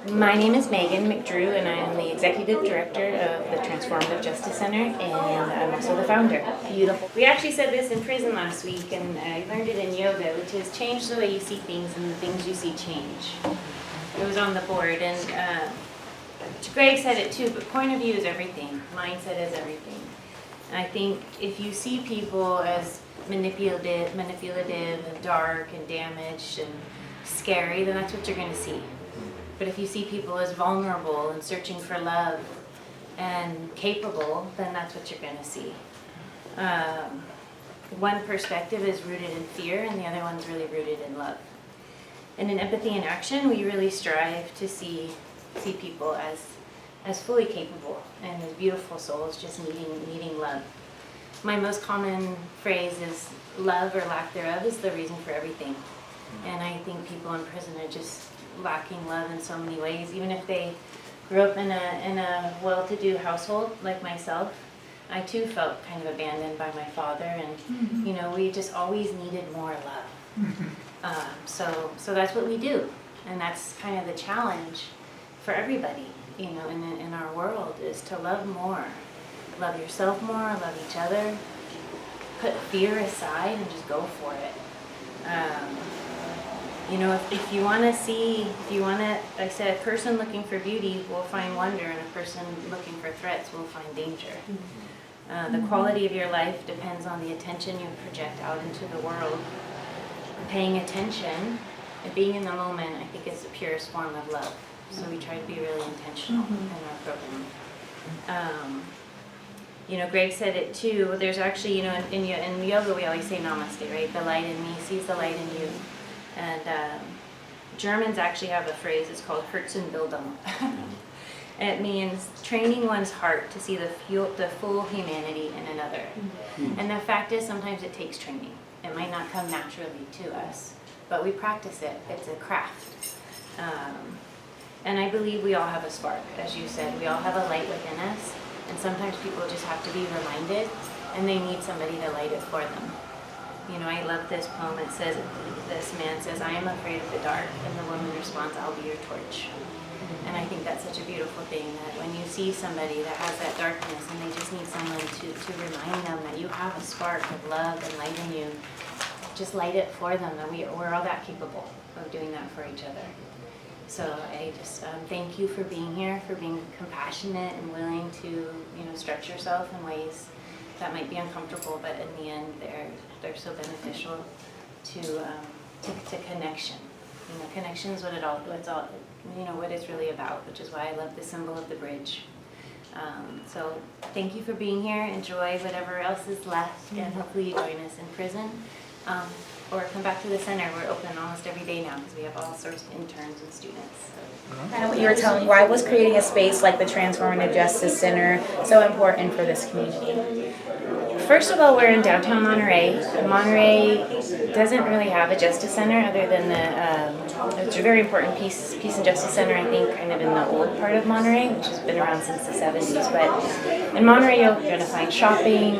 My name is Megan McDrew, and I am the Executive Director of the Transformative Justice Center, and I'm also the founder. Beautiful. We actually said this in prison last week, and I learned it in yoga, which is change the way you see things, and the things you see change. It was on the board, and Greg said it too, but point of view is everything. Mindset is everything. And I think if you see people as manipulative and dark and damaged and scary, then that's what you're going to see. But if you see people as vulnerable and searching for love and capable, then that's what you're going to see. One perspective is rooted in fear, and the other one's really rooted in love. And in empathy in action, we really strive to see people as fully capable and as beautiful souls, just needing love. My most common phrase is love or lack thereof is the reason for everything. And I think people in prison are just lacking love in so many ways. Even if they grew up in a well-to-do household like myself, I too felt kind of abandoned by my father, and we just always needed more love. So that's what we do, and that's kind of the challenge for everybody, in our world, is to love more, love yourself more, love each other, put fear aside and just go for it. If you want to, like I said, a person looking for beauty will find wonder, and a person looking for threats will find danger. The quality of your life depends on the attention you project out into the world. Paying attention and being in the moment, I think, is the purest form of love. So we try to be really intentional in our program. Greg said it too. There's actually, in yoga we always say namaste, right? The light in me sees the light in you. And Germans actually have a phrase, it's called Herzenbildung. And it means training one's heart to see the full humanity in another. And the fact is, sometimes it takes training. It might not come naturally to us, but we practice it. It's a craft. And I believe we all have a spark, as you said. We all have a light within us, and sometimes people just have to be reminded, and they need somebody to light it for them. I love this poem. It says, this man says, "I am afraid of the dark," and the woman responds, "I'll be your torch." And I think that's such a beautiful thing, that when you see somebody that has that darkness and they just need someone to remind them that you have a spark of love and light in you, just light it for them, that we're all that capable of doing that for each other. So I just thank you for being here, for being compassionate and willing to stretch yourself in ways that might be uncomfortable, but in the end they're so beneficial to connection. Connection is what it's really about, which is why I love the symbol of the bridge. So thank you for being here. Enjoy whatever else is left, and hopefully you join us in prison. Or come back to the center. We're open almost every day now because we have all sorts of interns and students. Kind of what you were telling me, why was creating a space like the Transformative Justice Center so important for this community? First of all, we're in downtown Monterey. Monterey doesn't really have a justice center other than it's a very important peace and justice center, I think, kind of in the old part of Monterey, which has been around since the 70s. But in Monterey, you're going to find shopping,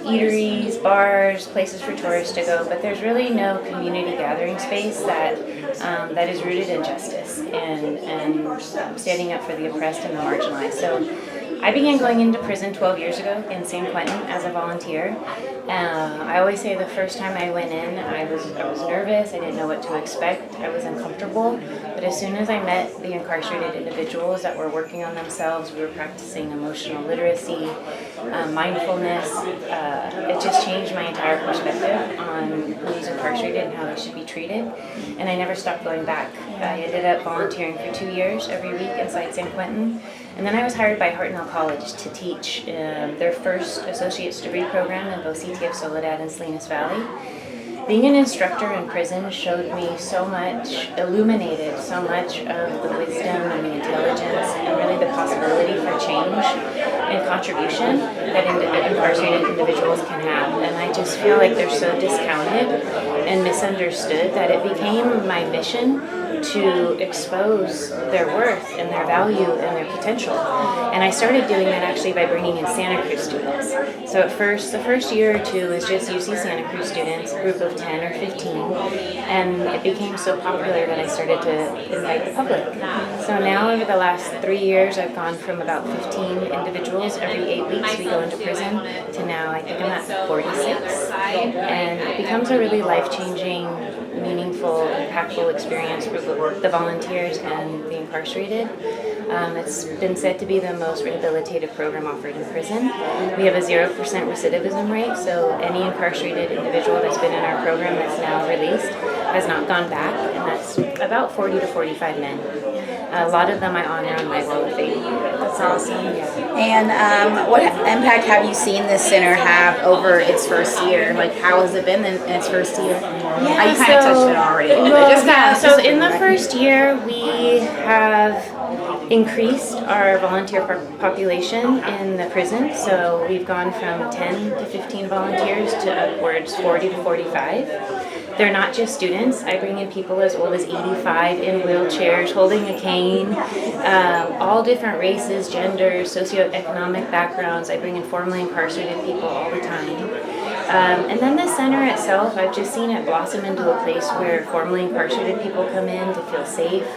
eateries, bars, places for tourists to go, but there's really no community gathering space that is rooted in justice and standing up for the oppressed and the marginalized. So I began going into prison 12 years ago in San Quentin as a volunteer. I always say the first time I went in, I was nervous. I didn't know what to expect. I was uncomfortable. But as soon as I met the incarcerated individuals that were working on themselves, we were practicing emotional literacy, mindfulness. It just changed my entire perspective on who's incarcerated and how they should be treated. And I never stopped going back. I ended up volunteering for 2 years every week inside San Quentin. And then I was hired by Hartnell College to teach their first associate's degree program in both CTF Soledad and Salinas Valley. Being an instructor in prison showed me so much, illuminated so much of the wisdom and the intelligence and really the possibility for change and contribution that incarcerated individuals can have. And I just feel like they're so discounted and misunderstood that it became my mission to expose their worth and their value and their potential. And I started doing that actually by bringing in Santa Cruz students. So at first, the first year or two was just UC Santa Cruz students, a group of 10 or 15, and it became so popular that I started to invite the public. So now over the last 3 years, I've gone from about 15 individuals every 8 weeks we go into prison to now I think I'm at 46. And it becomes a really life-changing, meaningful, impactful experience for the volunteers and the incarcerated. It's been said to be the most rehabilitative program offered in prison. We have a 0% recidivism rate, so any incarcerated individual that's been in our program that's now released has not gone back, and that's about 40 to 45 men. A lot of them I honor on my wall of fame. That's awesome. And what impact have you seen this center have over its first year? Like, how has it been in its first year? Yeah, you kind of touched it already. So in the first year, we have increased our volunteer population in the prison. So we've gone from 10 to 15 volunteers to upwards 40 to 45. They're not just students. I bring in people as old as 85 in wheelchairs, holding a cane, all different races, genders, socioeconomic backgrounds. I bring in formerly incarcerated people all the time. And then the center itself, I've just seen it blossom into a place where formerly incarcerated people come in to feel safe.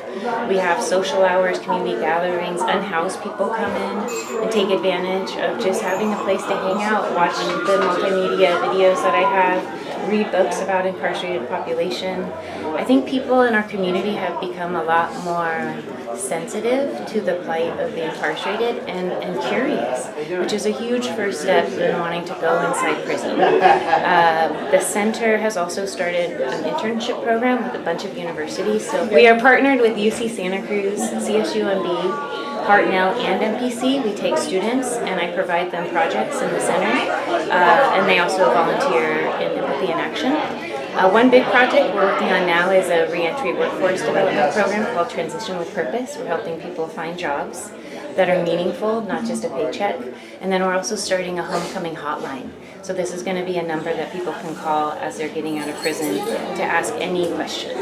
We have social hours, community gatherings, unhoused people come in and take advantage of just having a place to hang out, watch the multimedia videos that I have, read books about incarcerated population. I think people in our community have become a lot more sensitive to the plight of the incarcerated and curious, which is a huge first step in wanting to go inside prison. The center has also started an internship program with a bunch of universities. So we are partnered with UC Santa Cruz, CSUMB, Hartnell, and MPC. We take students and I provide them projects in the center, and they also volunteer in Empathy in Action. One big project we're working on now is a reentry workforce development program called Transition with Purpose. We're helping people find jobs that are meaningful, not just a paycheck. And then we're also starting a homecoming hotline. So this is going to be a number that people can call as they're getting out of prison to ask any question.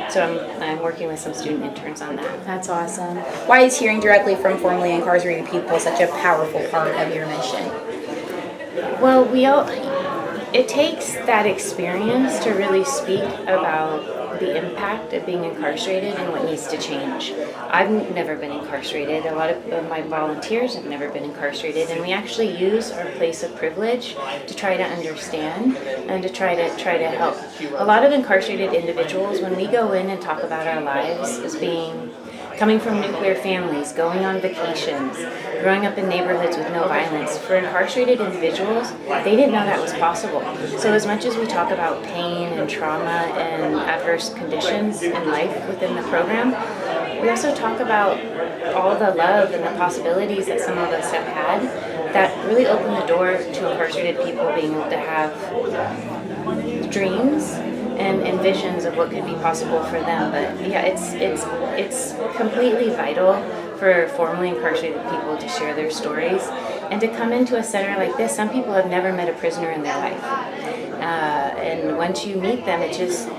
So I'm working with some student interns on that. That's awesome. Why is hearing directly from formerly incarcerated people such a powerful part of your mission? Well, it takes that experience to really speak about the impact of being incarcerated and what needs to change. I've never been incarcerated. A lot of my volunteers have never been incarcerated, and we actually use our place of privilege to try to understand and to try to help. A lot of incarcerated individuals, when we go in and talk about our lives as coming from nuclear families, going on vacations, growing up in neighborhoods with no violence. For incarcerated individuals, they didn't know that was possible. So as much as we talk about pain and trauma and adverse conditions in life within the program, we also talk about all the love and the possibilities that some of us have had that really open the door to incarcerated people being able to have dreams and visions of what could be possible for them. But yeah, it's completely vital for formerly incarcerated people to share their stories and to come into a center like this. Some people have never met a prisoner in their life, and once you meet them, it just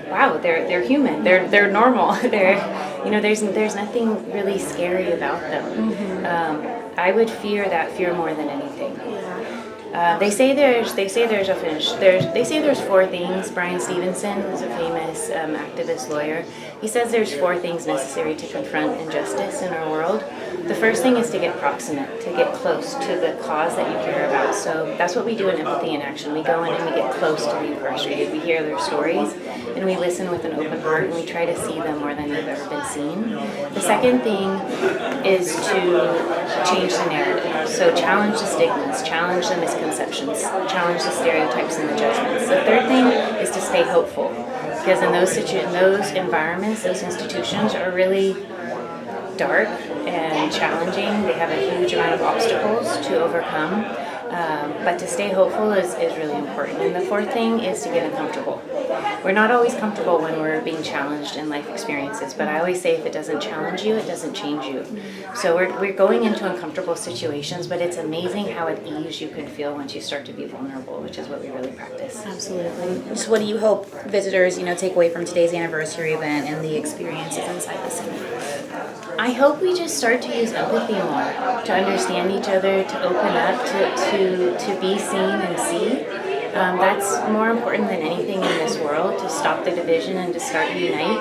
wow, they're human, they're normal, there's nothing really scary about them. Mm-hmm. I would fear that fear more than anything. They say there's 4 things. Brian Stevenson is a famous activist lawyer. He says there's 4 things necessary to confront injustice in our world. The first thing is to get proximate, to get close to the cause that you care about. So that's what we do in Empathy in Action. We go in and we get close to the incarcerated. We hear their stories and we listen with an open heart and we try to see them more than they've ever been seen. The second thing is to change the narrative. So challenge the stigmas, challenge the misconceptions, challenge the stereotypes and the judgments. The third thing is to stay hopeful, because in those environments, those institutions are really dark and challenging. They have a huge amount of obstacles to overcome, but to stay hopeful is really important. And the fourth thing is to get uncomfortable. We're not always comfortable when we're being challenged in life experiences, but I always say if it doesn't challenge you, it doesn't change you. So we're going into uncomfortable situations, but it's amazing how at ease you can feel once you start to be vulnerable, which is what we really practice. Absolutely. So what do you hope visitors, take away from today's anniversary event and the experiences inside the center? I hope we just start to use empathy more, to understand each other, to open up, to be seen and see. That's more important than anything in this world, to stop the division and to start uniting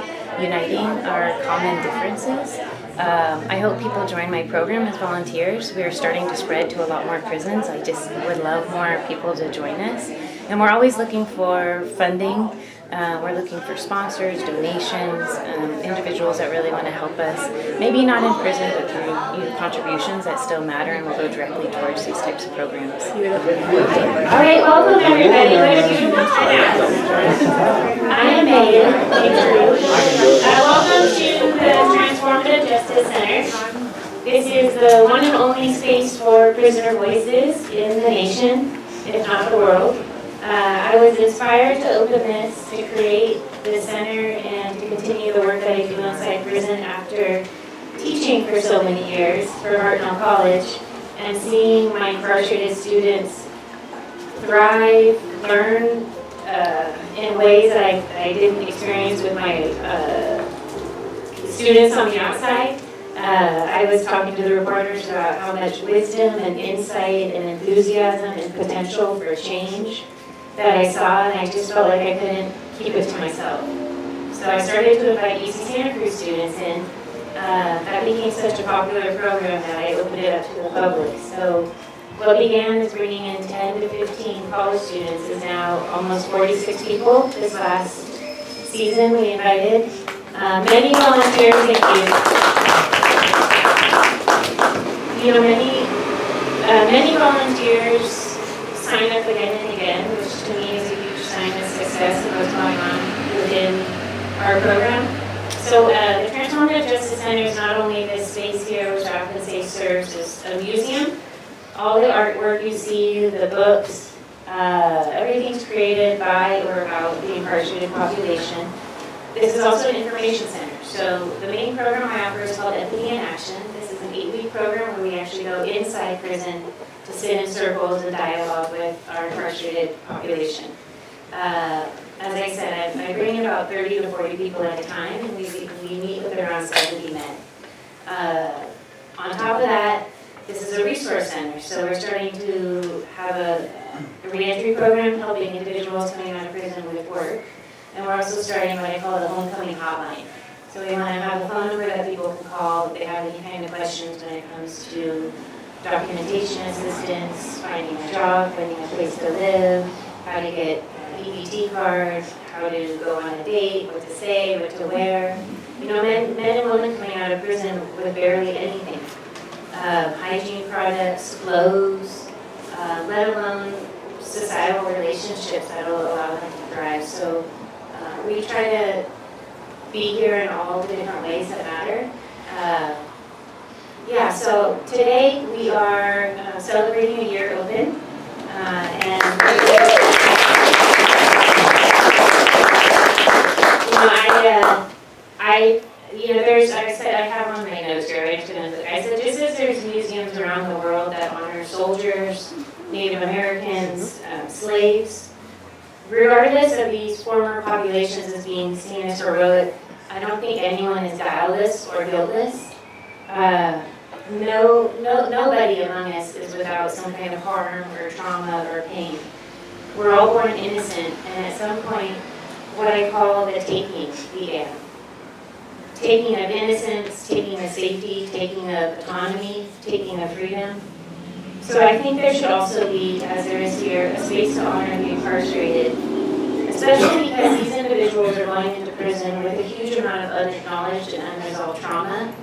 our common differences. I hope people join my program as volunteers. We are starting to spread to a lot more prisons. I just would love more people to join us. And we're always looking for funding. We're looking for sponsors, donations, individuals that really want to help us. Maybe not in prison, but through contributions that still matter and will go directly towards these types of programs. All right, welcome everybody. What a beautiful turnout. I am Megan. Welcome to the Transformative Justice Center. This is the one and only space for prisoner voices in the nation, if not the world. I was inspired to open this, to create this center, and to continue the work that I do inside prison after teaching for so many years for Hartnell College and seeing my incarcerated students thrive, learn in ways that I didn't experience with my students on the outside. I was talking to the reporters about how much wisdom and insight and enthusiasm and potential for change that I saw, and I just felt like I couldn't keep it to myself. So I started to invite UC Santa Cruz students in. That became such a popular program that I opened it up to the public. So what began as bringing in 10 to 15 college students is now almost 46 people. This last season we invited many volunteers. Thank you. Many volunteers sign up again and again, which to me is a huge sign of success of what's going on within our program. So the Transformative Justice Center is not only this space here, which I often say serves as a museum. All the artwork you see, the books, everything's created by or about the incarcerated population. This is also an information center. So the main program I offer is called Empathy in Action. This is an 8-week program where we actually go inside prison to sit in circles and dialogue with our incarcerated population. As I said, I bring in about 30 to 40 people at a time, and we meet with around 70 men. On top of that, this is a resource center, so we're starting to have a reentry program helping individuals coming out of prison with work, and we're also starting what I call the homecoming hotline. So we want to have a phone number that people can call if they have any kind of questions when it comes to documentation assistance, finding a job, finding a place to live, how to get EBT cards, how to go on a date, what to say, what to wear. You know, men and women coming out of prison with barely anything. Hygiene products, clothes, let alone societal relationships that will allow them to thrive. So we try to be here in all the different ways that matter. So today we are celebrating a year open, I have on my notes here, I said just as there's museums around the world that honor soldiers, Native Americans, slaves, regardless of these former populations as being seen as heroic, I don't think anyone is guileless or guiltless. Nobody among us is without some kind of harm or trauma or pain. We're all born innocent, and at some point, what I call the taking began. Taking of innocence, taking of safety, taking of autonomy, taking of freedom. So I think there should also be, as there is here, a space to honor the incarcerated, especially because these individuals are going into prison with a huge amount of unacknowledged and unresolved trauma,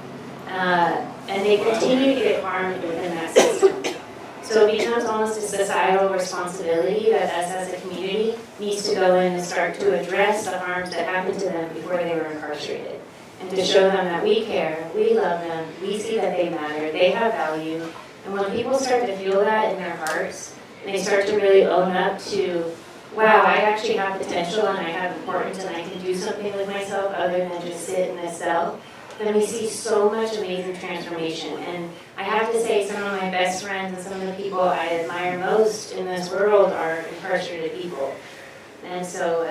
and they continue to get harmed within that system. So it becomes almost a societal responsibility that us as a community needs to go in and start to address the harms that happened to them before they were incarcerated. And to show them that we care, we love them, we see that they matter, they have value. And when people start to feel that in their hearts, and they start to really own up to, wow, I actually have potential and I have importance and I can do something with myself other than just sit in this cell, then we see so much amazing transformation. And I have to say, some of my best friends and some of the people I admire most in this world are incarcerated people. And so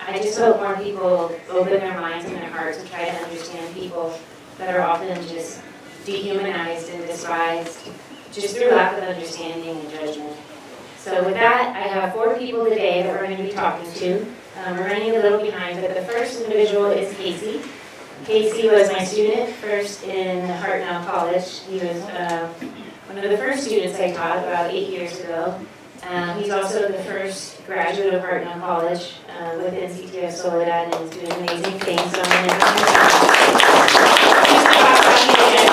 I just hope more people open their minds and their hearts and try to understand people that are often just dehumanized and despised just through lack of understanding and judgment. So with that, I have 4 people today that we're going to be talking to. We're running a little behind, but the first individual is Casey. Casey was my student first in Hartnell College. He was one of the first students I taught about 8 years ago. He's also the first graduate of Hartnell College with NCTF Soledad and is doing amazing things. So I'm going to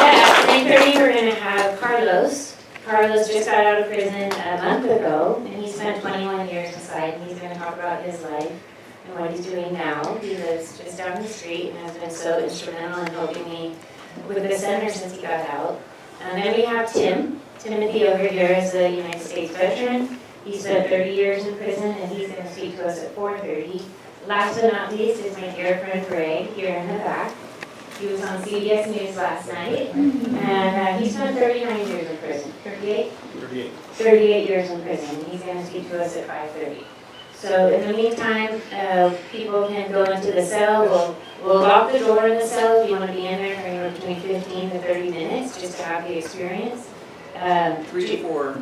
at 3:30 we're going to have Carlos. Carlos just got out of prison a month ago, and he spent 21 years inside, and he's going to talk about his life and what he's doing now. He lives just down the street and has been so instrumental in helping me with the center since he got out. And then we have Timothy over here is a United States veteran. He spent 30 years in prison, and he's going to speak to us at 4:30. Last but not least is my dear friend Greg here in the back. He was on CBS News last night, and he spent 39 years in prison. 38? 38 years in prison. He's going to speak to us at 5:30. So in the meantime, people can go into the cell. We'll lock the door in the cell if you want to be in there for anywhere between 15 to 30 minutes just to have the experience. 3 to 4.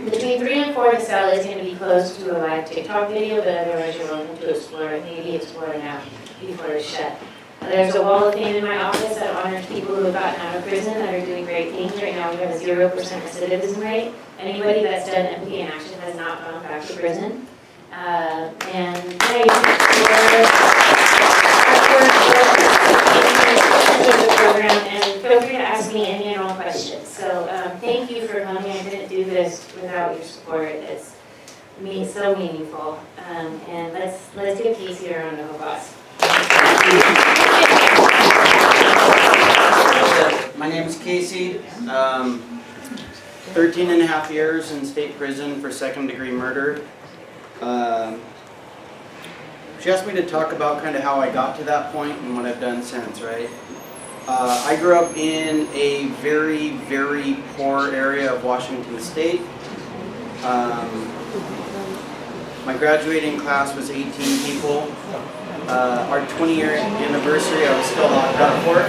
Between 3 and 4, the cell is going to be closed to a live TikTok video, but otherwise you're welcome to explore it. Maybe explore it now before it's shut. There's a wall of fame in my office that honors people who have gotten out of prison that are doing great things. Right now we have a 0% recidivism rate. Anybody that's done empathy in action has not gone back to prison. The program, and feel free to ask me any and all questions. So thank you for coming. I didn't do this without your support. It's so meaningful. And let's give Casey a round of applause. My name is Casey. 13 and a half years in state prison for second-degree murder. She asked me to talk about kind of how I got to that point and what I've done since, right? I grew up in a very, very poor area of Washington State. My graduating class was 18 people. Our 20-year anniversary I was still locked up for.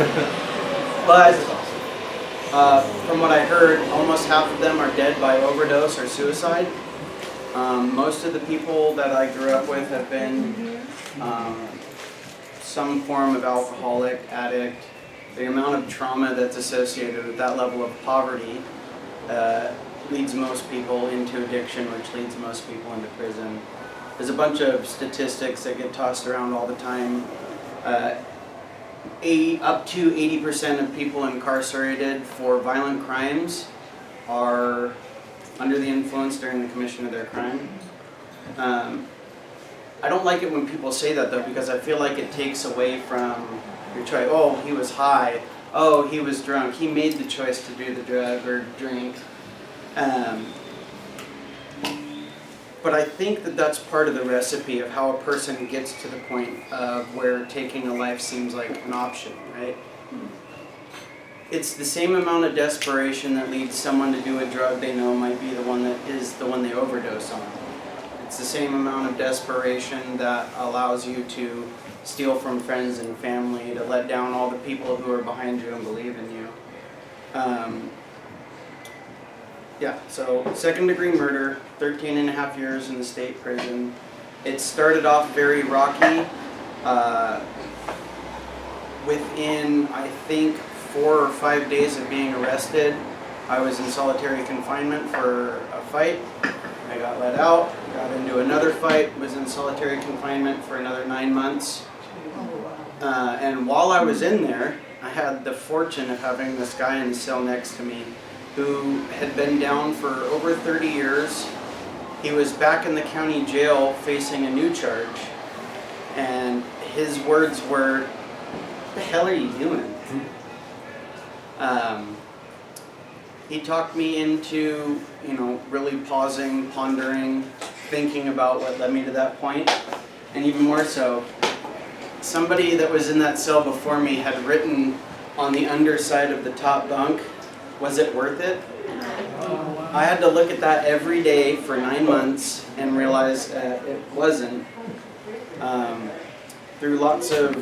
But from what I heard, almost half of them are dead by overdose or suicide. Most of the people that I grew up with have been some form of alcoholic, addict. The amount of trauma that's associated with that level of poverty leads most people into addiction, which leads most people into prison. There's a bunch of statistics that get tossed around all the time. Up to 80% of people incarcerated for violent crimes are under the influence during the commission of their crime. I don't like it when people say that though, because I feel like it takes away from your choice. Oh, he was high. Oh, he was drunk. He made the choice to do the drug or drink. But I think that that's part of the recipe of how a person gets to the point of where taking a life seems like an option, right? It's the same amount of desperation that leads someone to do a drug they know might be the one that is the one they overdose on. It's the same amount of desperation that allows you to steal from friends and family, to let down all the people who are behind you and believe in you. Yeah, so second-degree murder, 13 and a half years in the state prison. It started off very rocky. Within, I think, 4 or 5 days of being arrested, I was in solitary confinement for a fight. I got let out, got into another fight, was in solitary confinement for another 9 months. And while I was in there, I had the fortune of having this guy in the cell next to me who had been down for over 30 years. He was back in the county jail facing a new charge. And his words were, "What the hell are you doing?" He talked me into, really pausing, pondering, thinking about what led me to that point. And even more so, somebody that was in that cell before me had written on the underside of the top bunk, "Was it worth it?" I had to look at that every day for 9 months and realize it wasn't. Through lots of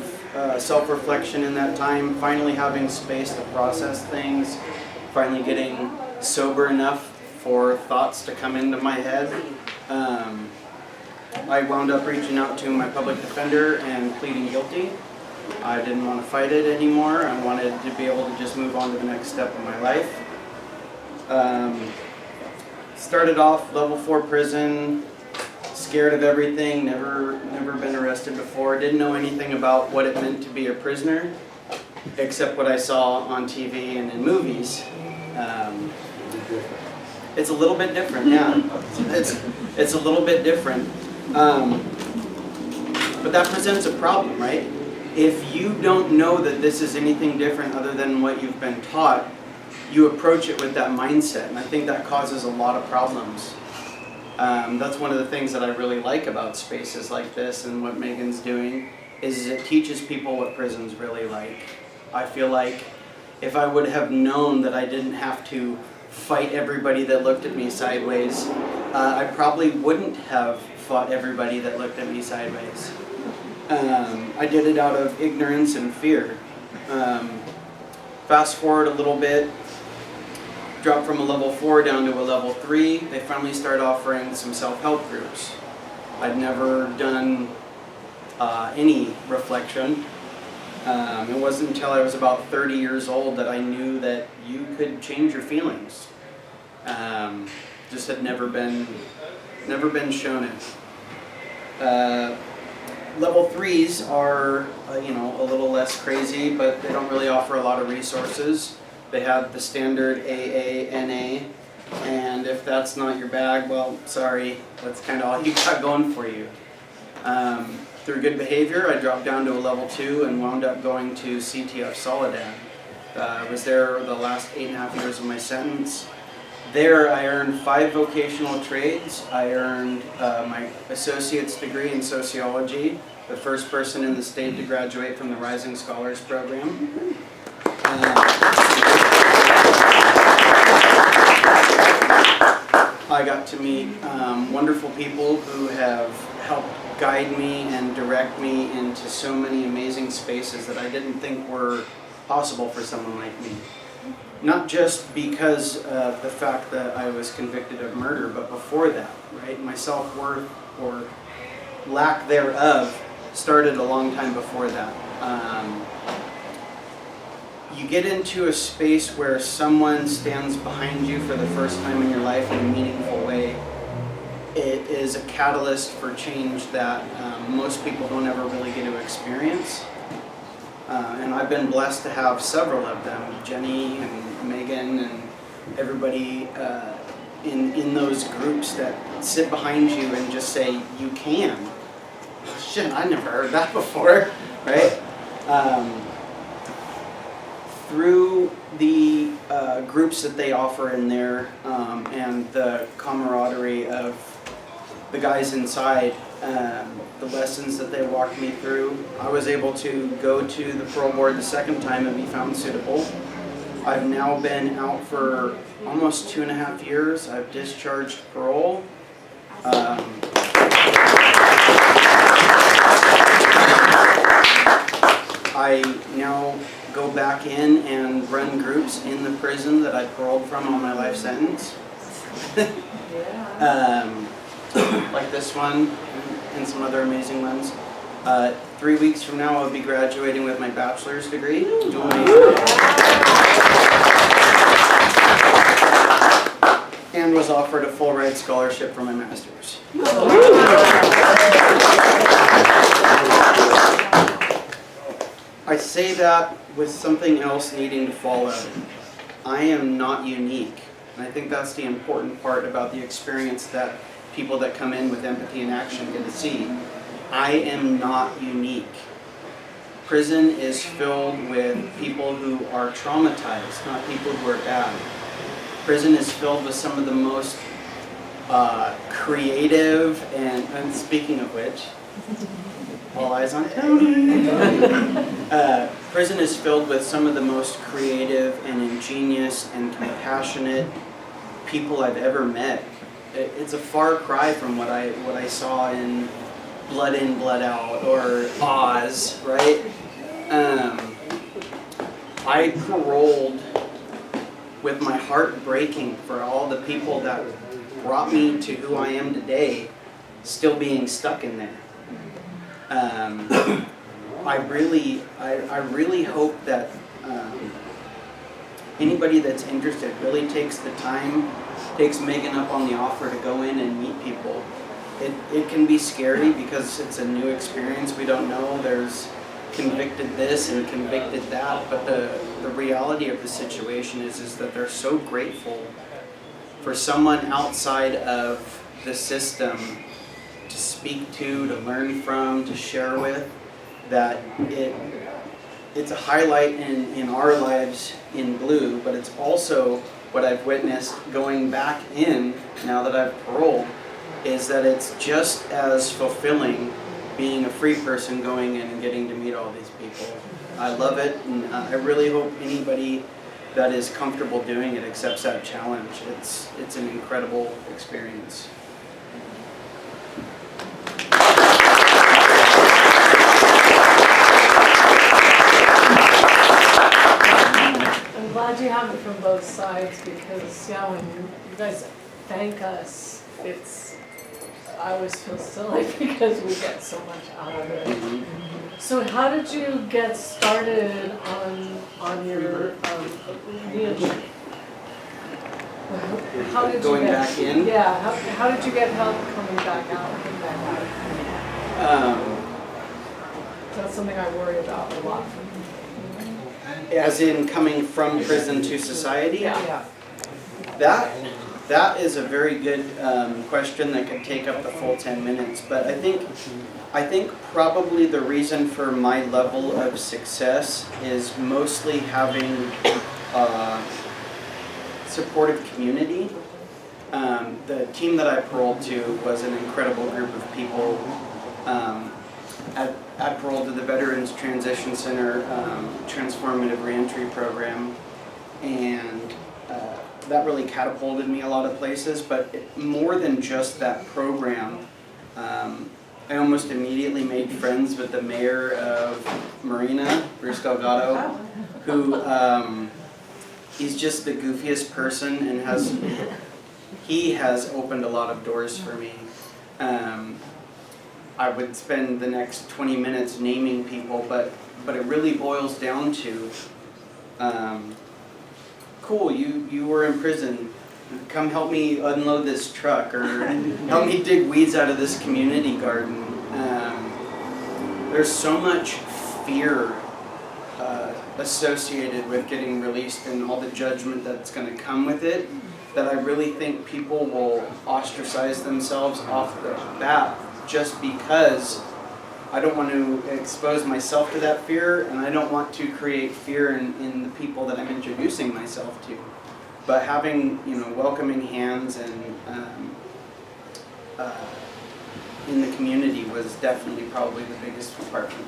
self-reflection in that time, finally having space to process things, finally getting sober enough for thoughts to come into my head. I wound up reaching out to my public defender and pleading guilty. I didn't want to fight it anymore. I wanted to be able to just move on to the next step of my life. Started off level 4 prison, scared of everything, never been arrested before, didn't know anything about what it meant to be a prisoner, except what I saw on TV and in movies. It's a little bit different, yeah. It's a little bit different. But that presents a problem, right? If you don't know that this is anything different other than what you've been taught, you approach it with that mindset, and I think that causes a lot of problems. That's one of the things that I really like about spaces like this and what Megan's doing, is it teaches people what prison's really like. I feel like if I would have known that I didn't have to fight everybody that looked at me sideways, I probably wouldn't have fought everybody that looked at me sideways. I did it out of ignorance and fear. Fast forward a little bit, dropped from a level 4 down to a level 3. They finally started offering some self-help groups. I'd never done any reflection. It wasn't until I was about 30 years old that I knew that you could change your feelings. Just had never been shown it. Level 3s are, a little less crazy, but they don't really offer a lot of resources. They have the standard AA, NA, and if that's not your bag, well, sorry, that's kind of all you got going for you. Through good behavior, I dropped down to a level 2 and wound up going to CTF Soledad. I was there the last 8.5 years of my sentence. There I earned 5 vocational trades. I earned my associate's degree in sociology, the first person in the state to graduate from the Rising Scholars Program. I got to meet wonderful people who have helped guide me and direct me into so many amazing spaces that I didn't think were possible for someone like me. Not just because of the fact that I was convicted of murder, but before that, right? My self-worth, or lack thereof, started a long time before that. You get into a space where someone stands behind you for the first time in your life in a meaningful way. It is a catalyst for change that most people don't ever really get to experience. And I've been blessed to have several of them, Jenny and Megan and everybody in those groups that sit behind you and just say, you can. Shit, I never heard that before, right? Through the groups that they offer in there and the camaraderie of the guys inside, the lessons that they walked me through, I was able to go to the parole board the second time and be found suitable. I've now been out for almost 2.5 years. I've discharged parole. I now go back in and run groups in the prison that I paroled from on my life sentence. Like this one and some other amazing ones. 3 weeks from now I'll be graduating with my bachelor's degree. And was offered a full ride scholarship for my master's. I say that with something else needing to follow. I am not unique. And I think that's the important part about the experience that people that come in with empathy and action get to see. I am not unique. Prison is filled with people who are traumatized, not people who are bad. Prison is filled with some of the most creative and speaking of which, all eyes on Tony. Prison is filled with some of the most creative and ingenious and compassionate people I've ever met. It's a far cry from what I saw in Blood In, Blood Out or Oz, right? I paroled with my heart breaking for all the people that brought me to who I am today still being stuck in there. I really hope that anybody that's interested really takes the time, takes Megan up on the offer to go in and meet people. It can be scary because it's a new experience. We don't know. There's convicted this and convicted that, but the reality of the situation is that they're so grateful for someone outside of the system to speak to learn from, to share with, that it's a highlight in our lives in Blue, but it's also what I've witnessed going back in, now that I've paroled, is that it's just as fulfilling being a free person going in and getting to meet all these people. I love it, and I really hope anybody that is comfortable doing it accepts that challenge. It's an incredible experience. I'm glad you have it from both sides, because when you guys thank us, I always feel silly because we get so much out of it. So how did you get started on your reentry? How did Going you get, back in? Yeah, how did you get help coming back out? That's something I worry about a lot. As in coming from prison to society? Yeah. That is a very good question that could take up the full 10 minutes. But I think probably the reason for my level of success is mostly having supportive community. The team that I paroled to was an incredible group of people. I paroled to the Veterans Transition Center Transformative Reentry Program, and that really catapulted me a lot of places. But more than just that program, I almost immediately made friends with the mayor of Marina, Bruce Delgado, who he's just the goofiest person, and he has opened a lot of doors for me. I would spend the next 20 minutes naming people, but it really boils down to, cool, you were in prison, come help me unload this truck, or help me dig weeds out of this community garden. There's so much fear associated with getting released and all the judgment that's going to come with it, that I really think people will ostracize themselves off the bat just because I don't want to expose myself to that fear, and I don't want to create fear in the people that I'm introducing myself to. But having, welcoming hands and in the community was definitely probably the biggest part for me.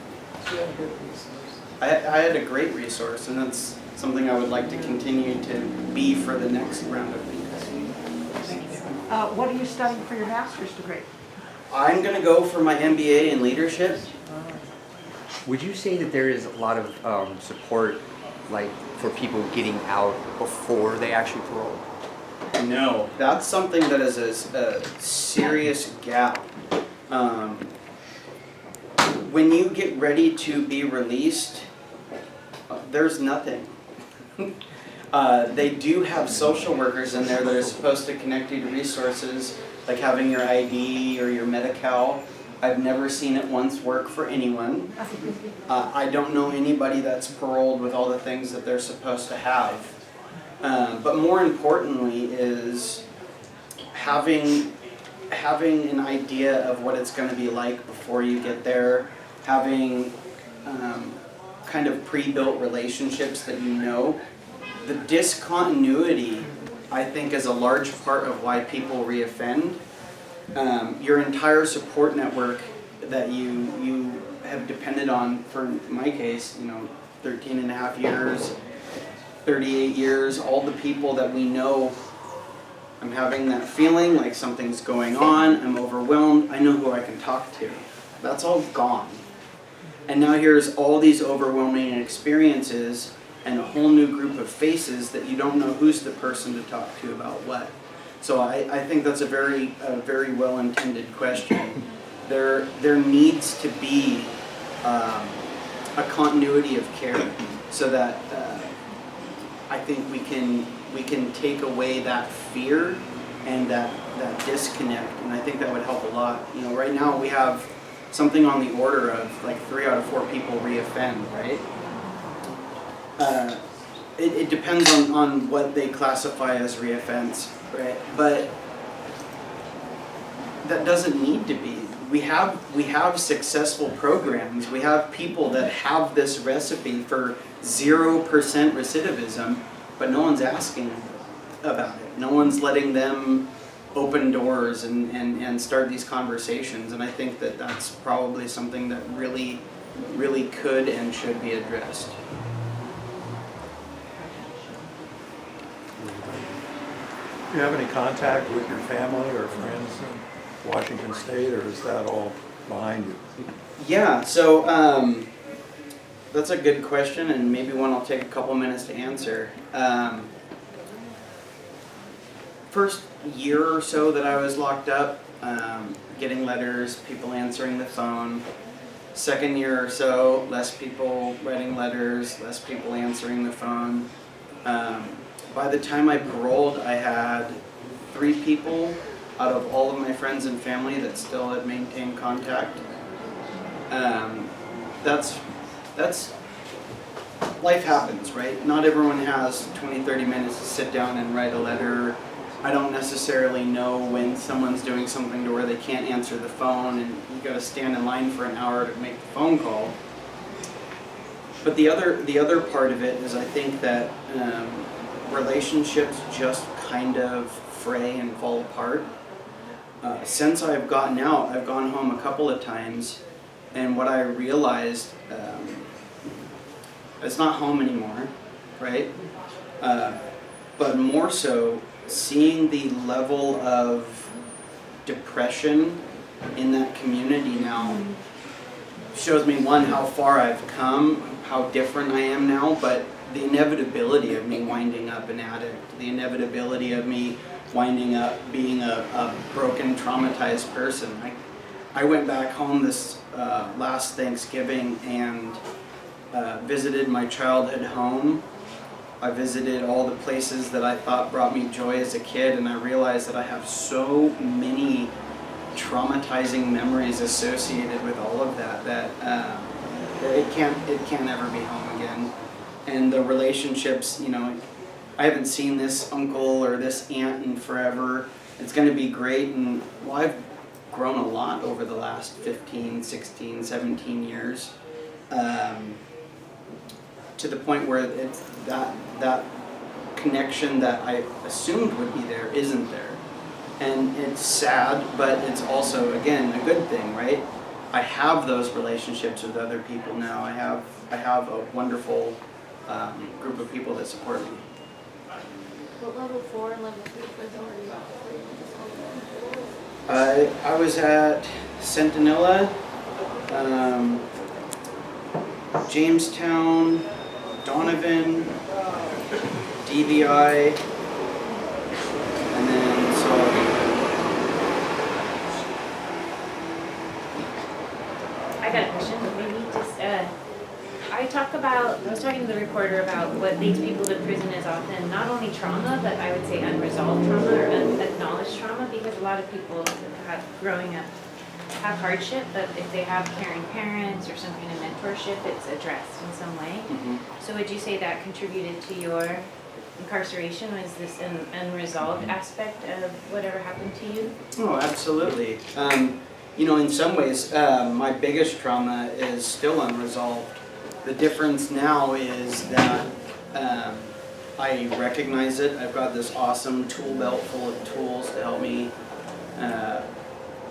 You had a good resource. I had a great resource, and that's something I would like to continue to be for the next round of things. What are you studying for your master's degree? I'm going to go for my MBA in leadership. Would you say that there is a lot of support, like for people getting out before they actually parole? No, that's something that is a serious gap. When you get ready to be released, there's nothing. They do have social workers in there that are supposed to connect you to resources, like having your ID or your Medi-Cal. I've never seen it once work for anyone. I don't know anybody that's paroled with all the things that they're supposed to have. But more importantly is having an idea of what it's going to be like before you get there, having kind of pre-built relationships that you know. The discontinuity, I think, is a large part of why people reoffend. Your entire support network that you have depended on, for my case, 13 and a half years, 38 years, all the people that we know, I'm having that feeling like something's going on, I'm overwhelmed, I know who I can talk to. That's all gone. And now here's all these overwhelming experiences and a whole new group of faces that you don't know who's the person to talk to about what. So I think that's a very well-intended question. There needs to be a continuity of care so that I think we can take away that fear and that disconnect, and I think that would help a lot. You know, right now we have something on the order of like 3 out of 4 people reoffend, right? It depends on what they classify as reoffense, right? But that doesn't need to be. We have successful programs. We have people that have this recipe for 0% recidivism, but no one's asking about it. No one's letting them open doors and start these conversations. And I think that that's probably something that really could and should be addressed. Do you have any contact with your family or friends in Washington State, or is that all behind you? Yeah, so that's a good question, and maybe one I'll take a couple minutes to answer. First year or so that I was locked up, getting letters, people answering the phone. Second year or so, less people writing letters, less people answering the phone. By the time I paroled, I had 3 people out of all of my friends and family that still had maintained contact. That's life happens, right? Not everyone has 20-30 minutes to sit down and write a letter. I don't necessarily know when someone's doing something to where they can't answer the phone and you got to stand in line for an hour to make the phone call. But the other part of it is I think that relationships just kind of fray and fall apart. Since I've gotten out, I've gone home a couple of times, and what I realized, it's not home anymore, right? But more so, seeing the level of depression in that community now shows me, one, how far I've come, how different I am now, but the inevitability of me winding up an addict, the inevitability of me winding up being a broken, traumatized person. I went back home this last Thanksgiving and visited my childhood home. I visited all the places that I thought brought me joy as a kid, and I realized that I have so many traumatizing memories associated with all of that it can't ever be home again. And the relationships, you know, I haven't seen this uncle or this aunt in forever. It's going to be great, and well, I've grown a lot over the last 15, 16, 17 years. To the point where it's that connection that I assumed would be there isn't there. And it's sad, but it's also, again, a good thing, right? I have those relationships with other people now. I have a wonderful group of people that support me. What level 4 and level 3 prison are you at? I was at Centinela, Jamestown, Donovan, DVI, and then Sullivan. I got a question. Maybe just, I was talking to the reporter about what leads people to prison is often not only trauma, but I would say unresolved trauma or unacknowledged trauma, because a lot of people growing up have hardship, but if they have caring parents or some kind of mentorship, it's addressed in some way. Mm-hmm. So would you say that contributed to your incarceration? Was this an unresolved aspect of whatever happened to you? Oh, absolutely. You know, in some ways, my biggest trauma is still unresolved. The difference now is that I recognize it. I've got this awesome tool belt full of tools to help me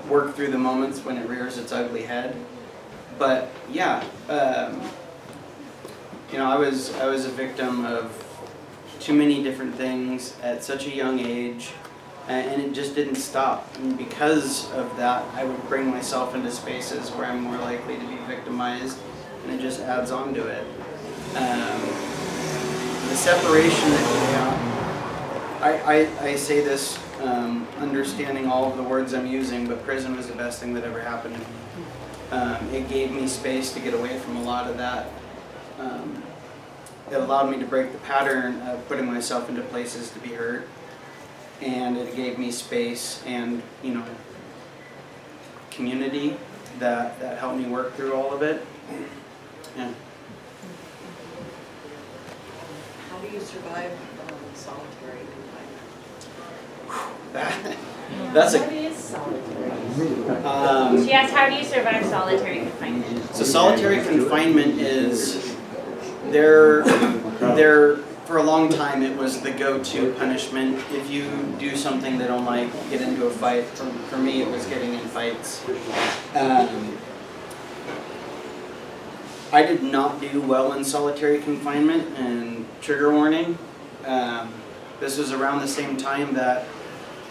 work through the moments when it rears its ugly head. But yeah, you know, I was a victim of too many different things at such a young age, and it just didn't stop. And because of that, I would bring myself into spaces where I'm more likely to be victimized, and it just adds on to it. the separation that I say this understanding all of the words I'm using, but prison was the best thing that ever happened to me. It gave me space to get away from a lot of that. It allowed me to break the pattern of putting myself into places to be hurt, and it gave me space and, you know, community that helped me work through all of it. Yeah. How do you survive solitary confinement? That's What a is solitary? She asked, how do you survive solitary confinement? so solitary confinement is there for a long time it was the go-to punishment. If you do something they don't like, get into a fight. For me, it was getting in fights. I did not do well in solitary confinement, and trigger warning. This was around the same time that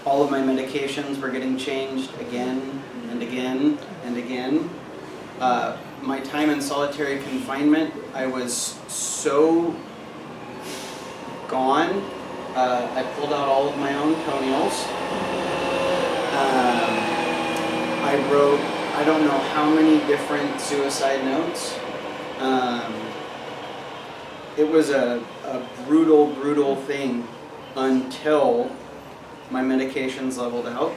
all of my medications were getting changed again and again and again. My time in solitary confinement, I was so gone. I pulled out all of my own toenails. I wrote, I don't know how many different suicide notes. It was a brutal, brutal thing until my medications leveled out,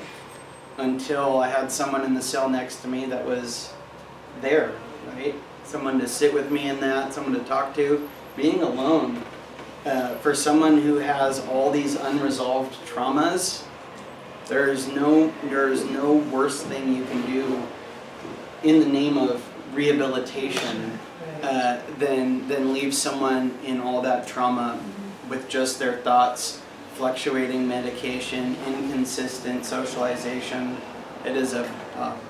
until I had someone in the cell next to me that was there, right? Someone to sit with me in that, someone to talk to. Being alone, for someone who has all these unresolved traumas, there's no worse thing you can do in the name of rehabilitation than leave someone in all that trauma with just their thoughts, fluctuating medication, inconsistent socialization. It is a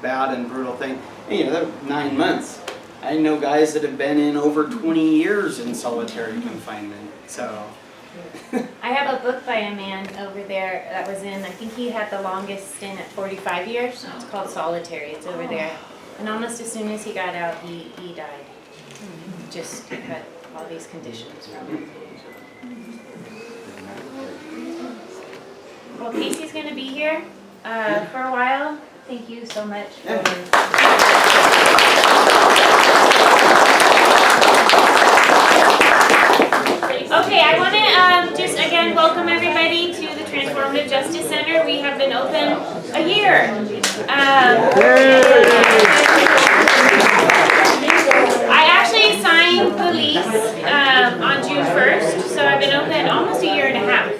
bad and brutal thing. And, you know, that 9 months. I know guys that have been in over 20 years in solitary confinement. So. I have a book by a man over there that was in, I think he had the longest stint at 45 years. It's called Solitary. It's over there. And almost as soon as he got out, he died. Just had all these conditions from it. Well, Casey's going to be here for a while. Thank you so much. Okay, I want to just again welcome everybody to the Transformative Justice Center. We have been open a year. I actually signed the lease on June 1st, so I've been open almost a year and a half.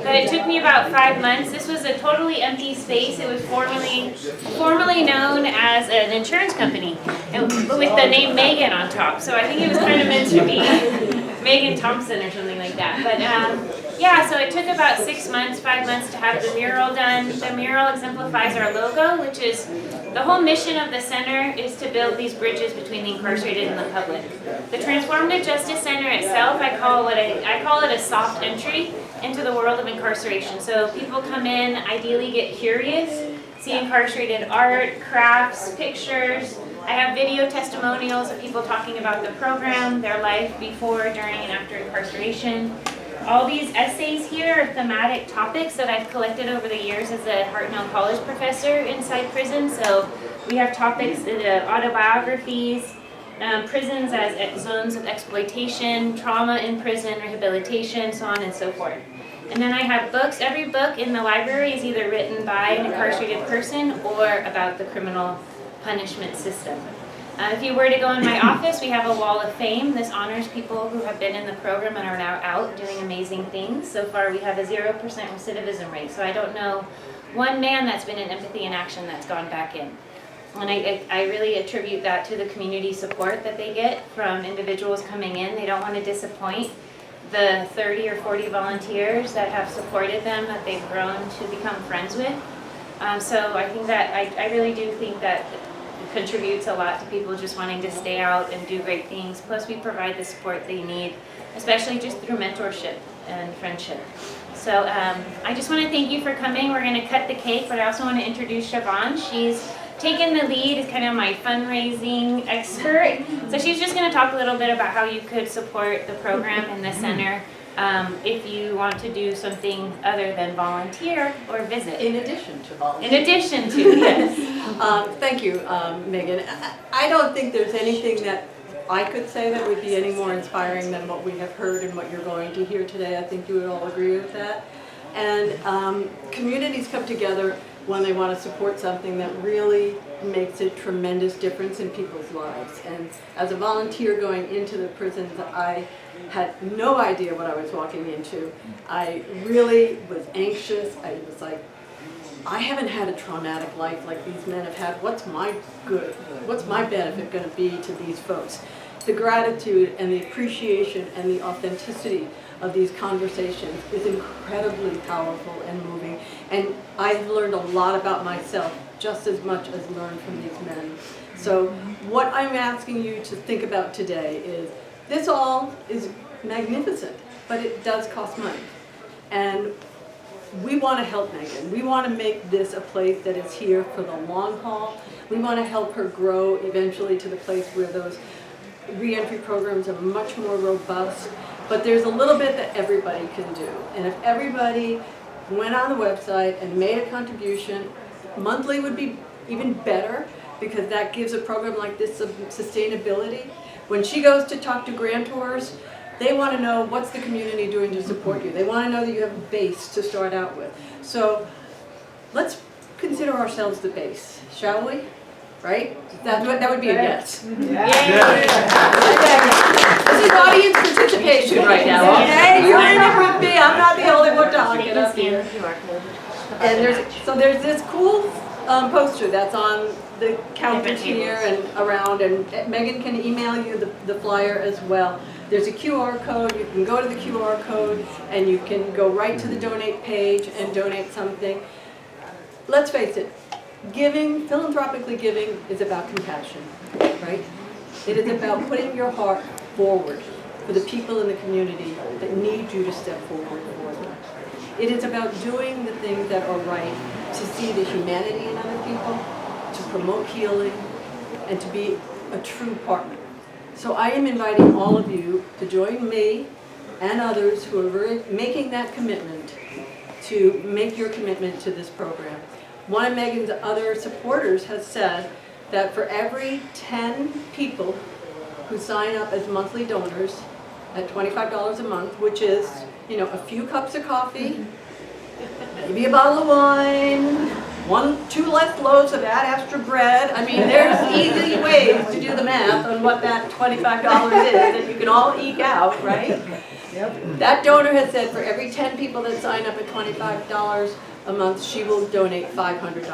But it took me about 5 months. This was a totally empty space. It was formerly known as an insurance company, and with the name Megan on top. So I think it was kind of meant to be Megan Thompson or something like that. But yeah, so it took about 6 months, 5 months to have the mural done. The mural exemplifies our logo, which is the whole mission of the center is to build these bridges between the incarcerated and the public. The Transformative Justice Center itself, I call it a soft entry into the world of incarceration. So people come in, ideally get curious, see incarcerated art, crafts, pictures. I have video testimonials of people talking about the program, their life before, during, and after incarceration. All these essays here are thematic topics that I've collected over the years as a Hartnell College professor inside prison. So we have topics, autobiographies, prisons as zones of exploitation, trauma in prison, rehabilitation, so on and so forth. And then I have books. Every book in the library is either written by an incarcerated person or about the criminal punishment system. If you were to go in my office, we have a wall of fame. This honors people who have been in the program and are now out doing amazing things. So far we have a 0% recidivism rate. So I don't know one man that's been in empathy in action that's gone back in. And I really attribute that to the community support that they get from individuals coming in. They don't want to disappoint the 30 or 40 volunteers that have supported them, that they've grown to become friends with. So I think that I really do think that contributes a lot to people just wanting to stay out and do great things. Plus we provide the support they need, especially just through mentorship and friendship. So I just want to thank you for coming. We're going to cut the cake, but I also want to introduce Siobhan. She's taken the lead as kind of my fundraising expert. So she's just going to talk a little bit about how you could support the program in the center. if you want to do something other than volunteer or visit. In addition to In volunteer. addition to, yes. Thank you, Megan. I don't think there's anything that I could say that would be any more inspiring than what we have heard and what you're going to hear today. I think you would all agree with that. And communities come together when they want to support something that really makes a tremendous difference in people's lives. And as a volunteer going into the prisons, I had no idea what I was walking into. I really was anxious. I was like, I haven't had a traumatic life like these men have had. What's my good? What's my benefit going to be to these folks? The gratitude and the appreciation and the authenticity of these conversations is incredibly powerful and moving. And I've learned a lot about myself, just as much as learned from these men. So what I'm asking you to think about today is, this all is magnificent, but it does cost money. And we want to help Megan. We want to make this a place that is here for the long haul. We want to help her grow eventually to the place where those reentry programs are much more robust. But there's a little bit that everybody can do. And if everybody went on the website and made a contribution, monthly would be even better, because that gives a program like this some sustainability. When she goes to talk to grantors, they want to know, what's the community doing to support you? They want to know that you have a base to start out with. So let's consider ourselves the base, shall we? Right? That would be a yes. This is audience participation right now, okay? You're in it with me. I'm not the only one talking up here. And there's this cool poster that's on the counters here and around, and Megan can email you the flyer as well. There's a QR code. You can go to the QR code and you can go right to the donate page and donate something. Let's face it, giving, philanthropically giving, is about compassion, right? It is about putting your heart forward for the people in the community that need you to step forward for them. It is about doing the things that are right, to see the humanity in other people, to promote healing, and to be a true partner. So I am inviting all of you to join me and others who are making that commitment to make your commitment to this program. One of Megan's other supporters has said that for every 10 people who sign up as monthly donors at $25 a month, which is, you know, a few cups of coffee, maybe a bottle of wine, 2 less loaves of that extra bread. I mean, there's easy ways to do the math on what that $25 is that you can all eke out, right? Yep. That donor has said for every 10 people that sign up at $25 a month, she will donate $500,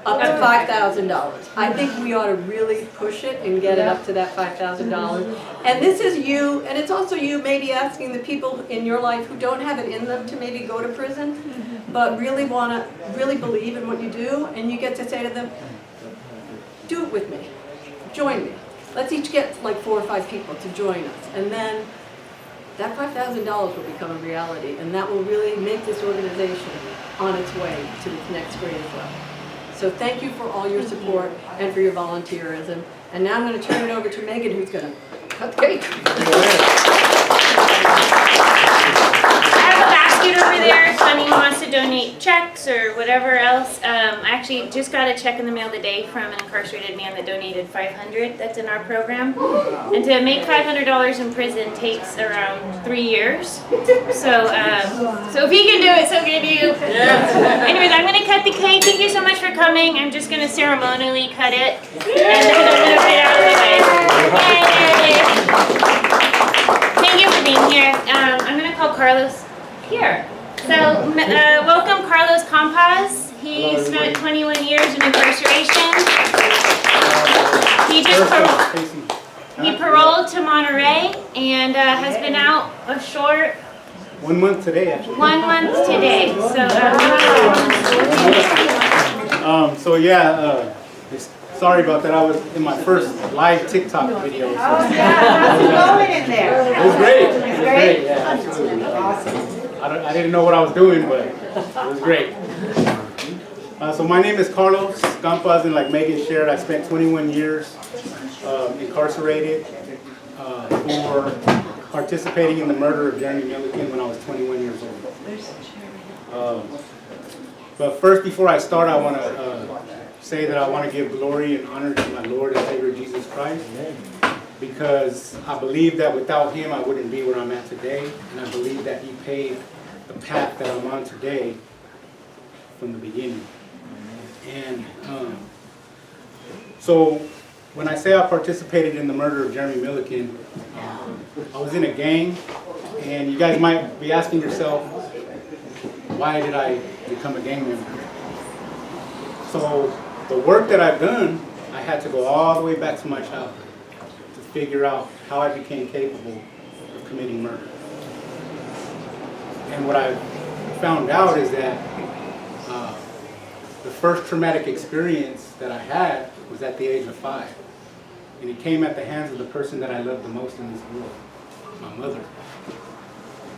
up to $5,000. I think we ought to really push it and get it up to that $5,000. And this is you, and it's also you maybe asking the people in your life who don't have it in them to maybe go to prison, but really want to really believe in what you do, and you get to say to them, do it with me, join me. Let's each get like 4 or 5 people to join us, and then that $5,000 will become a reality, and that will really make this organization on its way to its next greatest level. So thank you for all your support and for your volunteerism. And now I'm going to turn it over to Megan, who's going to cut the cake. I have a basket over there if anyone wants to donate checks or whatever else. I actually just got a check in the mail today from an incarcerated man that donated $500 that's in our program. And to make $500 in prison takes around 3 years. So if he can do it, so can you. Anyways, I'm going to cut the cake. Thank you so much for coming. I'm just going to ceremonially cut it. And then I'm going to get out of the way. Yay! Thank you for being here. I'm going to call Carlos here. So welcome Carlos Campas. He spent 21 years in incarceration. He paroled to Monterey and has been out a short 1 month today, actually. 1 month today. So sorry about that. I was in my first live TikTok video. So. How's it going in there? It was great. It was great. Yeah, absolutely. Awesome. I didn't know what I was doing, but it was great. So my name is Carlos Campas, and like Megan shared, I spent 21 years incarcerated. for participating in the murder of Jeremy Milliken when I was 21 years old. But first, before I start, I want to say that I want to give glory and honor to my Lord and Savior Jesus Christ, because I believe that without Him I wouldn't be where I'm at today, and I believe that He paved the path that I'm on today from the beginning. And so when I say I participated in the murder of Jeremy Milliken, I was in a gang, and you guys might be asking yourself, why did I become a gang member? So the work that I've done, I had to go all the way back to my childhood to figure out how I became capable of committing murder. And what I found out is that the first traumatic experience that I had was at the age of 5. And it came at the hands of the person that I loved the most in this world, my mother.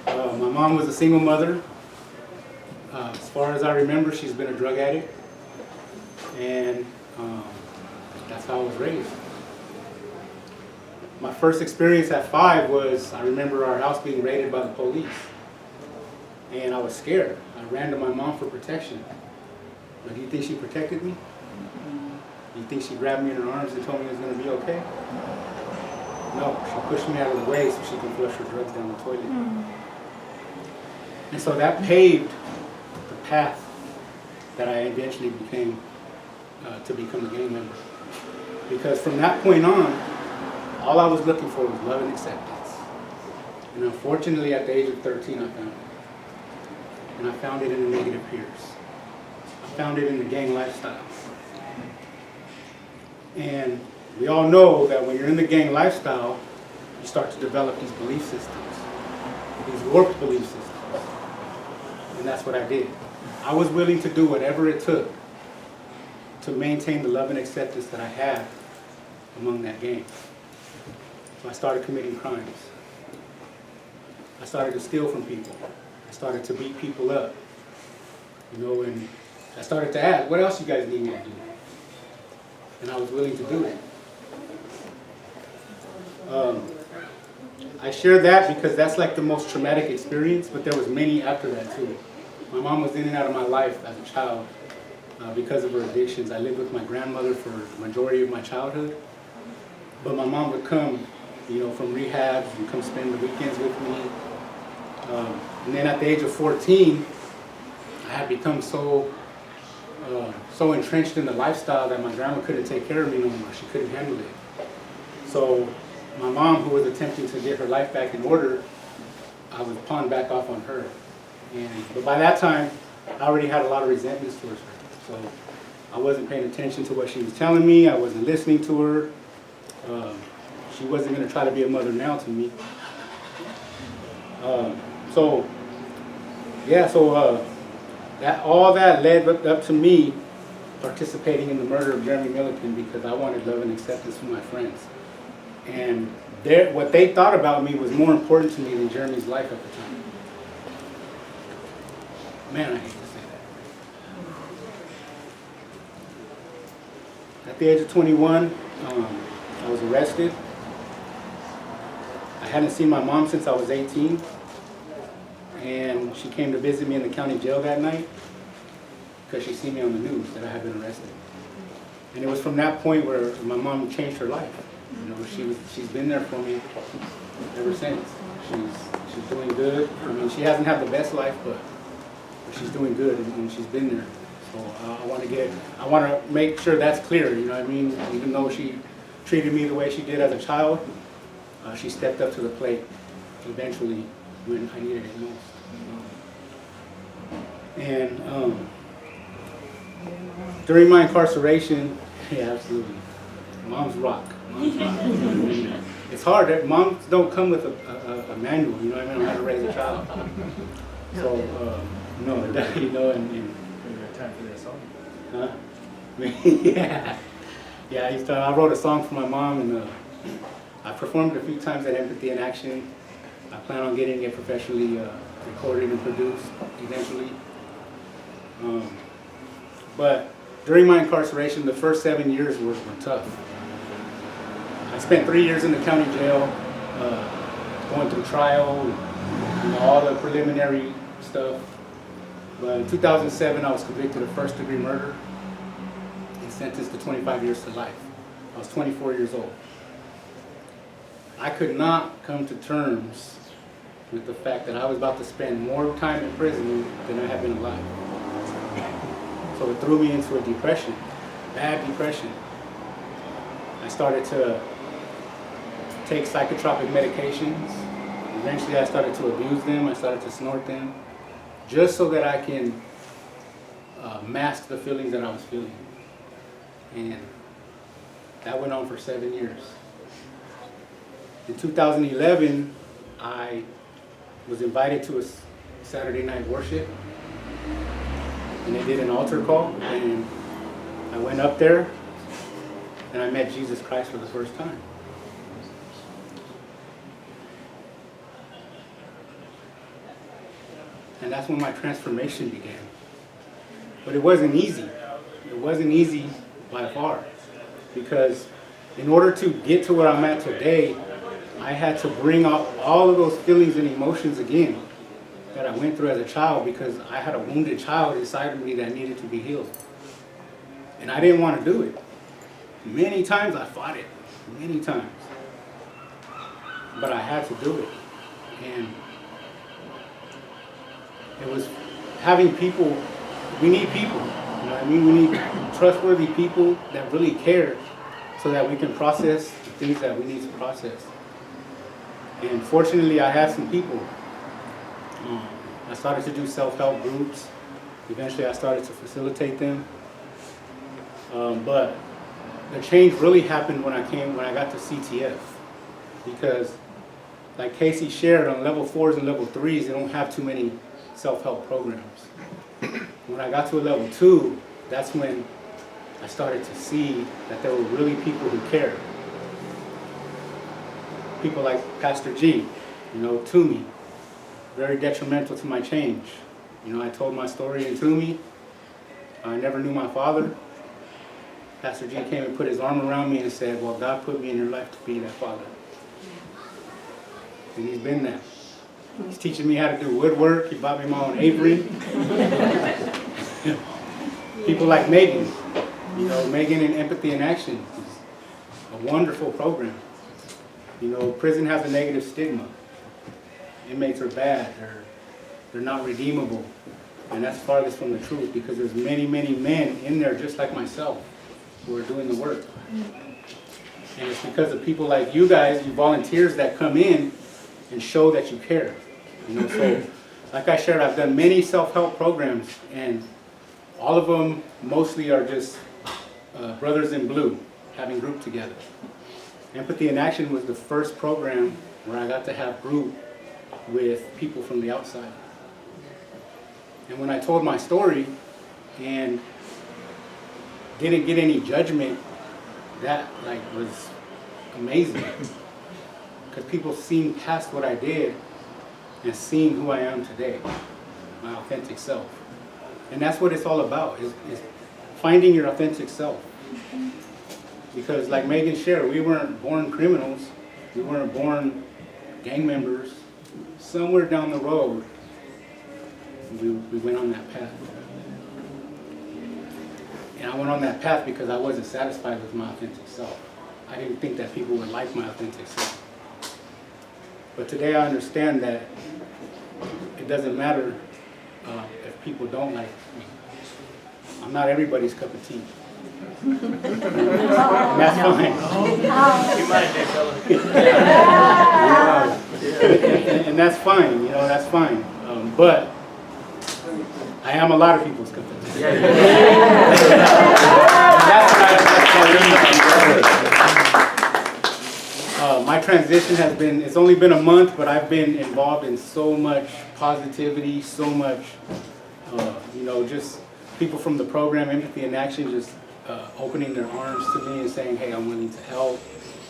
My mom was a single mother. As far as I remember, she's been a drug addict. And that's how I was raised. My first experience at 5 was, I remember our house being raided by the police. And I was scared. I ran to my mom for protection. But do you think she protected me? Do you think she grabbed me in her arms and told me it was going to be okay? No, she pushed me out of the way so she could flush her drugs down the toilet. And so that paved the path that I eventually became to become a gang member. Because from that point on, all I was looking for was love and acceptance. And unfortunately, at the age of 13, I found it. And I found it in the negative peers. I found it in the gang lifestyle. And we all know that when you're in the gang lifestyle, you start to develop these belief systems, these warped belief systems. And that's what I did. I was willing to do whatever it took to maintain the love and acceptance that I had among that gang. So I started committing crimes. I started to steal from people. I started to beat people up. You know, and I started to ask, what else you guys need me to do? And I was willing to do it. I share that because that's like the most traumatic experience, but there was many after that too. My mom was in and out of my life as a child because of her addictions. I lived with my grandmother for the majority of my childhood, but my mom would come, you know, from rehab and come spend the weekends with me. And then at the age of 14, I had become so entrenched in the lifestyle that my grandma couldn't take care of me no more. She couldn't handle it. So my mom, who was attempting to get her life back in order, I was pawned back off on her. But by that time, I already had a lot of resentments towards her. So I wasn't paying attention to what she was telling me. I wasn't listening to her. She wasn't going to try to be a mother now to me. All that led up to me participating in the murder of Jeremy Milliken because I wanted love and acceptance from my friends. And what they thought about me was more important to me than Jeremy's life at the time. Man, I hate to say that. At the age of 21, I was arrested. I hadn't seen my mom since I was 18. And she came to visit me in the county jail that night because she seen me on the news that I had been arrested. And it was from that point where my mom changed her life. You know, she's been there for me ever since. She's doing good. I mean, she hasn't had the best life, but she's doing good, and she's been there. So I want to make sure that's clear. You know what I mean? Even though she treated me the way she did as a child, she stepped up to the plate eventually when I needed it most. And during my incarceration, yeah, absolutely, moms rock. Moms rock. It's hard. Moms don't come with a manual, you know what I mean, on how to raise a child. So, no, you know, and maybe time for that song. Huh? Yeah. I wrote a song for my mom, and I performed it a few times at Empathy in Action. I plan on getting it professionally recorded and produced eventually. But during my incarceration, the first 7 years were tough. I spent 3 years in the county jail. going through trial, all the preliminary stuff. But in 2007, I was convicted of first-degree murder and sentenced to 25 years to life. I was 24 years old. I could not come to terms with the fact that I was about to spend more time in prison than I had been alive. So it threw me into a depression, bad depression. I started to take psychotropic medications. Eventually I started to abuse them, I started to snort them, just so that I can mask the feelings that I was feeling. And that went on for 7 years. In 2011, I was invited to a Saturday night worship, and they did an altar call, and I went up there, and I met Jesus Christ for the first time. And that's when my transformation began. But it wasn't easy. It wasn't easy by far, because in order to get to where I'm at today, I had to bring up all of those feelings and emotions again that I went through as a child, because I had a wounded child inside of me that needed to be healed. And I didn't want to do it. Many times I fought it, many times. But I had to do it. And it was having people, we need people, you know what I mean? We need trustworthy people that really care, so that we can process the things that we need to process. And fortunately, I had some people. I started to do self-help groups. Eventually, I started to facilitate them. But the change really happened when I got to CTF, because like Casey shared, on level 4s and level 3s, they don't have too many self-help programs. When I got to a level 2, that's when I started to see that there were really people who cared. People like Pastor G, to me, very detrimental to my change. I told my story in Toomey. I never knew my father. Pastor G came and put his arm around me and said, well, God put me in your life to be that father. And he's been that. He's teaching me how to do woodwork. He bought me my own apron. People like Megan, Megan in Empathy in Action. A wonderful program. Prison has a negative stigma. Inmates are bad. They're not redeemable. And that's farthest from the truth, because there's many, many men in there just like myself who are doing the work. And it's because of people like you guys, you volunteers that come in and show that you care. So like I shared, I've done many self-help programs, and all of them mostly are just brothers in blue having group together. Empathy in Action was the first program where I got to have group with people from the outside. And when I told my story and didn't get any judgment, that was amazing. Because people seen past what I did and seen who I am today, my authentic self. And that's what it's all about, is finding your authentic self. Because like Megan shared, we weren't born criminals. We weren't born gang members. Somewhere down the road, we went on that path. And I went on that path because I wasn't satisfied with my authentic self. I didn't think that people would like my authentic self. But today I understand that it doesn't matter if people don't like me. I'm not everybody's cup of tea. And that's fine. And that's fine, that's fine. But I am a lot of people's cup of tea. My transition has been, it's only been a month, but I've been involved in so much positivity, so much, just people from the program, Empathy in Action, just opening their arms to me and saying, hey, I'm willing to help.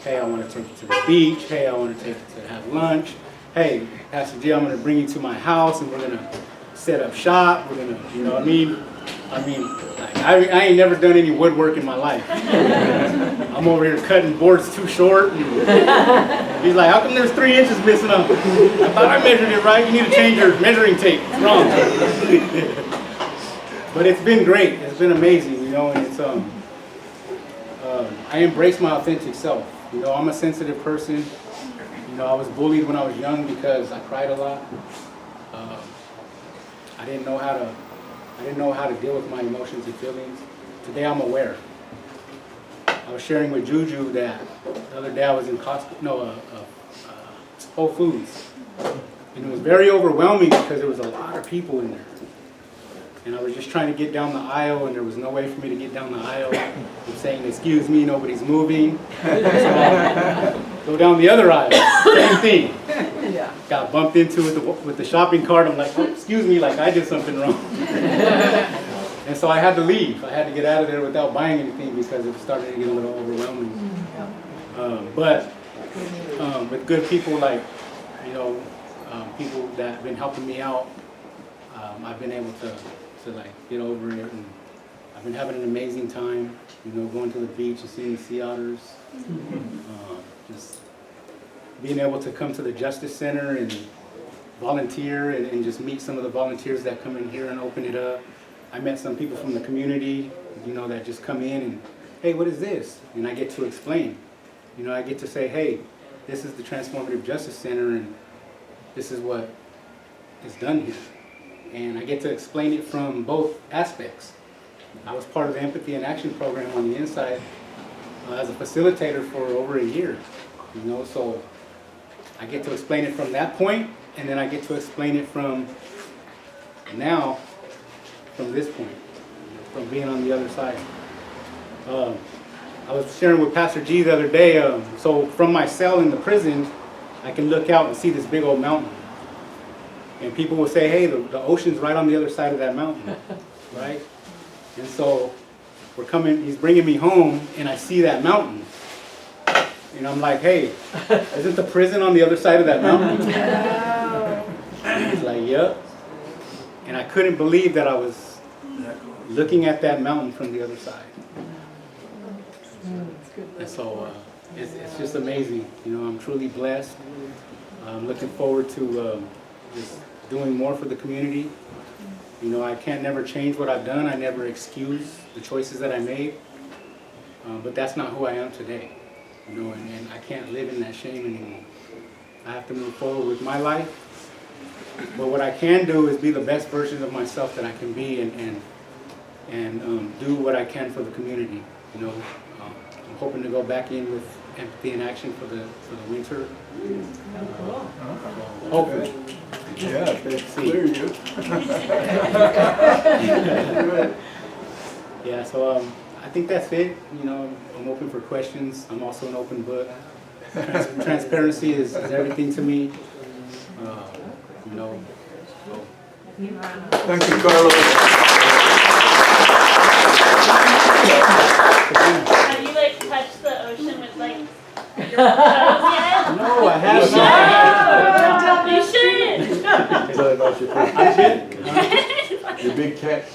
Hey, I want to take you to the beach. Hey, I want to take you to have lunch. Hey, Pastor G, I'm going to bring you to my house and we're going to set up shop. We're going to, I mean, I ain't never done any woodwork in my life. I'm over here cutting boards too short. He's like, how come there's 3 inches missing up? I thought I measured it right. You need to change your measuring tape. It's wrong. But it's been great. It's been amazing, you know, and it's I embrace my authentic self. You know, I'm a sensitive person. You know, I was bullied when I was young because I cried a lot. I didn't know how to deal with my emotions and feelings. Today I'm aware. I was sharing with Juju that the other day I was in Whole Foods, and it was very overwhelming because there was a lot of people in there. And I was just trying to get down the aisle, and there was no way for me to get down the aisle. I'm saying, excuse me, nobody's moving. So go down the other aisle, same thing. Yeah. Got bumped into with the shopping cart. I'm like, oh, excuse me, like I did something wrong. And so I had to leave. I had to get out of there without buying anything because it started to get a little overwhelming. But with good people like, you know, people that have been helping me out, I've been able to like get over it, and I've been having an amazing time, you know, going to the beach and seeing the sea otters, just being able to come to the Justice Center and volunteer and just meet some of the volunteers that come in here and open it up. I met some people from the community, you know, that just come in and, hey, what is this? And I get to explain. You know, I get to say, hey, this is the Transformative Justice Center, and this is what is done here. And I get to explain it from both aspects. I was part of the Empathy and Action program on the inside as a facilitator for over a year, you know, so I get to explain it from that point, and then I get to explain it from now, from this point, from being on the other side. I was sharing with Pastor G the other day, so from my cell in the prison, I can look out and see this big old mountain. And people will say, hey, the ocean's right on the other side of that mountain, right? And so he's bringing me home, and I see that mountain. And I'm like, hey, isn't the prison on the other side of that mountain? And he's like, yep. And I couldn't believe that I was looking at that mountain from the other side. And so it's just amazing. You know, I'm truly blessed. I'm looking forward to just doing more for the community. You know, I can't never change what I've done. I never excuse the choices that I made. But that's not who I am today. You know, and I can't live in that shame anymore. I have to move forward with my life. But what I can do is be the best version of myself that I can be, and do what I can for the community. You know, I'm hoping to go back in with Empathy and Action for the winter. Hopefully. Yeah, that's clear you. Yeah, so I think that's it. You know, I'm open for questions. I'm also an open book. Transparency is everything to me. You know. So. Thank you, Carlos. Have you like touched the ocean with like your toes yet? No, I haven't. You should. Tell about your big catch.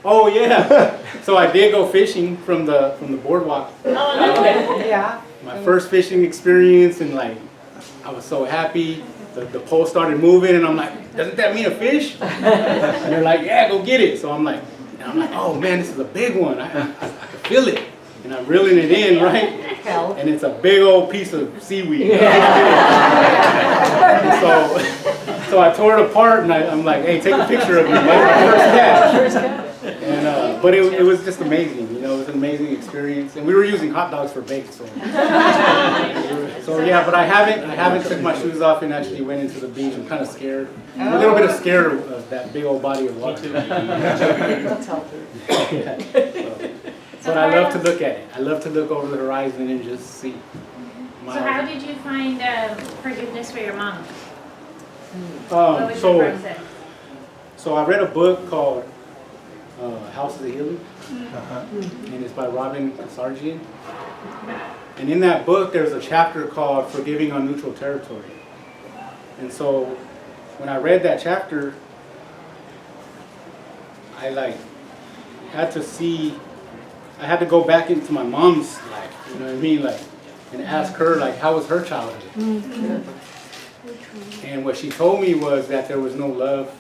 Oh yeah. So I did go fishing from the boardwalk. Oh, no. Yeah. My first fishing experience, and like I was so happy. The pole started moving, and I'm like, doesn't that mean a fish? And they're like, yeah, go get it. So I'm like, oh man, this is a big one. I can feel it. And I'm reeling it in, right? And it's a big old piece of seaweed. And so I tore it apart, and I'm like, hey, take a picture of me. My first catch. And but it was just amazing. You know, it was an amazing experience. And we were using hot dogs for bait. So yeah, but I haven't took my shoes off and actually went into the beach. I'm kind of scared. I'm a little bit scared of that big old body of water. That's healthy. But I love to look at it. I love to look over the horizon and just see. So how did you find forgiveness for your mom? What was your process? So I read a book called Houses of Healing, and it's by Robin Sargent. And in that book, there's a chapter called Forgiving on Neutral Territory. And so when I read that chapter, I like had to see, I had to go back into my mom's life, you know what I mean? Like, and ask her, like, how was her childhood? And what she told me was that there was no love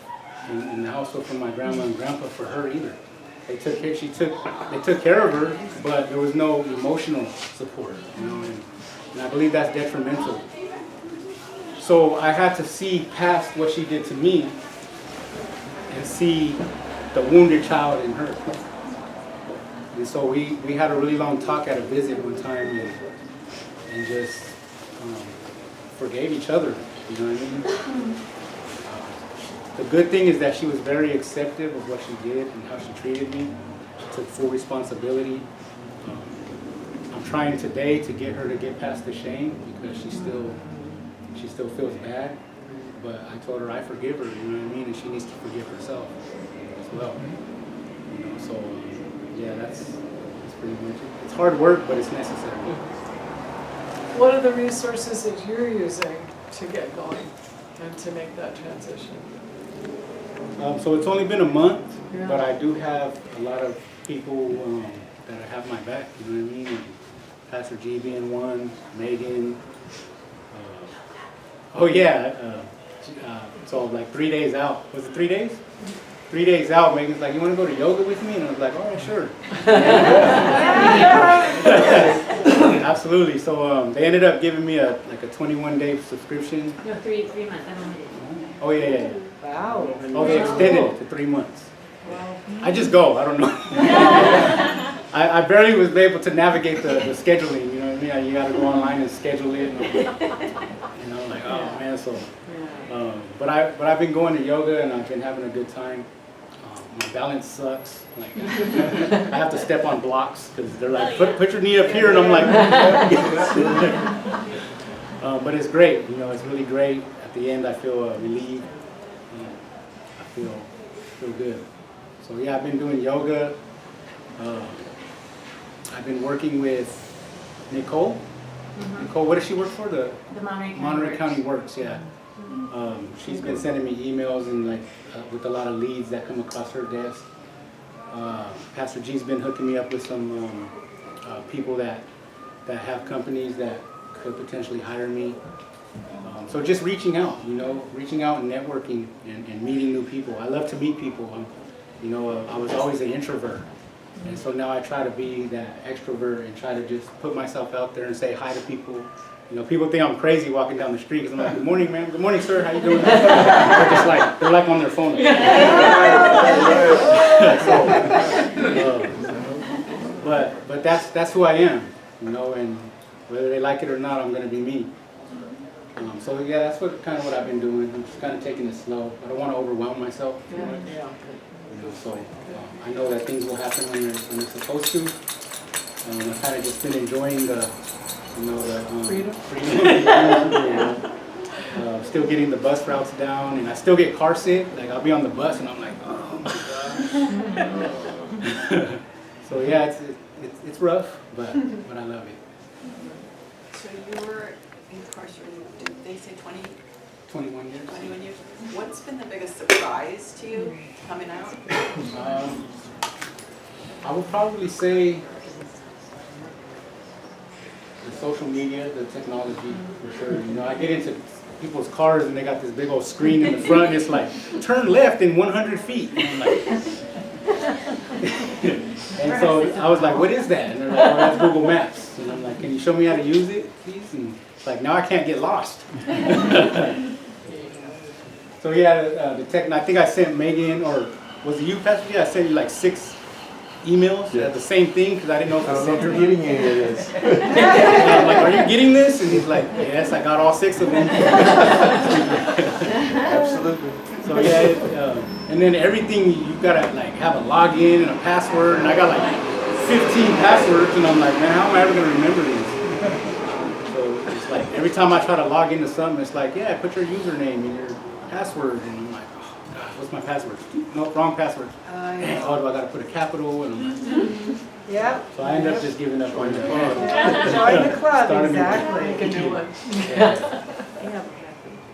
in the household from my grandma and grandpa for her either. They took care of her, but there was no emotional support, you know, and I believe that's detrimental. So I had to see past what she did to me and see the wounded child in her. And so we had a really long talk at a visit one time and just forgave each other, you know what I mean? The good thing is that she was very accepting of what she did and how she treated me. She took full responsibility. I'm trying today to get her to get past the shame because she still feels bad. But I told her I forgive her, you know what I mean, and she needs to forgive herself as well. You know, so yeah, that's pretty much it. It's hard work, but it's necessary. What are the resources that you're using to get going and to make that transition? So it's only been a month, Yeah. but I do have a lot of people that have my back, you know what I mean? And Pastor G being one, Megan. So like 3 days out. Was it 3 days? 3 days out, Megan's like, you want to go to yoga with me? And I was like, all right, sure. Absolutely. So they ended up giving me a 21-day subscription. No, 3 months. I don't know. Oh, yeah. Wow. Oh, they extended it to 3 months. I just go. I don't know. I barely was able to navigate the scheduling. You know what I mean? You got to go online and schedule it. And, you know, like, oh man. So, but I've been going to yoga and I've been having a good time. My balance sucks. Like I have to step on blocks because they're like, put your knee up here, and I'm like. But it's great. You know, it's really great. At the end, I feel relieved. I feel good. So yeah, I've been doing yoga. I've been working with Nicole. Mm-hmm. Nicole, what does she work for? The Monterey County Works. Yeah. She's been sending me emails and with a lot of leads that come across her desk. Pastor G's been hooking me up with some people that have companies that could potentially hire me. So just reaching out, and networking and meeting new people. I love to meet people. I was always an introvert. And so now I try to be that extrovert and try to just put myself out there and say hi to people. You know, people think I'm crazy walking down the street because I'm like, good morning, ma'am. Good morning, sir. How you doing? They're like on their phone. But that's who I am, and whether they like it or not, I'm going to be me. So yeah, that's what I've been doing. I'm just kind of taking it slow. I don't want to overwhelm myself. So I know that things will happen when they're supposed to. I've kind of just been enjoying the freedom. Still getting the bus routes down, and I still get car sick. Like I'll be on the bus and I'm like, oh my gosh. So yeah, it's rough, but I love it. So you were incarcerated, did they say 21 years. 21 years. What's been the biggest surprise to you coming out? I would probably say the social media, the technology, for sure. I get into people's cars and they got this big old screen in the front and it's like, turn left in 100 feet. And I'm like, and so I was like, what is that? And they're like, oh, that's Google Maps. And I'm like, can you show me how to use it, please? And it's like, now I can't get lost. So yeah, the tech, I think I sent Megan, or was it you, Pastor? Yeah, I sent you like 6 emails at the same thing because I didn't know if I don't know if you're getting any of this. I'm like, are you getting this? And he's like, yes, I got all 6 of them. Absolutely. So yeah, and then everything, you gotta have a login and a password, and I got 15 passwords, and I'm like, man, how am I ever gonna remember these? So it's like every time I try to log into something, it's like, yeah, put your username and your password, and I'm like, oh gosh, what's my password? No, wrong password. Oh, do I gotta put a capital? And I'm like, Yeah. so I end up just giving up on the club. Join the club, exactly. Make a new one. Yeah.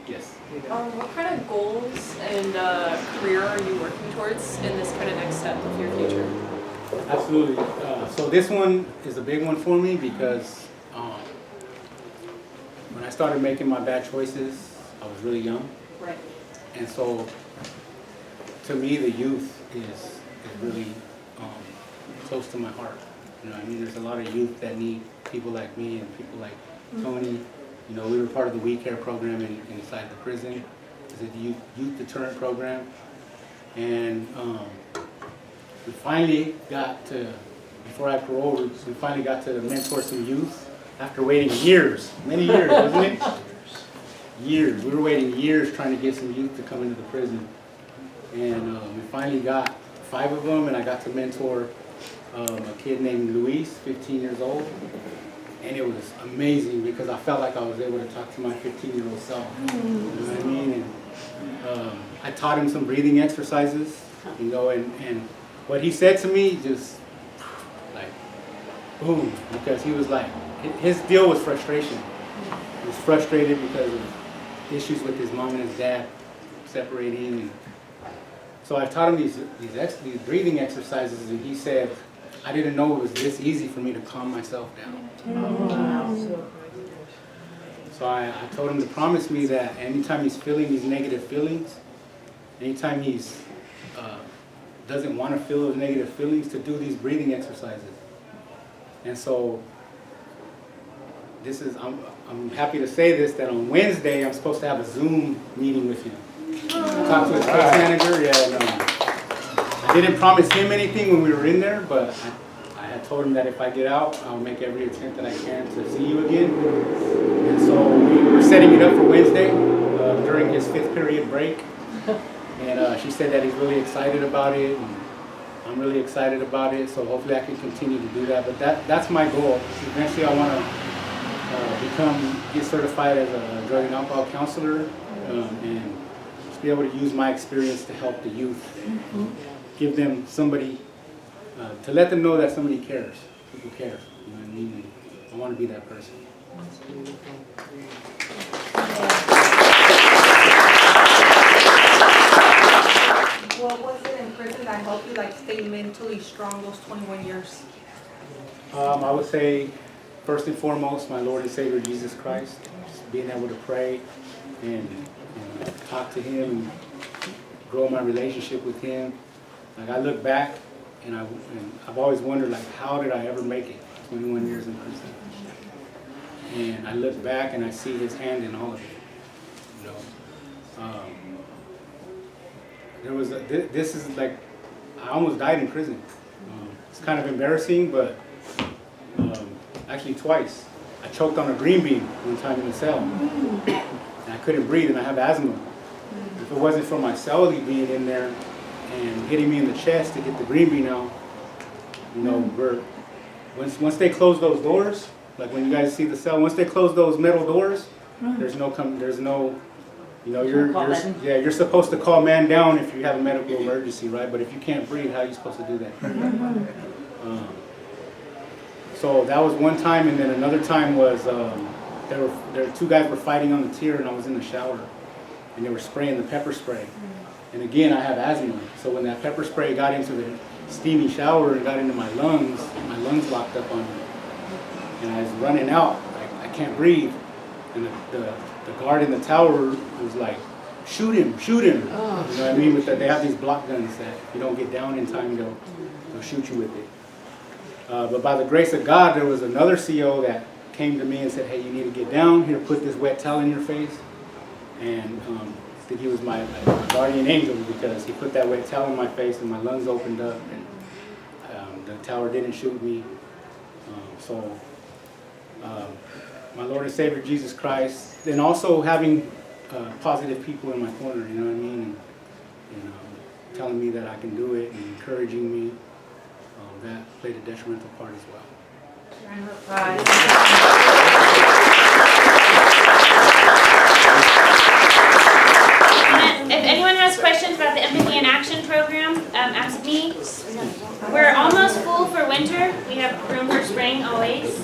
Yes. What kind of goals and career are you working towards in this kind of next step of your future? Absolutely. So this one is a big one for me because when I started making my bad choices, I was really young. Right. And so to me, the youth is really close to my heart. You know, I mean, there's a lot of youth that need people like me and people like Tony. You know, we were part of the We Care program inside the prison. It's a youth deterrent program. And we finally got to, before I paroled, we finally got to mentor some youth after waiting years, many years, wasn't it? Years. We were waiting years trying to get some youth to come into the prison. And we finally got 5 of them, and I got to mentor a kid named Luis, 15 years old. And it was amazing because I felt like I was able to talk to my 15-year-old self. You know what I mean? And I taught him some breathing exercises, you know, and what he said to me just like, boom, because he was like, his deal was frustration. He was frustrated because of issues with his mom and his dad separating. And so I taught him these breathing exercises, and he said, I didn't know it was this easy for me to calm myself down. So I told him to promise me that anytime he's feeling these negative feelings, anytime he's doesn't want to feel those negative feelings, to do these breathing exercises. And so this is, I'm happy to say this, that on Wednesday I'm supposed to have a Zoom meeting with him. Talk to his case manager. Yeah, no. I didn't promise him anything when we were in there, but I had told him that if I get out, I'll make every attempt that I can to see you again. And so we were setting it up for Wednesday during his 5th period break. And she said that he's really excited about it, and I'm really excited about it, so hopefully I can continue to do that. But that's my goal. Eventually I want to get certified as a drug and alcohol counselor, and just be able to use my experience to help the youth, give them somebody, to let them know that somebody cares, people care, you know what I mean? And I want to be that person. What was it in prison that helped you like stay mentally strong those 21 years? I would say, first and foremost, my Lord and Savior Jesus Christ. Just being able to pray and talk to Him and grow my relationship with Him. Like I look back and I've always wondered, like, how did I ever make it 21 years in prison? And I look back and I see His hand in all of it. You know, there was this is like, I almost died in prison. It's kind of embarrassing, but actually twice. I choked on a green bean one time in the cell, and I couldn't breathe, and I have asthma. If it wasn't for my cellie being in there and hitting me in the chest to get the green bean out, you know, once they close those doors, like when you guys see the cell, once they close those metal doors, there's no, you know, you're supposed to call man down if you have a medical emergency, right? But if you can't breathe, how are you supposed to do that? So that was one time, and then another time was there were 2 guys were fighting on the tier, and I was in the shower, and they were spraying the pepper spray. And again, I have asthma, so when that pepper spray got into the steamy shower and got into my lungs locked up on me, and I was running out, I can't breathe, and the guard in the tower was like, shoot him, shoot him. You know what I mean? They have these block guns that if you don't get down in time, they'll shoot you with it. But by the grace of God, there was another CO that came to me and said, hey, you need to get down here, put this wet towel in your face. And I think he was my guardian angel, because he put that wet towel in my face and my lungs opened up, and the tower didn't shoot me. My Lord and Savior Jesus Christ, and also having positive people in my corner, you know what I mean, and telling me that I can do it and encouraging me, that played a detrimental part as well. Round of applause. If anyone has questions about the Empathy in Action program, ask me. We're almost full for winter. We have room for spring always.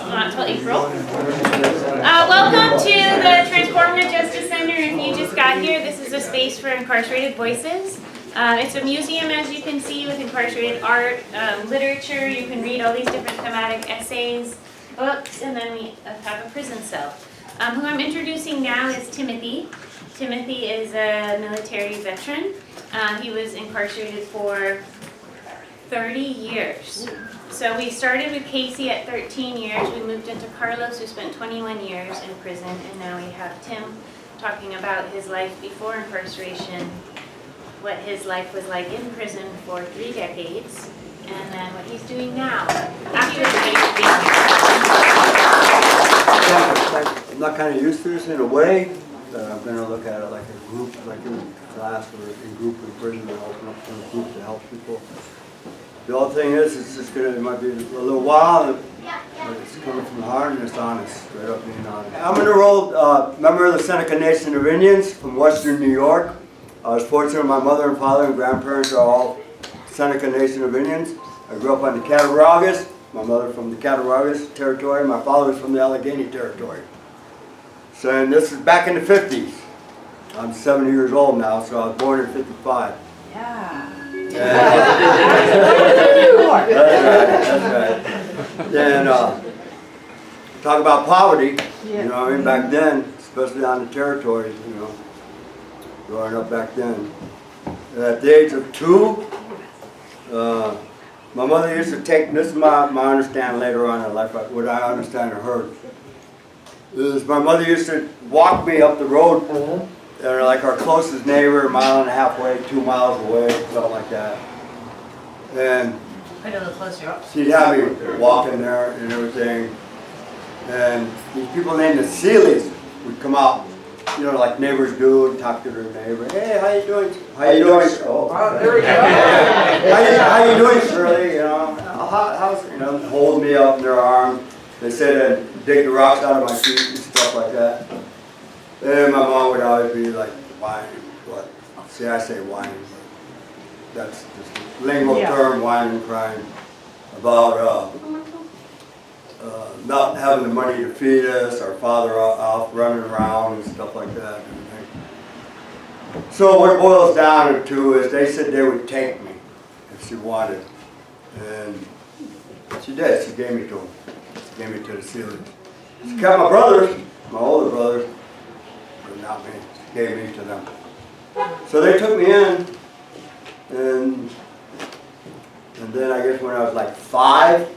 Not until April. Welcome to the Transformative Justice Center. If you just got here, this is a space for incarcerated voices. It's a museum, as you can see, with incarcerated art, literature. You can read all these different thematic essays, books, and then we have a prison cell. Who I'm introducing now is Timothy. Timothy is a military veteran. He was incarcerated for 30 years. So we started with Casey at 13 years. We moved into Carlos, who spent 21 years in prison, and now we have Tim talking about his life before incarceration, what his life was like in prison for 3 decades, and then what he's doing now after I'm not kind of used to this in a way. I'm going to look at it like a group, like in class or in group in prison, and open up in a group to help people. The only thing is, it's just gonna, it might be a little while, but it's coming from the heart and it's honest, straight up being honest. I'm an enrolled member of the Seneca Nation of Indians from Western New York. I was fortunate my mother and father and grandparents are all Seneca Nation of Indians. I grew up on the Cattaraugus, my mother from the Cattaraugus territory, my father was from the Allegheny territory. So, and this is back in the 50s. I'm 70 years old now, so I was born in 55. Yeah. That's right. Then talk about poverty, you know what I mean, back then, especially on the territories, you know, growing up back then. At the age of 2, my mother used to take, this is my understanding later on in life, what I understand or heard, is my mother used to walk me up the road. They're like our closest neighbor, 1.5 miles away, 2 miles away, something like that. And she'd have me walking there and everything. And these people named the Sealies would come out, you know, like neighbors do, and talk to their neighbor. Hey, how you doing? How you doing? Oh, there we go. How you doing, Shirley? You know, how's, you know, hold me up in their arms. They said I'd dig the rocks out of my feet and stuff like that. And my mom would always be like, whining, what? See, I say whining, but that's just a lingo term, whining, crying, about not having the money to feed us, our father off running around and stuff like that. So what it boils down to is they said they would take me if she wanted. And she did, she gave me to them. She gave me to the Sealies. She kept my brothers, my older brothers, but not me. She gave me to them. So they took me in, and then I guess when I was like 5,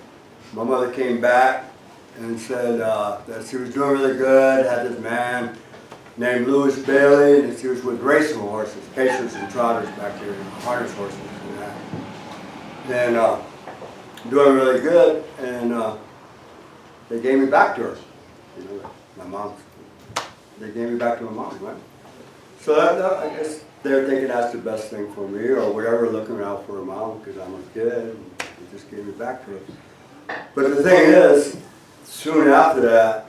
my mother came back and said that she was doing really good, had this man named Louis Bailey, and she was with racing horses, pacers and trotters back there, harness horses and that. And doing really good, and they gave me back to her. You know, my mom. They gave me back to my mom, right? So that, I guess they're thinking that's the best thing for me, or whatever, looking out for a mom because I'm a kid, and they just gave me back to her. But the thing is, soon after that,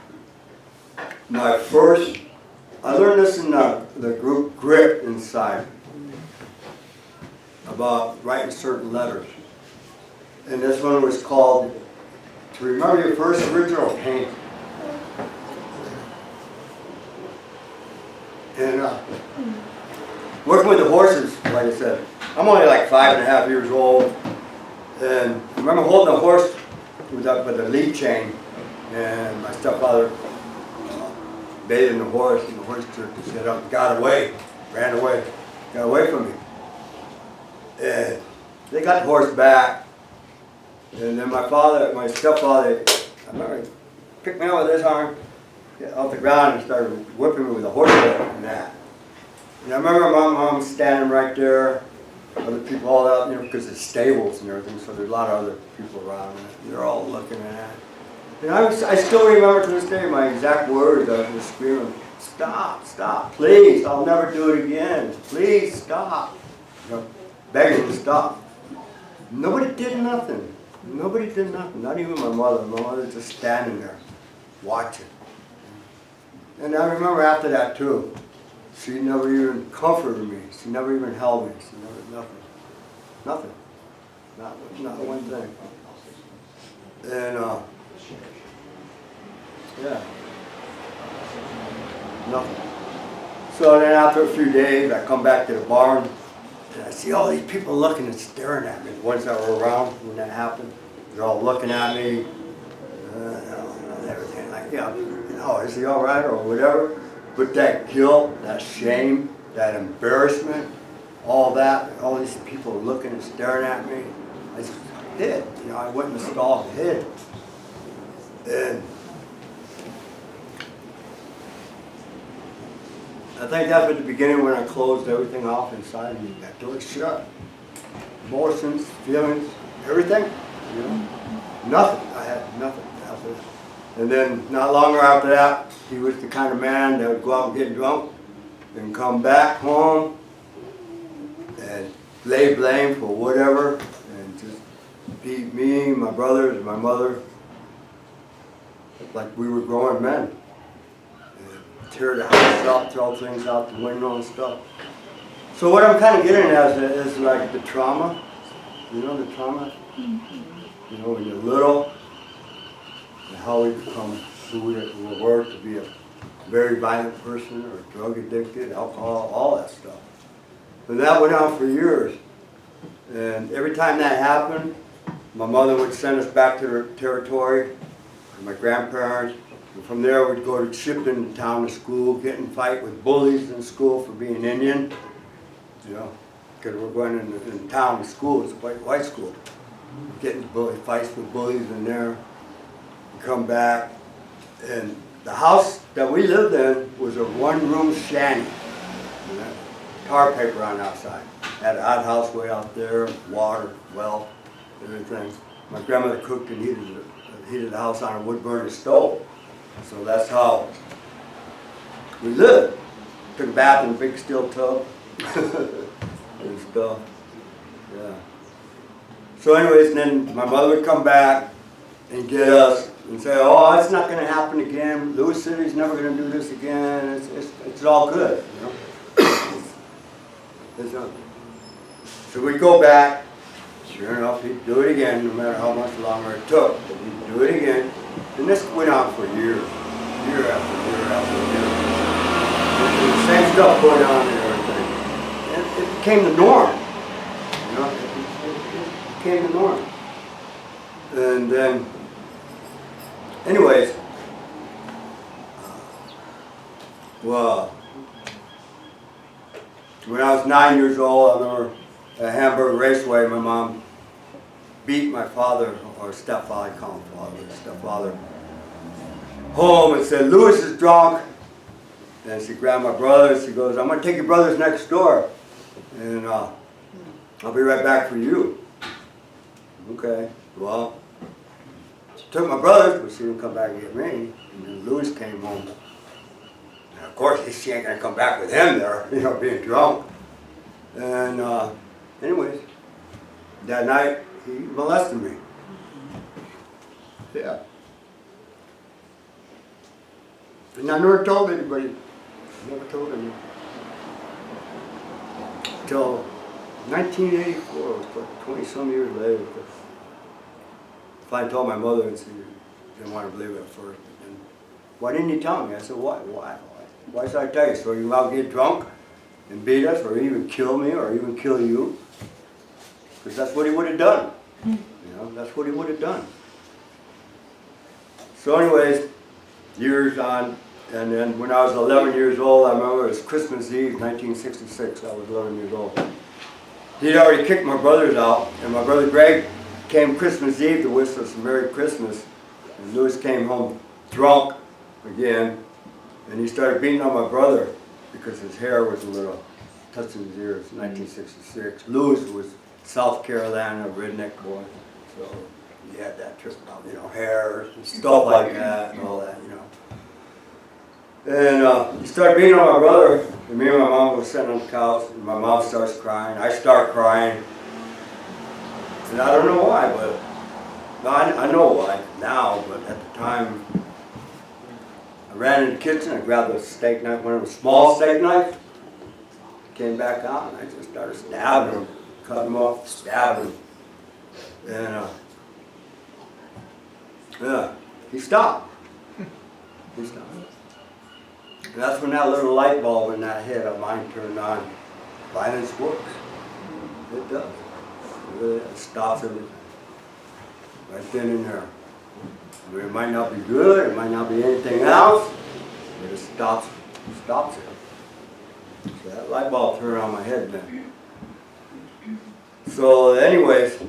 I learned this in the group Grit inside, about writing certain letters. And this one was called, To Remember Your First Original Paint. And working with the horses, like I said, I'm only like 5.5 years old, and I remember holding a horse with a lead chain, and my stepfather baited the horse, and the horse jerked his head up, got away, ran away, got away from me. And they got the horse back, and then my stepfather, I remember, he picked me up with his arm, off the ground and started whipping me with a horse whip and that. And I remember my mom standing right there, other people all out, you know, because it's stables and everything, so there's a lot of other people around and they're all looking at it. And I still remember to this day my exact words. I was screaming, stop, stop, please, I'll never do it again. Please stop. You know, begging to stop. Nobody did nothing. Nobody did nothing, not even my mother. My mother was just standing there, watching. And I remember after that too, she never even comforted me. She never even held me. She never, nothing. Not one thing. And yeah, nothing. So then after a few days, I come back to the barn, And I see all these people looking and staring at me. The ones that were around when that happened, they're all looking at me, and everything like, yeah, is he all right or whatever? But that guilt, that shame, that embarrassment, all that, all these people looking and staring at me, I just hid. I went in the stall and hid. And I think that's at the beginning when I closed everything off inside and that door shut. Emotions, feelings, everything, Nothing. I had nothing. And then not longer after that, he was the kind of man that would go out and get drunk and come back home and lay blame for whatever and just beat me, my brothers, and my mother like we were grown men. And tear the house up, throw things out the window and stuff. So what I'm kind of getting at is like the trauma, the trauma, when you're little, and how we become who we were to be a very violent person or drug addicted, alcohol, all that stuff. But that went on for years. And every time that happened, my mother would send us back to her territory, and my grandparents. And from there, we'd go to shipping town to school, get in fight with bullies in school for being Indian. Because we're going in town to school, it's a white school. Getting fights with bullies in there. Come back, and the house that we lived in was a one-room shanty. Tar paper on the outside. Had an outhouse way out there, water, well, everything. My grandmother cooked and heated the house on a wood-burning stove. So that's how we lived. Took a bath in a big steel tub and stuff. Yeah. So anyways, then my mother would come back and get us and say, oh, it's not going to happen again. Lewis City's never going to do this again. It's all good, It's not. So we'd go back. Sure enough, he'd do it again, no matter how much longer it took. But he'd do it again. And this went on for years, year after year after year. And the same stuff going on and everything. And it became the norm. It became the norm. And then, anyways, well, when I was 9 years old, I remember at Hamburg Raceway, my mom beat my father, or stepfather, I call him father, stepfather, home and said, Lewis is drunk. And she grabbed my brother and she goes, I'm going to take your brothers next door and I'll be right back for you. Okay, well, she took my brothers, but she didn't come back and get me. And then Lewis came home. And of course, she ain't going to come back with him there, being drunk. And anyways, that night, he molested me. Yeah. And I never told anybody. Never told anyone. Till 1984, it was like 20-some years later. I told my mother, and she didn't want to believe it at first. And why didn't you tell me? I said, why? Why should I tell you? So you can out get drunk and beat us, or even kill me, or even kill you? Because that's what he would have done. That's what he would have done. So anyways, years on, and then when I was 11 years old, I remember it was Christmas Eve, 1966, I was 11 years old. He'd already kicked my brothers out, and my brother Greg came Christmas Eve to wish us a Merry Christmas. And Lewis came home drunk again, and he started beating on my brother because his hair was a little touching his ears. 1966. Lewis was South Carolina redneck boy, so he had that trip about hair and stuff like that and all that, And he started beating on my brother, and me and my mom were sitting on the couch, and my mom starts crying. I start crying. And I don't know why, but I know why now, but at the time, I ran in the kitchen, I grabbed a steak knife, one of the small steak knives, came back out, and I just started stabbing him, cutting him off, stabbing him. And yeah, he stopped. He stopped. And that's when that little light bulb in that head of mine turned on. Violence works. It does. It really stops everything. Right then and there. I mean, it might not be good, it might not be anything else, but it stops it. So that light bulb turned on my head then. So anyways,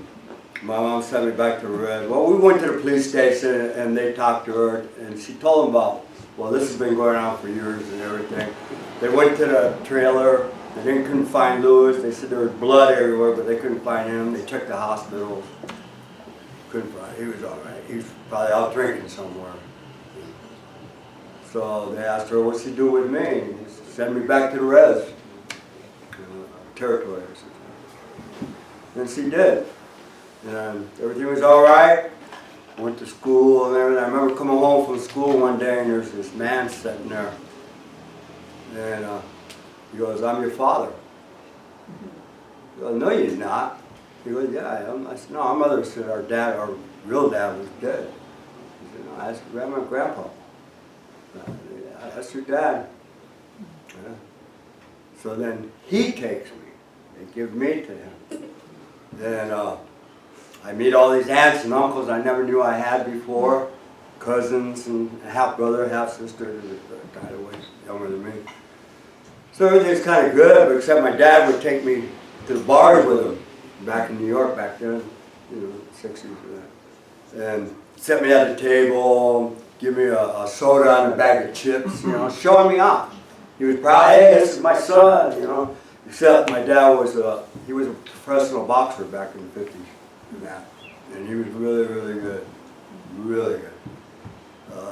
my mom sent me back to Red. Well, we went to the police station and they talked to her and she told them about, well, this has been going on for years and everything. They went to the trailer, they couldn't find Lewis. They said there was blood everywhere, but they couldn't find him. They checked the hospitals. Couldn't find him. He was all right. He was probably out drinking somewhere. So they asked her, what's she do with me? Send me back to the res. Territory. And she did. And everything was all right. Went to school and everything. I remember coming home from school one day and there's this man sitting there. And he goes, I'm your father. I go, no, you're not. He goes, yeah, I am. I said, no, our mother said our dad, our real dad was dead. He said, no, I asked grandma and grandpa. That's your dad. Yeah. So then he takes me. They give me to him. Then I meet all these aunts and uncles I never knew I had before. Cousins and half brother, half sister, they're kind of way younger than me. So everything's kind of good, but except my dad would take me to the bars with him back in New York back then, you know, 60s for that. And set me at the table, give me a soda and a bag of chips, you know, showing me off. He was proud, hey, this is my son, you know. Except my dad was he was a professional boxer back in the 50s and that. And he was really, really good. Really good.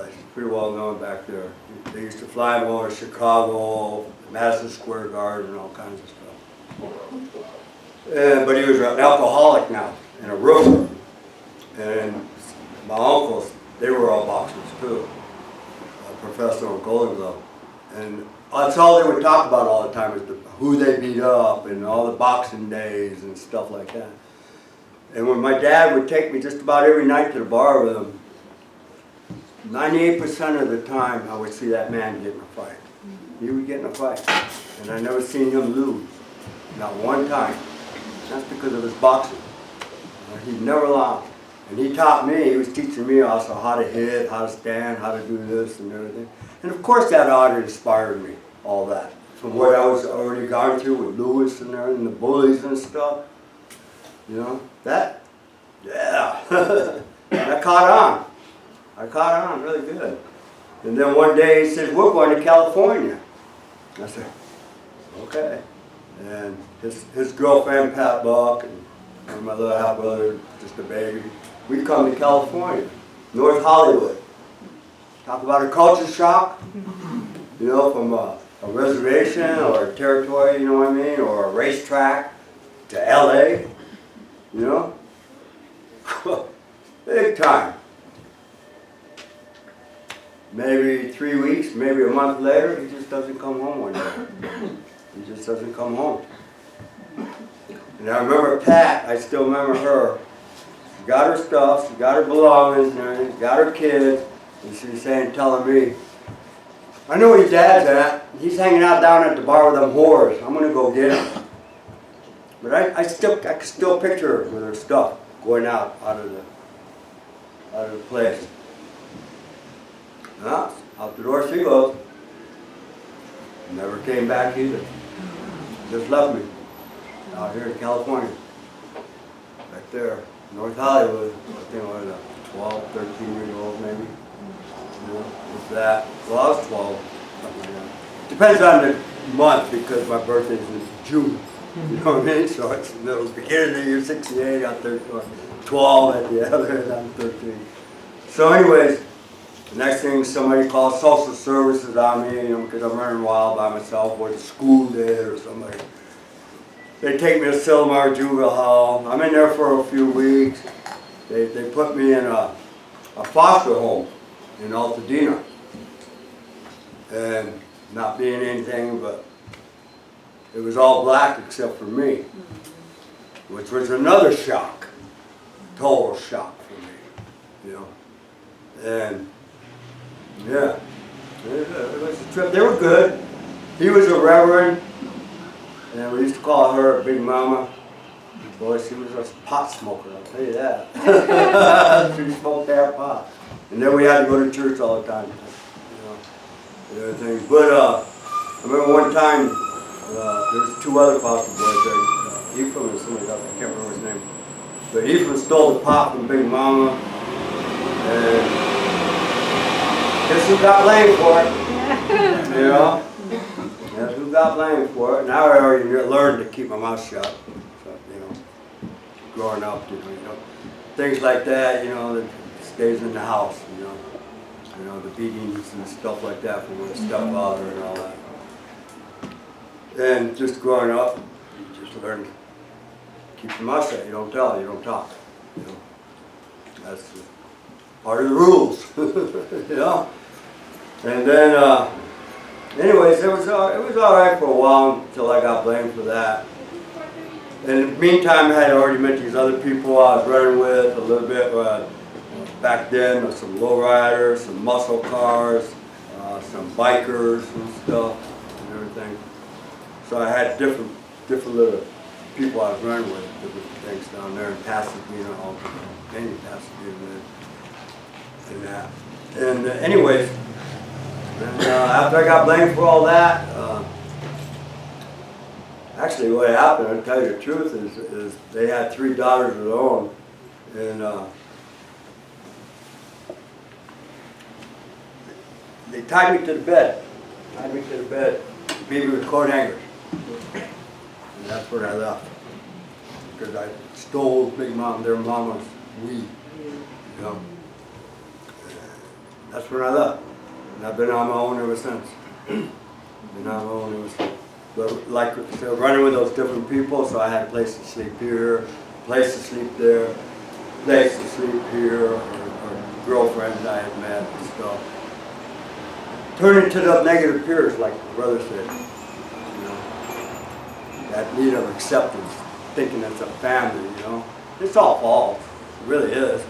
He's pretty well known back there. They used to fly him over to Chicago, Madison Square Garden, and all kinds of stuff. But he was an alcoholic now, and a roofer. And my uncles, they were all boxers too. Professional Golden Glove. And that's all they would talk about all the time is who they beat up and all the boxing days and stuff like that. And when my dad would take me just about every night to the bar with him, 98% of the time I would see that man get in a fight. He would get in a fight. And I never seen him lose. Not one time. That's because of his boxing. He never lost. And he taught me, he was teaching me also how to hit, how to stand, how to do this and everything. And of course that ought inspired me, all that. From what I was already gone through with Lewis and everything, the bullies and stuff. You know, that, yeah, that caught on. I caught on really good. And then one day he said, we're going to California. I said, okay. And his girlfriend, Pat Buck, and my little half brother, just a baby, we come to California, North Hollywood. Talk about a culture shock, you know, from a reservation or a territory, you know what I mean, or a racetrack to LA, you know. Big time. Maybe 3 weeks, maybe a month later, he just doesn't come home one day. He just doesn't come home. And I remember Pat, I still remember her. She got her stuff, she got her belongings and everything, she got her kids, and she was saying, telling me, I know where your dad's at. He's hanging out down at the bar with them whores. I'm gonna go get him. But I can still picture her with her stuff going out of the place. Ah, out the door she goes. Never came back either. Just left me out here in California. Right there, North Hollywood. I think I was 12, 13 years old maybe. You know, with that. Well, I was 12. Something like that. Depends on the month because my birthday is in June. You know what I mean? So it's the beginning of the year 68, I'm 12 at the other end, I'm 13. So anyways, the next thing somebody calls social services on me, you know, because I'm running wild by myself, or the school did, or somebody. They take me to Silmar Juvenile Hall. I'm in there for a few weeks. They put me in a foster home in Altadena. And not being anything, but it was all black except for me, which was another shock, total shock for me, you know. And yeah, it was a trip. They were good. He was a reverend, and we used to call her Big Mama. Boy, she was a pot smoker, I'll tell you that. She smoked that pot. And then we had to go to church all the time, you know, and everything. But I remember one time, there was 2 other foster boys there, Ephraim and somebody else, I can't remember his name. But Ephraim stole the pot from Big Mama, and guess who got blamed for it? You know? Guess who got blamed for it? Now I already learned to keep my mouth shut. So, you know, growing up, you know, things like that, you know, that stays in the house, you know, the beatings and stuff like that from my stepfather and all that. And just growing up, you just learn to keep your mouth shut. You don't tell, you don't talk. You know, that's just part of the rules. You know. And then, anyways, it was all right for a while until I got blamed for that. In the meantime, I had already met these other people I was running with a little bit back then. Some lowriders, some muscle cars, some bikers and stuff and everything. So I had different little people I was running with, different things down there in Pasadena, all many Pasadena and that. And anyways, and, after I got blamed for all that, actually what happened, to tell you the truth, is they had 3 daughters of their own, and they tied me to the bed, beat me with coat hangers. And that's where I left. Because I stole Big Mom, their mama's weed, you know. That's when I left. And I've been on my own ever since. But like so running with those different people, so I had a place to sleep here, place to sleep there, place to sleep here, or girlfriends I had met and stuff. Turn into the negative peers, like the brother said. You know, that need of acceptance, thinking it's a family, you know. It's all false, it really is.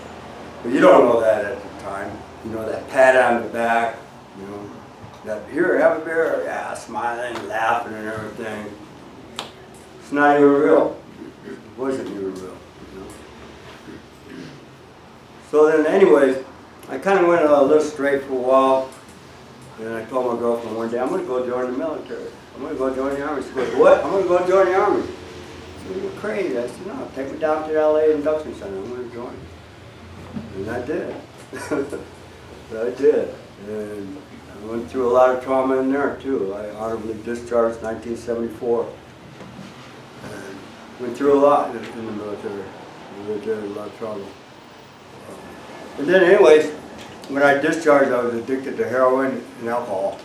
But you don't know that at the time. You know, that pat on the back, you know, that here, have a beer, yeah, smiling, laughing and everything. It's not even real. It wasn't even real, you know. So then anyways, I kind of went a little straight for a while. And I told my girlfriend one day, I'm going to go join the military. I'm going to go join the Army. She goes, what? I'm going to go join the Army. I said, you're crazy. I said, no, take me down to the LA Induction Center. I'm going to join. And I did. I did. And I went through a lot of trauma in there, too. I honorably discharged 1974. And went through a lot in the military. A lot of trauma. And then anyways, when I discharged, I was addicted to heroin and alcohol.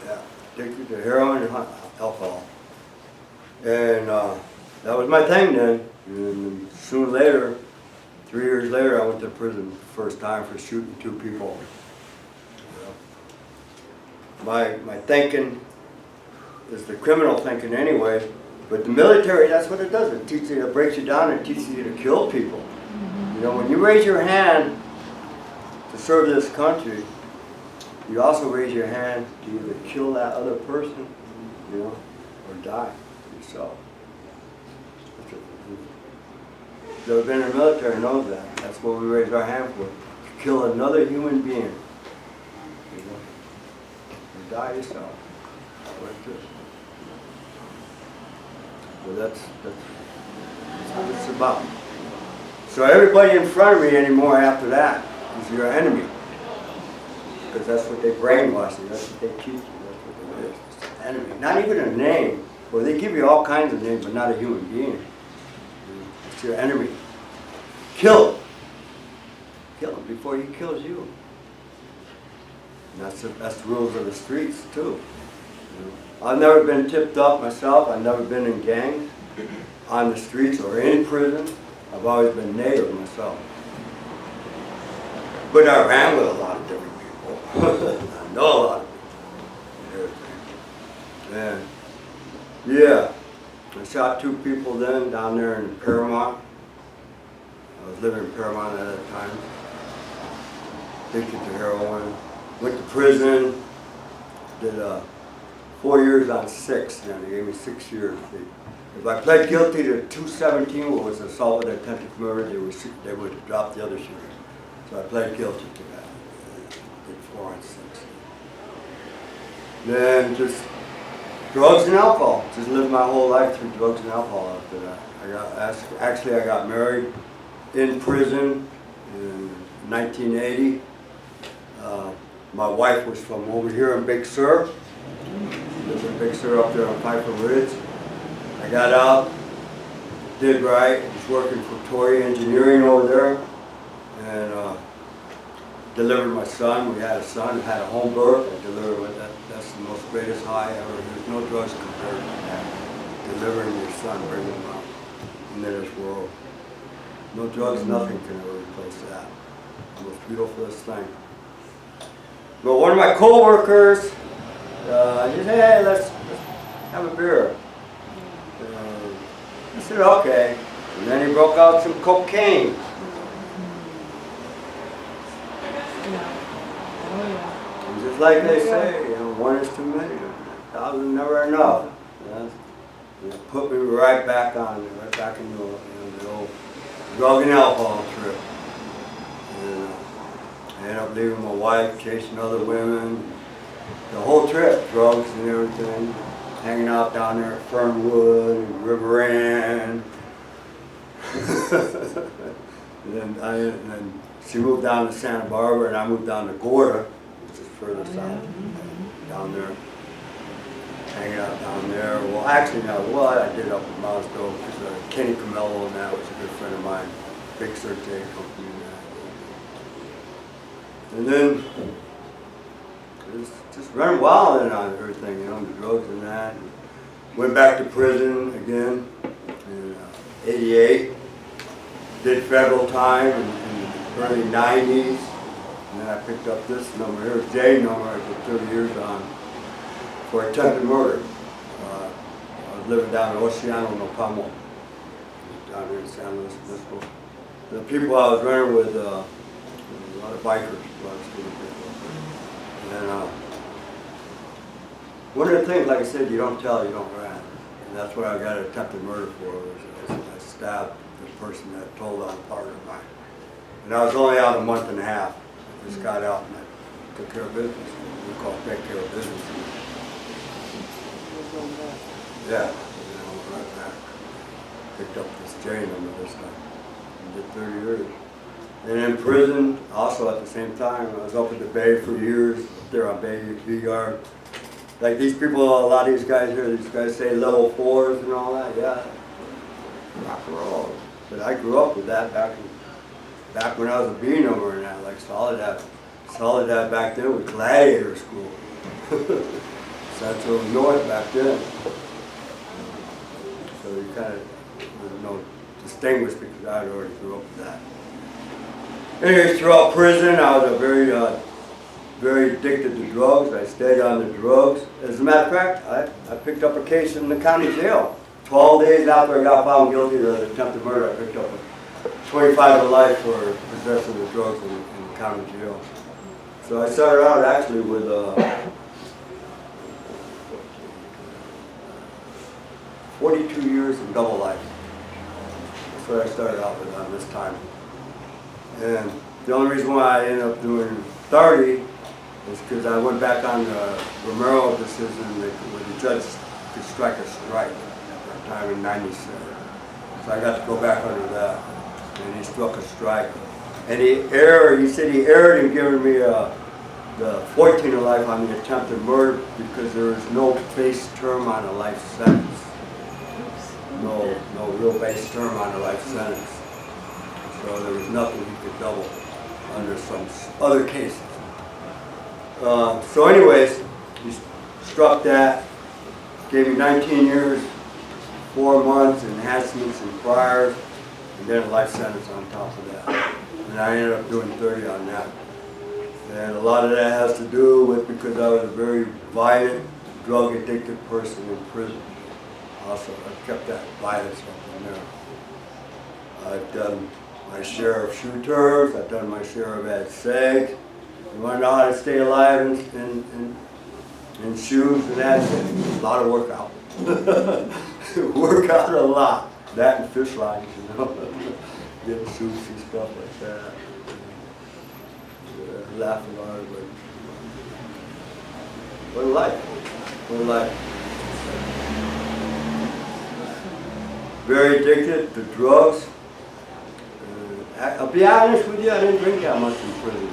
Yeah, addicted to heroin and alcohol. And that was my thing then. And soon later, 3 years later, I went to prison the first time for shooting 2 people. My thinking is the criminal thinking anyway. But the military, that's what it does. It teaches you, it breaks you down and teaches you to kill people. You know, when you raise your hand to serve this country, you also raise your hand to either kill that other person, you know, or die yourself. Those been in the military knows that. That's what we raise our hand for. To kill another human being. You know, or die yourself. That's what it is. So that's what it's about. So everybody in front of me anymore after that is your enemy. Because that's what they brainwash you, that's what they teach you, that's what it is. It's an enemy. Not even a name. Well, they give you all kinds of names, but not a human being. It's your enemy. Kill him. Kill him before he kills you. And that's the rules of the streets too. You know? I've never been tipped up myself. I've never been in gangs, on the streets, or in prison. I've always been native myself. But I ran with a lot of different people. I know a lot of people. And yeah, I shot 2 people then down there in Paramount. I was living in Paramount at that time. Addicted to heroin. Went to prison. Did 4 years on 6, and they gave me 6 years. If I pled guilty to 217, what was assault with attempted murder, they would drop the other shooting. So I pled guilty to that. Did 4 on 6. Then just drugs and alcohol. Just lived my whole life through drugs and alcohol after that. I got married in prison in 1980. My wife was from over here in Big Sur. Lived in Big Sur up there on Piper Ridge. I got out, did right, was working for Tory Engineering over there, and delivered my son. We had a son, had a home birth. I delivered with that. That's the most greatest high ever. There's no drugs compared to that. Delivering your son, bringing him out into this world. No drugs, nothing can ever replace that. The most beautifulest thing. But one of my co-workers, he said, hey, let's have a beer. I said, okay. And then he broke out some cocaine. And just like they say, one is too many, 1,000 never enough. And it put me right back on, right back into the old drug and alcohol trip. And I ended up leaving my wife, chasing other women. The whole trip, drugs and everything. Hanging out down there at Fernwood and River Inn. and then she moved down to Santa Barbara, and I moved down to Gorda, which is further south. Down there, hanging out down there. Well, actually, no. Well, I did up in Moscow because Kenny Camello and that was a good friend of mine. Big Sur J company and then just running wild and on everything, the drugs and that. And went back to prison again in '88. Did federal time in the early '90s. And then I picked up this number here, J number, I did 30 years on for attempted murder. I was living down in Oceano, Nopamo, down here in San Luis Obispo. The people I was running with, a lot of bikers, a lot of student people. And one of the things, like I said, you don't tell, you don't rat. And that's what I got attempted murder for, was I stabbed the person that told on a partner of mine. And I was only out a month and a half. I just got out and I took care of business. We call it take care of business. Yeah, right back. Picked up this J number this time. And did 30 years. And in prison, also at the same time, I was up at the Bay for years, up there on Bay V-Yard. Like these people, a lot of these guys here, these guys say level 4s and all that, yeah. Rock and roll. But I grew up with that back when I was a B number and that, like Soledad back then was gladiator school. Central North back then. So you kind of, distinguished because I had already grew up with that. Anyways, throughout prison, I was very addicted to drugs. I stayed on the drugs. As a matter of fact, I picked up a case in the county jail. 12 days after I got found guilty of attempted murder, I picked up a 25 to life for possessing of drugs in the county jail. So I started out actually with 42 years in double life. That's what I started out with on this time. And the only reason why I ended up doing 30 is because I went back on the Romero decision where the judge could strike a strike at that time in '97. So I got to go back under that. And he struck a strike. And he said he erred in giving me the 14 to life on the attempted murder because there is no base term on a life sentence. No real base term on a life sentence. So there was nothing he could double under some other cases. So anyways, he struck that, gave me 19 years, 4 months, enhancements and priors, and then a life sentence on top of that. And I ended up doing 30 on that. And a lot of that has to do with because I was a very violent, drug-addicted person in prison. Also, I kept that violence up in there. I've done my share of shoe terms, I've done my share of ad sex. You want to know how to stay alive and shoes, and that's it. A lot of workout. Work out a lot. That and fish lines, you know. Get sushi, stuff like that. Laugh about it, but what a life. What a life. Very addicted to drugs. I'll be honest with you, I didn't drink that much in prison.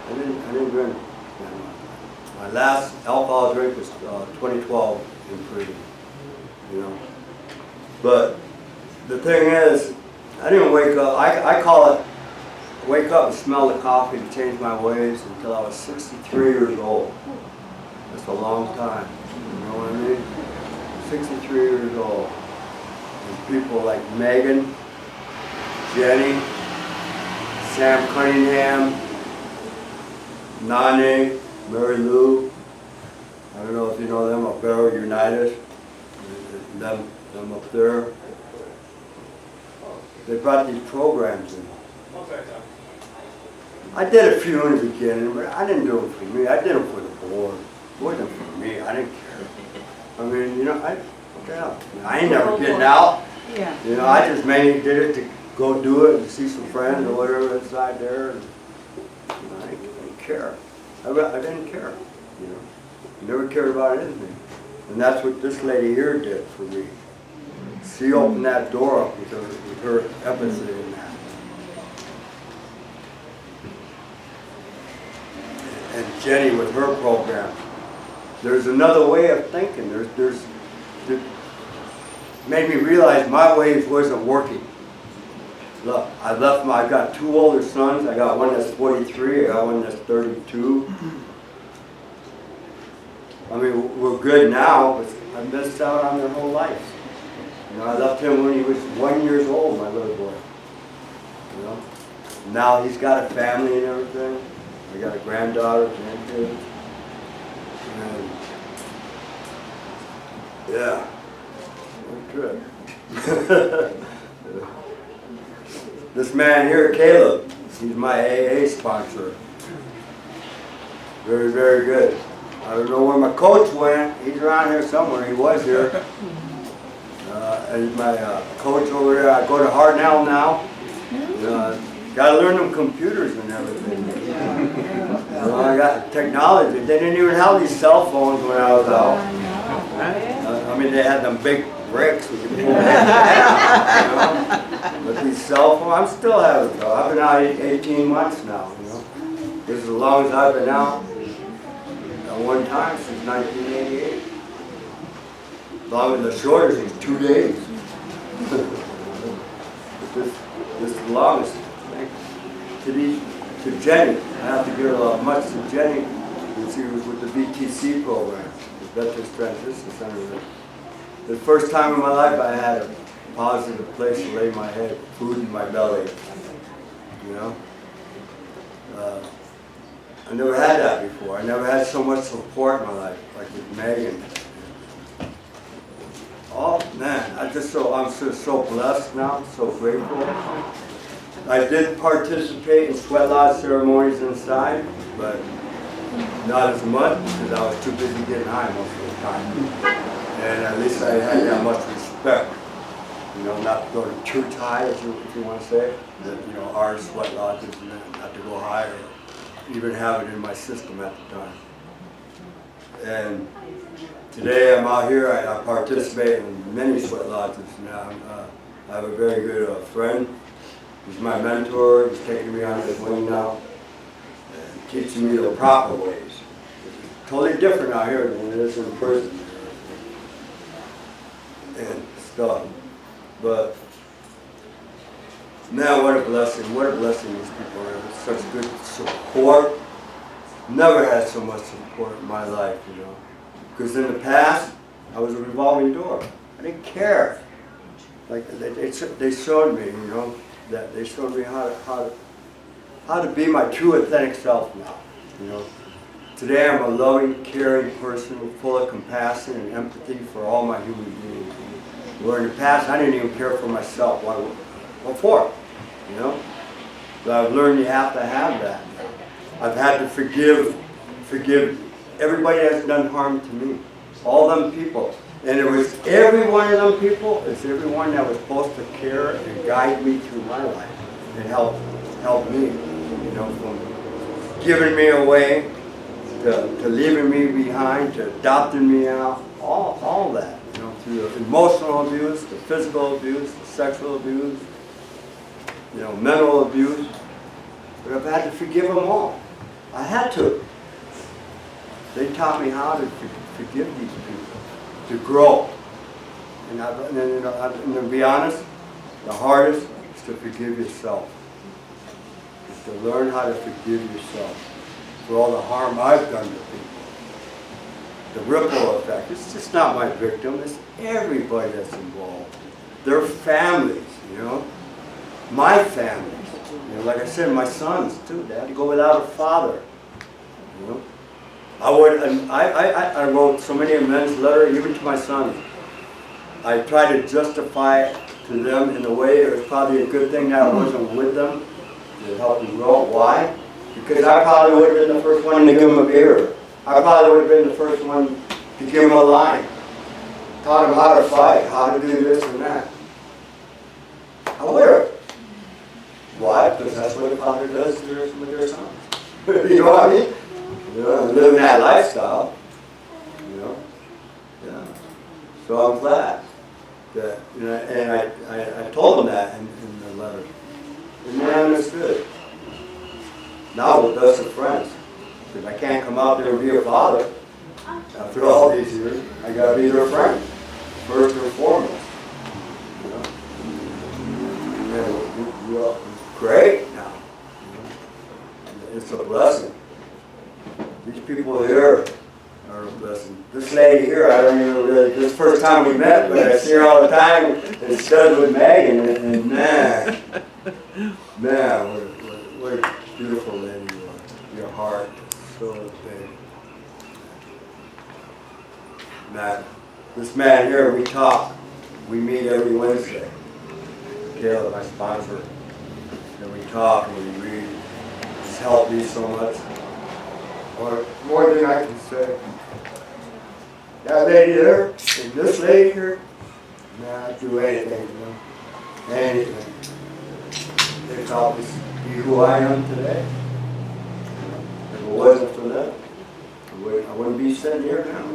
I didn't drink that much. My last alcohol drink was 2012 in prison, you know. But the thing is, I didn't wake up, I call it, wake up and smell the coffee to change my ways until I was 63 years old. That's a long time, you know what I mean? 63 years old. And people like Megan, Jenny, Sam Cunningham, Nane, Mary Lou, I don't know if you know them, up there, United, them up there. They brought these programs in. I did a few in the beginning, but I didn't do them for me. I did them for the board. It wasn't for me. I didn't care. I mean, you know, I ain't never getting out. Yeah. You know, I just mainly did it to go do it and see some friends or whatever inside there. And, you know, I didn't care. I didn't care. You know, never cared about anything. And that's what this lady here did for me. She opened that door up with her empathy in that. And Jenny with her program. There's another way of thinking. It made me realize my ways wasn't working. Look, I've got two older sons. I got one that's 43, I got one that's 32. I mean, we're good now, but I missed out on their whole life. You know, I left him when he was 1 year old, my little boy. You know, now he's got a family and everything. I got a granddaughter, grandkids. And yeah, good. This man here, Caleb, he's my AA sponsor. Very, very good. I don't know where my coach went. He's around here somewhere. He was here. And my coach over there, I go to Hartnell now. Got to learn them computers and everything. I got technology. They didn't even have these cell phones when I was out. I mean, they had them big bricks we could pull out. But these cell phones, I'm still having it though. I've been out 18 months now. You know, this is as long as I've been out. At one time since 1988. Long as the shortest is 2 days. This is the longest. To Jenny, I have to give a much to Jenny, because she was with the VTC program, the Veterans Transition Center. The first time in my life I had a positive place to lay my head, food in my belly. You know? I never had that before. I never had so much support in my life, like with Megan. Oh man, I'm just so blessed now, so grateful. I did participate in sweat lodge ceremonies inside, but not as much because I was too busy getting high most of the time. And at least I had that much respect, you know, not to go to church high, if you want to say, that, you know, our sweat lodges, not to go high or even have it in my system at the time. And today I'm out here, I participate in many sweat lodges now. I have a very good friend. He's my mentor. He's taking me on his wing now and teaching me the proper ways. It's totally different out here than it is in prison and stuff. But man, what a blessing! What a blessing these people are. Such good support. Never had so much support in my life, you know. Because in the past, I was a revolving door. I didn't care. Like they showed me, you know, that they showed me how to be my true authentic self now. You know, today I'm a loving, caring person, full of compassion and empathy for all my human beings. Where in the past I didn't even care for myself. What for? You know. But I've learned you have to have that. I've had to forgive everybody that's done harm to me. All them people. And it was every one of them people, it's everyone that was supposed to care and guide me through my life and help me, you know, from giving me away to leaving me behind, to adopting me out, all that, you know, through the emotional abuse, the physical abuse, the sexual abuse, you know, mental abuse. But I've had to forgive them all. I had to. They taught me how to forgive these people, to grow. And to be honest, the hardest is to forgive yourself. Is to learn how to forgive yourself for all the harm I've done to people. The ripple effect. It's just not my victim, it's everybody that's involved. Their families, you know. My families. You know, like I said, my sons too. They had to go without a father. You know. I wrote so many amends letters, even to my sons. I tried to justify it to them in a way it was probably a good thing that I wasn't with them to help them grow. Why? Because I probably would have been the first one to give them a beer. I probably would have been the first one to give them a line. Taught them how to fight, how to do this and that. I would have. Why? Because that's what a father does with their sons. You know what I mean? You know, living that lifestyle. You know? Yeah. So I'm glad that, you know, and I told them that in the letter. And they understood. Now we're best of friends. Because I can't come out there and be a father. After all these years, I gotta be their friend. First and foremost. You know? And we're great now. It's a blessing. These people here are a blessing. This lady here, I don't even really, this is the first time we met, but I see her all the time and studied with Megan, and man, what a beautiful lady you are. Your heart is so big. Man, this man here, we talk. We meet every Wednesday. Caleb, my sponsor. And we talk and we read. It's helped me so much. Or more than I can say. That lady there, and this lady here, I'd do anything for them. Anything. They've helped me be who I am today. If it wasn't for them, I wouldn't be sitting here now.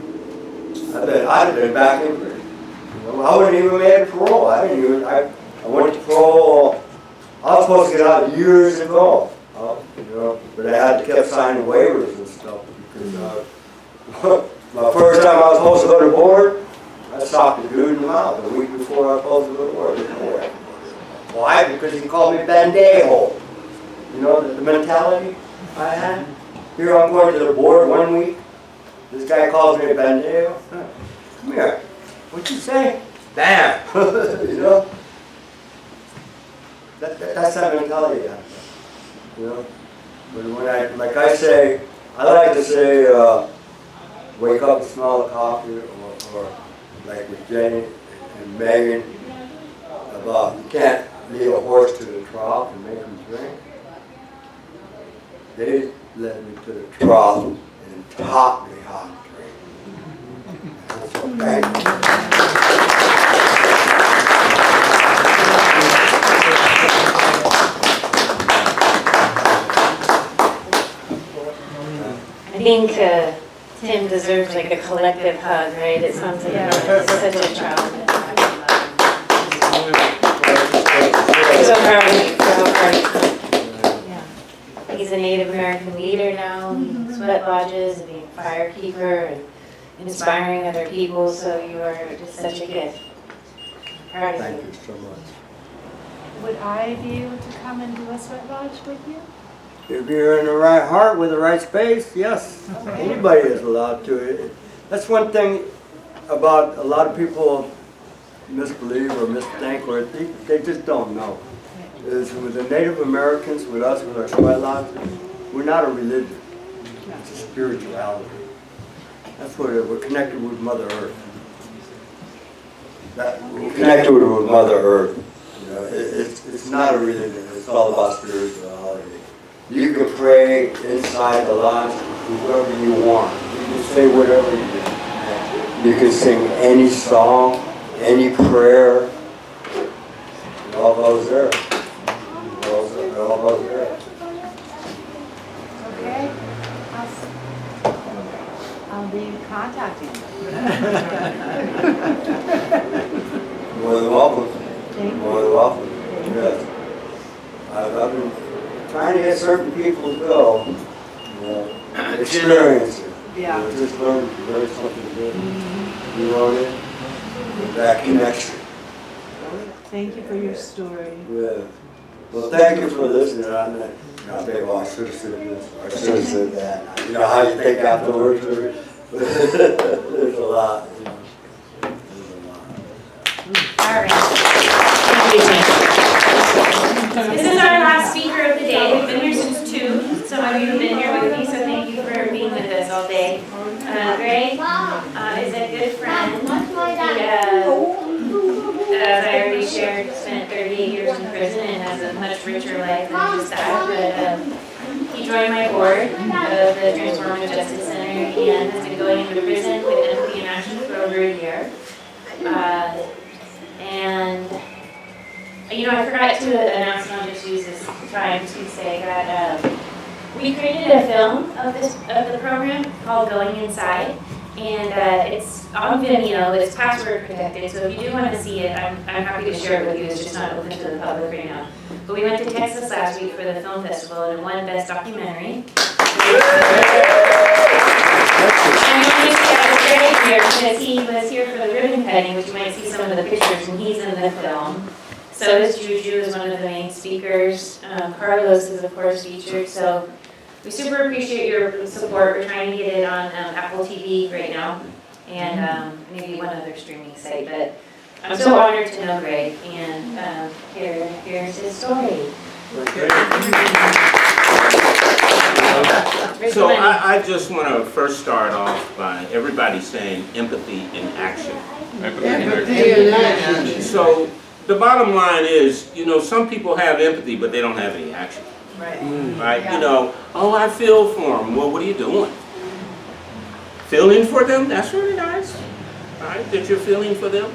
I'd have been back in prison. You know, I wouldn't even made parole. I went to parole. I was supposed to get out years ago. You know, but I had to keep signing waivers and stuff because my first time I was supposed to go to board, I socked a dude in the mouth the week before I was supposed to go to board. Why? Because he called me bandejo. You know, the mentality I had. Here I'm going to the board 1 week. This guy calls me a bandejo. Come here. What'd you say? Bam. You know? That's that mentality I have. You know? But when I like to say, wake up and smell the coffee, or like with Jenny and Megan, about you can't lead a horse to the trough and make him drink. They led me to the trough and taught me how to drink. So thank you. I think Tim deserves like a collective hug, right? It sounds like such a child. I'm so proud of you. So proud. Yeah. He's a Native American leader now. He sweat lodges and being a firekeeper and inspiring other people. So you are just such a gift. Proud of you. Thank you so much. Would I be able to come and do a sweat lodge with you? If you're in the right heart with the right space, yes. Okay. Anybody is allowed to. That's one thing about a lot of people misbelieve or misthink, or they just don't know. Is with the Native Americans, with us, with our sweat lodges, we're not a religion. It's a spirituality. That's what we're connected with Mother Earth. We're connected with Mother Earth. You know, it's not a religion. It's all about spirituality. You can pray inside the lodge to whoever you want. You You say whatever you do. You can sing any song, any prayer. It all goes there. It all goes there. Okay, I'll be contacting you. More than welcome. Thank you. More than welcome. Yes. I've been trying to get certain people to go. Experience it. Yeah. Just learn something good. You know what I mean? That connection. Thank you for your story. Yeah. Well, thank you for listening. I think, well, I should have said this. I should have said that. You know how you think afterwards? There's a lot. You know. There's a lot. All right. This is our last speaker of the day. We've been here since 2. Some of you have been here with me, so thank you for being with us all day. Greg is a good friend. He, as I already shared, spent 38 years in prison and has a much richer life than just that. But he joined my board of the Transformative Justice Center and has been going into prison with empathy in action for over a year. And you know, I forgot to announce, and I'll just use this time to say that we created a film of the program called Going Inside, and it's on Vimeo. It's password protected, so if you do want to see it, I'm happy to share it with you. It's just not open to the public right now. But we went to Texas last week for the film festival and won Best Documentary. And we wanted to have Greg here because he was here for the ribbon cutting, which you might see some of the pictures, and he's in the film. So is Juju is one of the main speakers. Carlos is of course featured. So we super appreciate your support. We're trying to get it on Apple TV right now, and maybe one other streaming site. But I'm so honored to know Greg, and here's his story. So I just want to first start off by everybody saying empathy in action. Empathy in action. So the bottom line is, you know, some people have empathy, but they don't have any action. Right. Right? Yeah. You know, oh, I feel for them. Well, what are you doing? Feeling for them? That's really nice. Right? That you're feeling for them.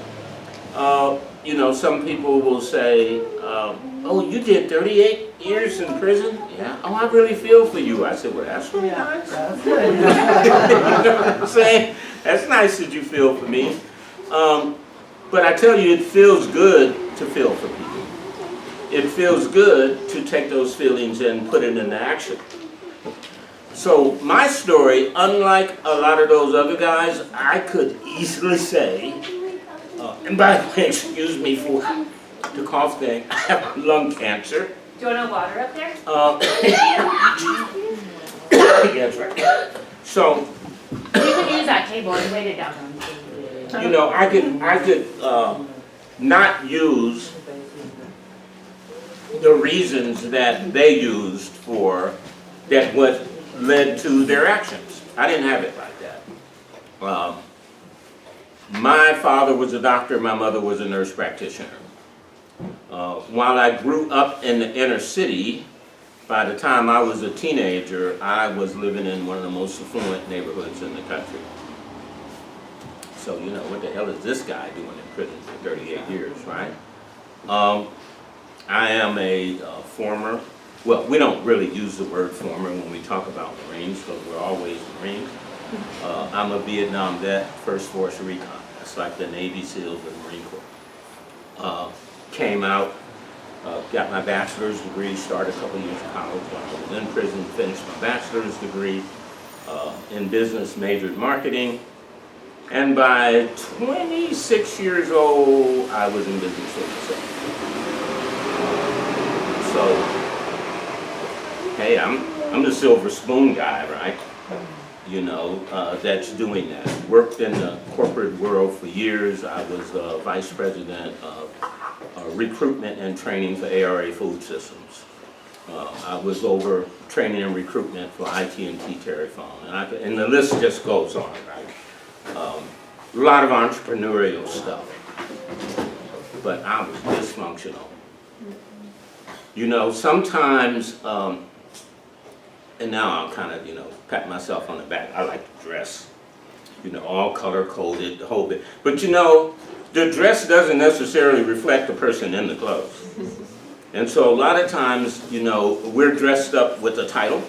You know, some people will say, oh, you did 38 years in prison? Yeah. Oh, I really feel for you. I said, well, that's really nice. That's you know what I'm saying? That's nice that you feel for me. But I tell you, it feels good to feel for people. It feels good to take those feelings and put it into action. So my story, unlike a lot of those other guys, I could easily say, and by the way, excuse me for the cough thing, I have lung cancer. Do you want water up there? That's right. So, you can use that table and weight it down. You know, I could not use the reasons that they used for that what led to their actions. I didn't have it like that. My father was a doctor, my mother was a nurse practitioner. While I grew up in the inner city, by the time I was a teenager, I was living in one of the most affluent neighborhoods in the country. So, you know, what the hell is this guy doing in prison for 38 years, right? I am a former, well, we don't really use the word former when we talk about Marines, because we're always Marines. I'm a Vietnam vet, First Force Recon. That's like the Navy SEALs of the Marine Corps. Came out, got my bachelor's degree, started a couple years of college while I was in prison, finished my bachelor's degree in business, majored in marketing. And by 26 years old, I was in business for myself. So, hey, I'm the silver spoon guy, right? You know, that's doing that. Worked in the corporate world for years. I was vice president of recruitment and training for ARA Food Systems. I was over training and recruitment for IT&T Telephone, and the list just goes on, right? A lot of entrepreneurial stuff, but I was dysfunctional. You know, sometimes and now I'll kind of, pat myself on the back. I like to dress, all color coded, the whole bit. But the dress doesn't necessarily reflect the person in the clothes. And so a lot of times, we're dressed up with a title.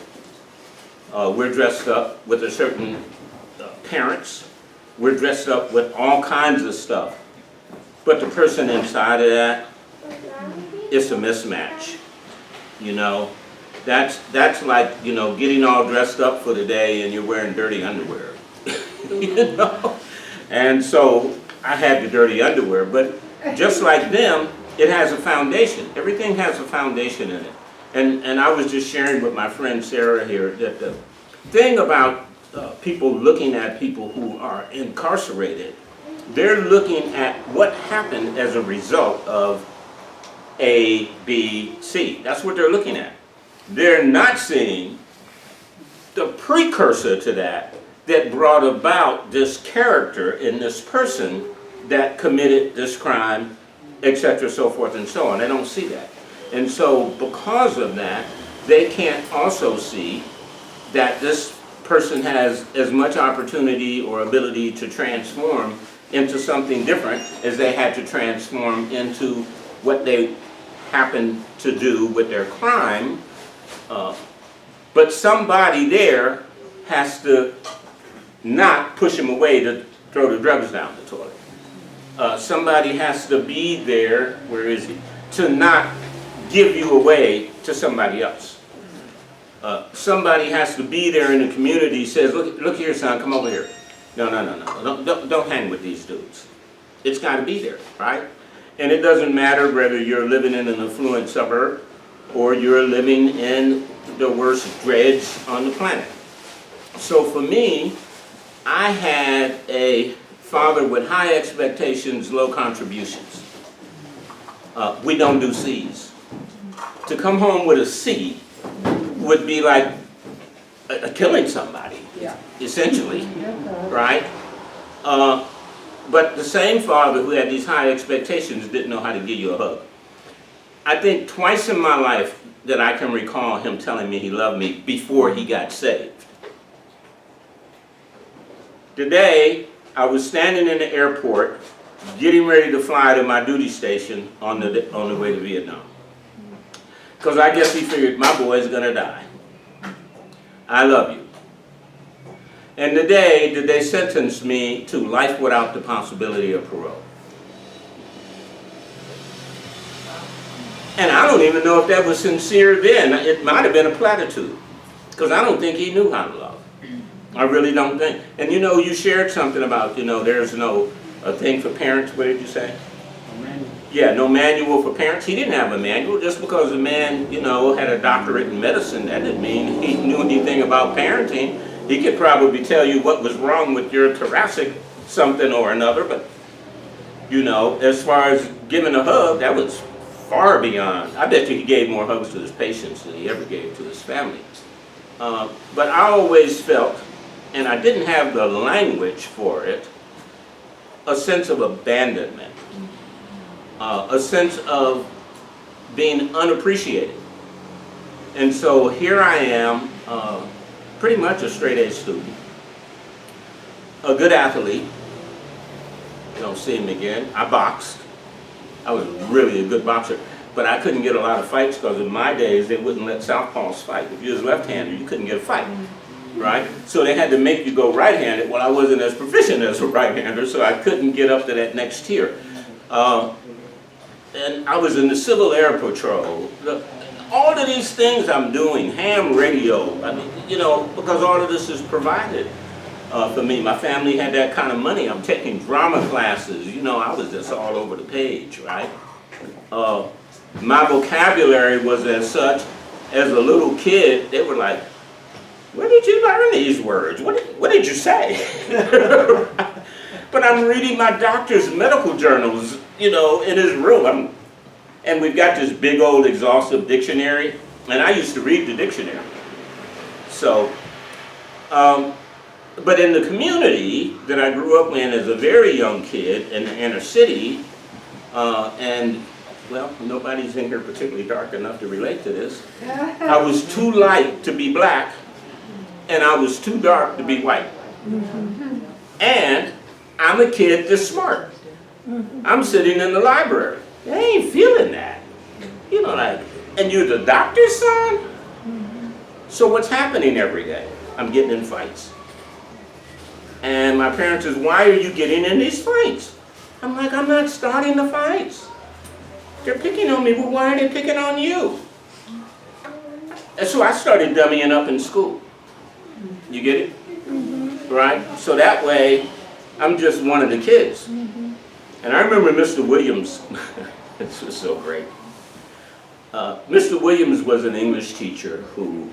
We're dressed up with a certain parents. We're dressed up with all kinds of stuff. But the person inside of that, it's a mismatch. That's like, getting all dressed up for the day and you're wearing dirty underwear. And so I had the dirty underwear, but just like them, it has a foundation. Everything has a foundation in it. And I was just sharing with my friend Sarah here that the thing about people looking at people who are incarcerated, they're looking at what happened as a result of A, B, C. That's what they're looking at. They're not seeing the precursor to that brought about this character in this person that committed this crime, etc., so forth and so on. They don't see that. And so because of that, they can't also see that this person has as much opportunity or ability to transform into something different as they had to transform into what they happened to do with their crime. But somebody there has to not push him away to throw the drugs down the toilet. Somebody has to be there, where is he, to not give you away to somebody else. Somebody has to be there in the community, says, look here, son, come over here. No, don't hang with these dudes. It's got to be there, right? And it doesn't matter whether you're living in an affluent suburb or you're living in the worst dregs on the planet. So for me, I had a father with high expectations, low contributions. We don't do C's. To come home with a C would be like killing somebody, essentially, right? But the same father who had these high expectations didn't know how to give you a hug. I think twice in my life that I can recall him telling me he loved me before he got saved. Today, I was standing in the airport, getting ready to fly to my duty station on the way to Vietnam. Because I guess he figured my boy's gonna die. I love you. And today, did they sentence me to life without the possibility of parole? And I don't even know if that was sincere then. It might have been a platitude. Because I don't think he knew how to love. I really don't think. And you shared something about, there's no a thing for parents. What did you say? No manual. Yeah, no manual for parents. He didn't have a manual. Just because a man, had a doctorate in medicine, that didn't mean he knew anything about parenting. He could probably tell you what was wrong with your thoracic something or another, but, as far as giving a hug, that was far beyond. I bet you he gave more hugs to his patients than he ever gave to his family. But I always felt, and I didn't have the language for it, a sense of abandonment, a sense of being unappreciated. And so here I am, pretty much a straight-A student, a good athlete. You don't see him again. I boxed. I was really a good boxer, but I couldn't get a lot of fights because in my days they wouldn't let southpaws fight. If you was left-handed, you couldn't get a fight, right? So they had to make you go right-handed. Well, I wasn't as proficient as a right-hander, so I couldn't get up to that next tier. And I was in the Civil Air Patrol. All of these things I'm doing, ham radio, because all of this is provided for me. My family had that kind of money. I'm taking drama classes. I was just all over the page, right? My vocabulary was as such, as a little kid, they were like, where did you learn these words? What did you say? But I'm reading my doctor's medical journals, in his room. And we've got this big old exhaustive dictionary, and I used to read the dictionary. So, but in the community that I grew up in as a very young kid in the inner city, and well, nobody's in here particularly dark enough to relate to this. I was too light to be black, and I was too dark to be white. And I'm a kid that's smart. I'm sitting in the library. I ain't feeling that. You know, like, and you're the doctor's son? So what's happening every day? I'm getting in fights. And my parents says, why are you getting in these fights? I'm like, I'm not starting the fights. They're picking on me, well, why are they picking on you? And so I started dummying up in school. You get it? Right? So that way, I'm just one of the kids. And I remember Mr. Williams, this was so great. Mr. Williams was an English teacher who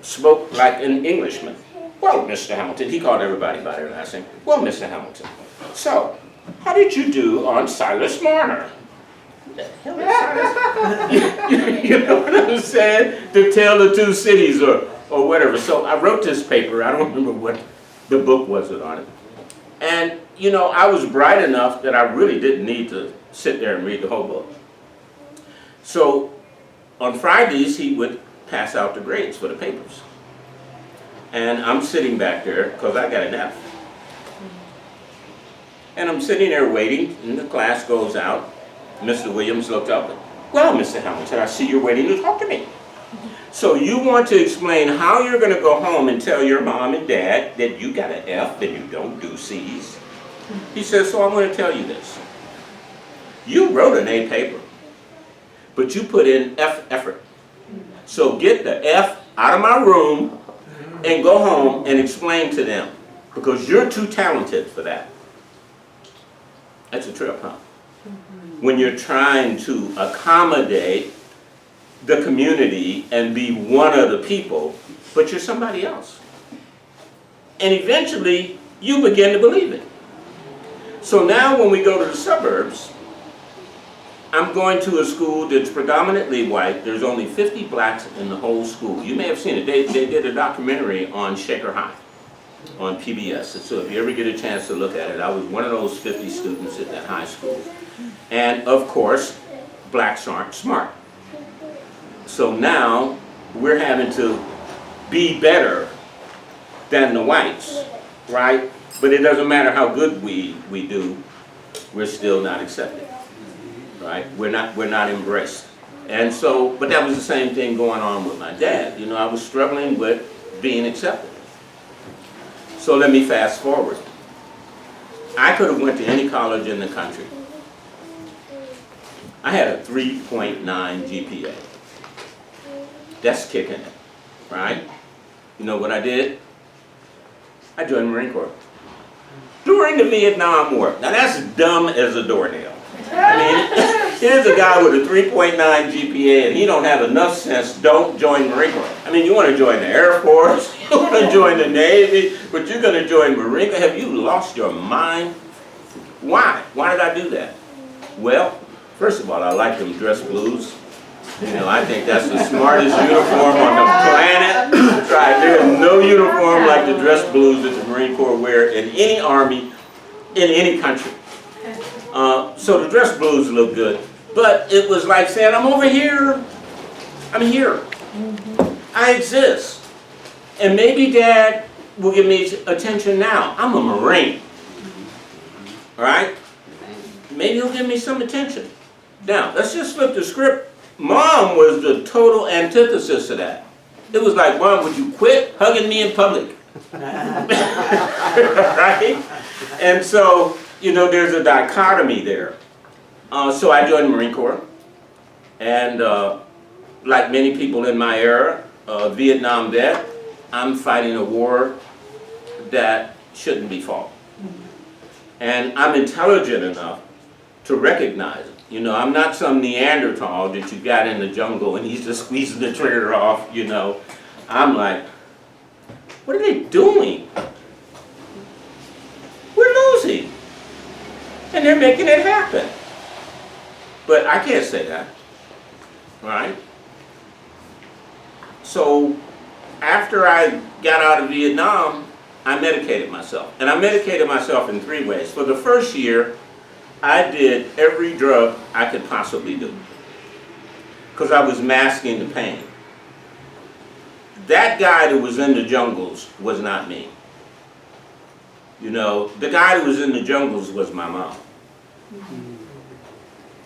spoke like an Englishman. Well, Mr. Hamilton, he called everybody by their last name. Well, Mr. Hamilton, so how did you do on Silas Marner? What the hell is Silas? You know what I'm saying? To tell the two cities or whatever. So I wrote this paper. I don't remember what the book was on it. And, you know, I was bright enough that I really didn't need to sit there and read the whole book. So on Fridays, he would pass out the grades for the papers. And I'm sitting back there because I got an F. And I'm sitting there waiting, and the class goes out. Mr. Williams looked up and, well, Mr. Hamilton, I see you're waiting to talk to me. So you want to explain how you're going to go home and tell your mom and dad that you got an F and you don't do C's? He says, so I'm going to tell you this. You wrote an A paper, but you put in F effort. So get the F out of my room and go home and explain to them, because you're too talented for that. That's a trip, huh? When you're trying to accommodate the community and be one of the people, but you're somebody else. And eventually, you begin to believe it. So now when we go to the suburbs, I'm going to a school that's predominantly white. There's only 50 blacks in the whole school. You may have seen it. They did a documentary on Shaker High on PBS. So if you ever get a chance to look at it, I was one of those 50 students at that high school. And of course, blacks aren't smart. So now we're having to be better than the whites, right? But it doesn't matter how good we do, we're still not accepted, right? We're not embraced. And so, but that was the same thing going on with my dad. You know, I was struggling with being accepted. So let me fast forward. I could have went to any college in the country. I had a 3.9 GPA. That's kicking it, right? You know what I did? I joined the Marine Corps. During the Vietnam War. Now that's dumb as a doornail. I mean, here's a guy with a 3.9 GPA and he don't have enough sense, don't join Marine Corps. I mean, you want to join the Air Force, you want to join the Navy, but you're going to join Marine Corps. Have you lost your mind? Why? Why did I do that? Well, first of all, I like them dress blues. You know, I think that's the smartest uniform on the planet. Right, there's no uniform like the dress blues that the Marine Corps wear in any army, in any country. So the dress blues look good, but it was like saying, I'm over here, I'm here, I exist. And maybe Dad will give me attention now. I'm a Marine, all right? Maybe he'll give me some attention. Now, let's just flip the script. Mom was the total antithesis of that. It was like, Mom, would you quit hugging me in public? Right? And so, you know, there's a dichotomy there. So I joined the Marine Corps. And like many people in my era, Vietnam vet, I'm fighting a war that shouldn't be fought. And I'm intelligent enough to recognize it. You know, I'm not some Neanderthal that you got in the jungle and he's just squeezing the trigger off, you know. I'm like, what are they doing? We're losing. And they're making it happen. But I can't say that, right? So after I got out of Vietnam, I medicated myself. And I medicated myself in 3 ways. For the first year, I did every drug I could possibly do because I was masking the pain. That guy that was in the jungles was not me. You know, the guy that was in the jungles was my mom.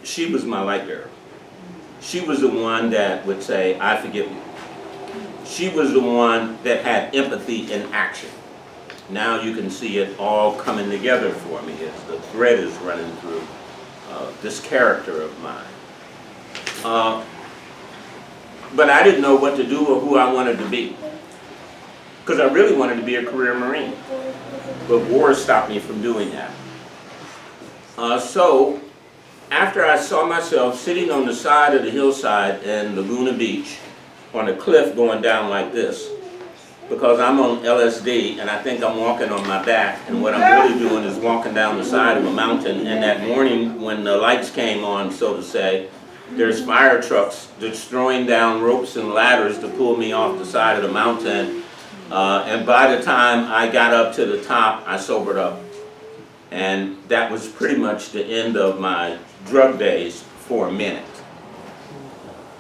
She was my light bearer. She was the one that would say, I forgive you. She was the one that had empathy in action. Now you can see it all coming together for me as the thread is running through this character of mine. But I didn't know what to do or who I wanted to be. Because I really wanted to be a career Marine. But war stopped me from doing that. So after I saw myself sitting on the side of the hillside in Laguna Beach on a cliff going down like this, because I'm on LSD and I think I'm walking on my back, and what I'm really doing is walking down the side of a mountain, and that morning when the lights came on, so to say, there's fire trucks destroying down ropes and ladders to pull me off the side of the mountain, and by the time I got up to the top, I sobered up. And that was pretty much the end of my drug days for a minute.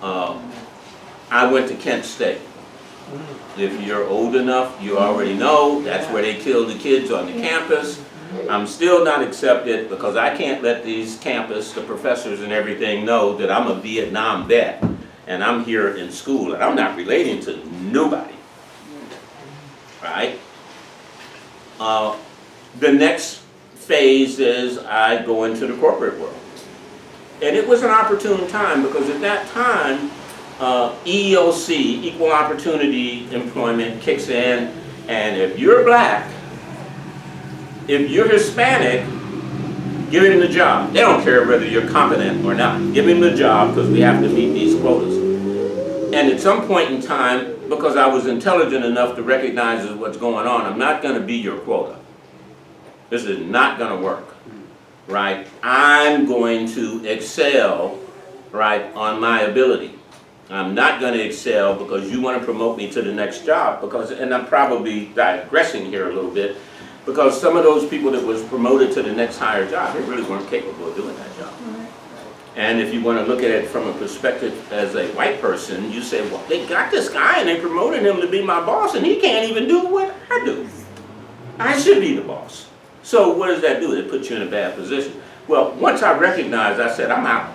I went to Kent State. If you're old enough, you already know that's where they kill the kids on the campus. I'm still not accepted because I can't let these campus, the professors and everything know that I'm a Vietnam vet and I'm here in school and I'm not relating to nobody. Right? The next phase is I go into the corporate world. And it was an opportune time because at that time, EOC, Equal Opportunity Employment, kicks in, and if you're black, if you're Hispanic, give him the job. They don't care whether you're competent or not. Give him the job because we have to meet these quotas. And at some point in time, because I was intelligent enough to recognize what's going on, I'm not going to be your quota. This is not going to work, right? I'm going to excel, right, on my ability. I'm not going to excel because you want to promote me to the next job because, and I'm probably digressing here a little bit, because some of those people that was promoted to the next higher job, they really weren't capable of doing that job. And if you want to look at it from a perspective as a white person, you say, well, they got this guy and they promoted him to be my boss and he can't even do what I do. I should be the boss. So what does that do? It puts you in a bad position. Well, once I recognized, I said, I'm out.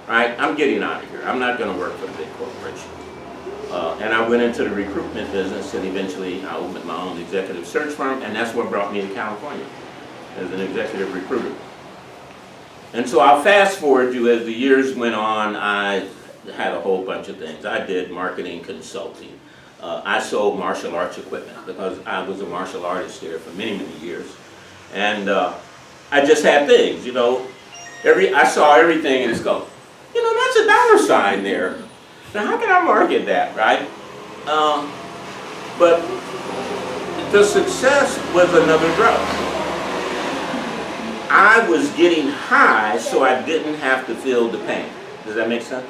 Right? I'm getting out of here. I'm not going to work for the big corporation. And I went into the recruitment business, and eventually I opened my own executive search firm, and that's what brought me to California as an executive recruiter. And so I'll fast forward you as the years went on. I had a whole bunch of things. I did marketing consulting. I sold martial arts equipment because I was a martial artist there for many, many years. And I just had things, you know. I saw everything and it's go, you know, that's a dollar sign there. Now how can I market that, right? But the success was another drug. I was getting high so I didn't have to feel the pain. Does that make sense?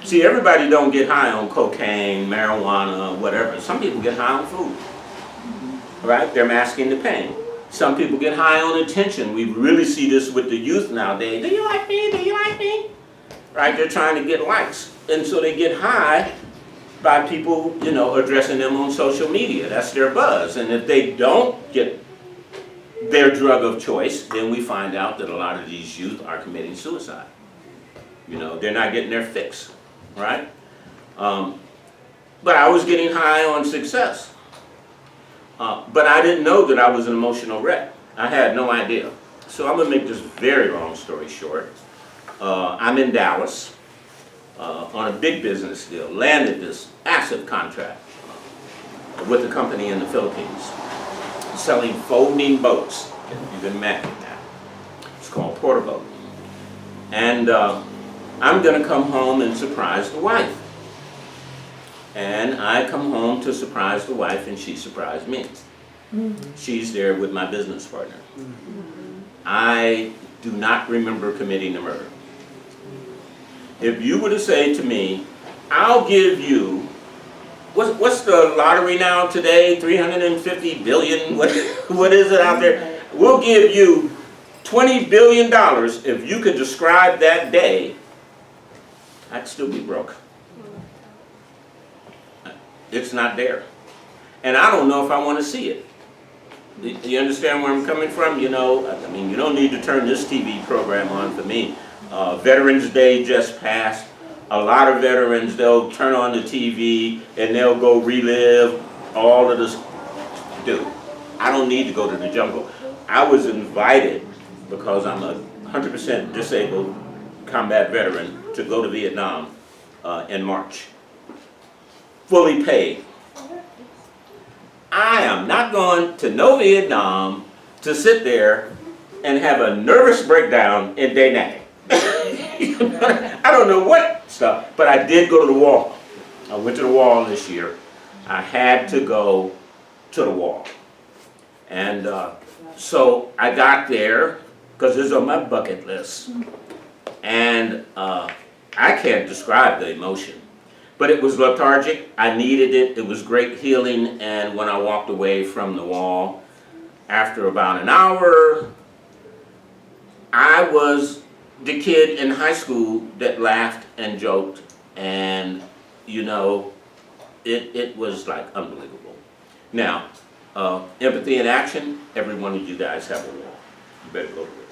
See, everybody don't get high on cocaine, marijuana, whatever. Some people get high on food, right? They're masking the pain. Some people get high on attention. We really see this with the youth nowadays. Do you like me? Do you like me? Right? They're trying to get likes. And so they get high by people, you know, addressing them on social media. That's their buzz. And if they don't get their drug of choice, then we find out that a lot of these youth are committing suicide. You know, they're not getting their fix, right? But I was getting high on success. But I didn't know that I was an emotional wreck. I had no idea. So I'm going to make this very long story short. I'm in Dallas on a big business deal, landed this massive contract with a company in the Philippines selling folding boats, if you can imagine that. It's called Porter Boat. And I'm going to come home and surprise the wife. And I come home to surprise the wife, and she surprised me. She's there with my business partner. I do not remember committing the murder. If you were to say to me, I'll give you, what's the lottery now today, 350 billion, what is it out there? We'll give you $20 billion, if you could describe that day, I'd still be broke. It's not there. And I don't know if I want to see it. Do you understand where I'm coming from? You know, I mean, you don't need to turn this TV program on for me. Veterans Day just passed. A lot of veterans, they'll turn on the TV and they'll go relive all of this. Dude, I don't need to go to the jungle. I was invited, because I'm a 100% disabled combat veteran, to go to Vietnam in March. Fully paid. I am not going to no Vietnam to sit there and have a nervous breakdown in Da Nang. I don't know what stuff, but I did go to the wall. I went to the wall this year. I had to go to the wall. And so I got there, because it's on my bucket list. And I can't describe the emotion. But it was lethargic. I needed it. It was great healing. And when I walked away from the wall, after about an hour, I was the kid in high school that laughed and joked. And, you know, it was like unbelievable. Now, empathy in action, every one of you guys have a wall. You better go to it.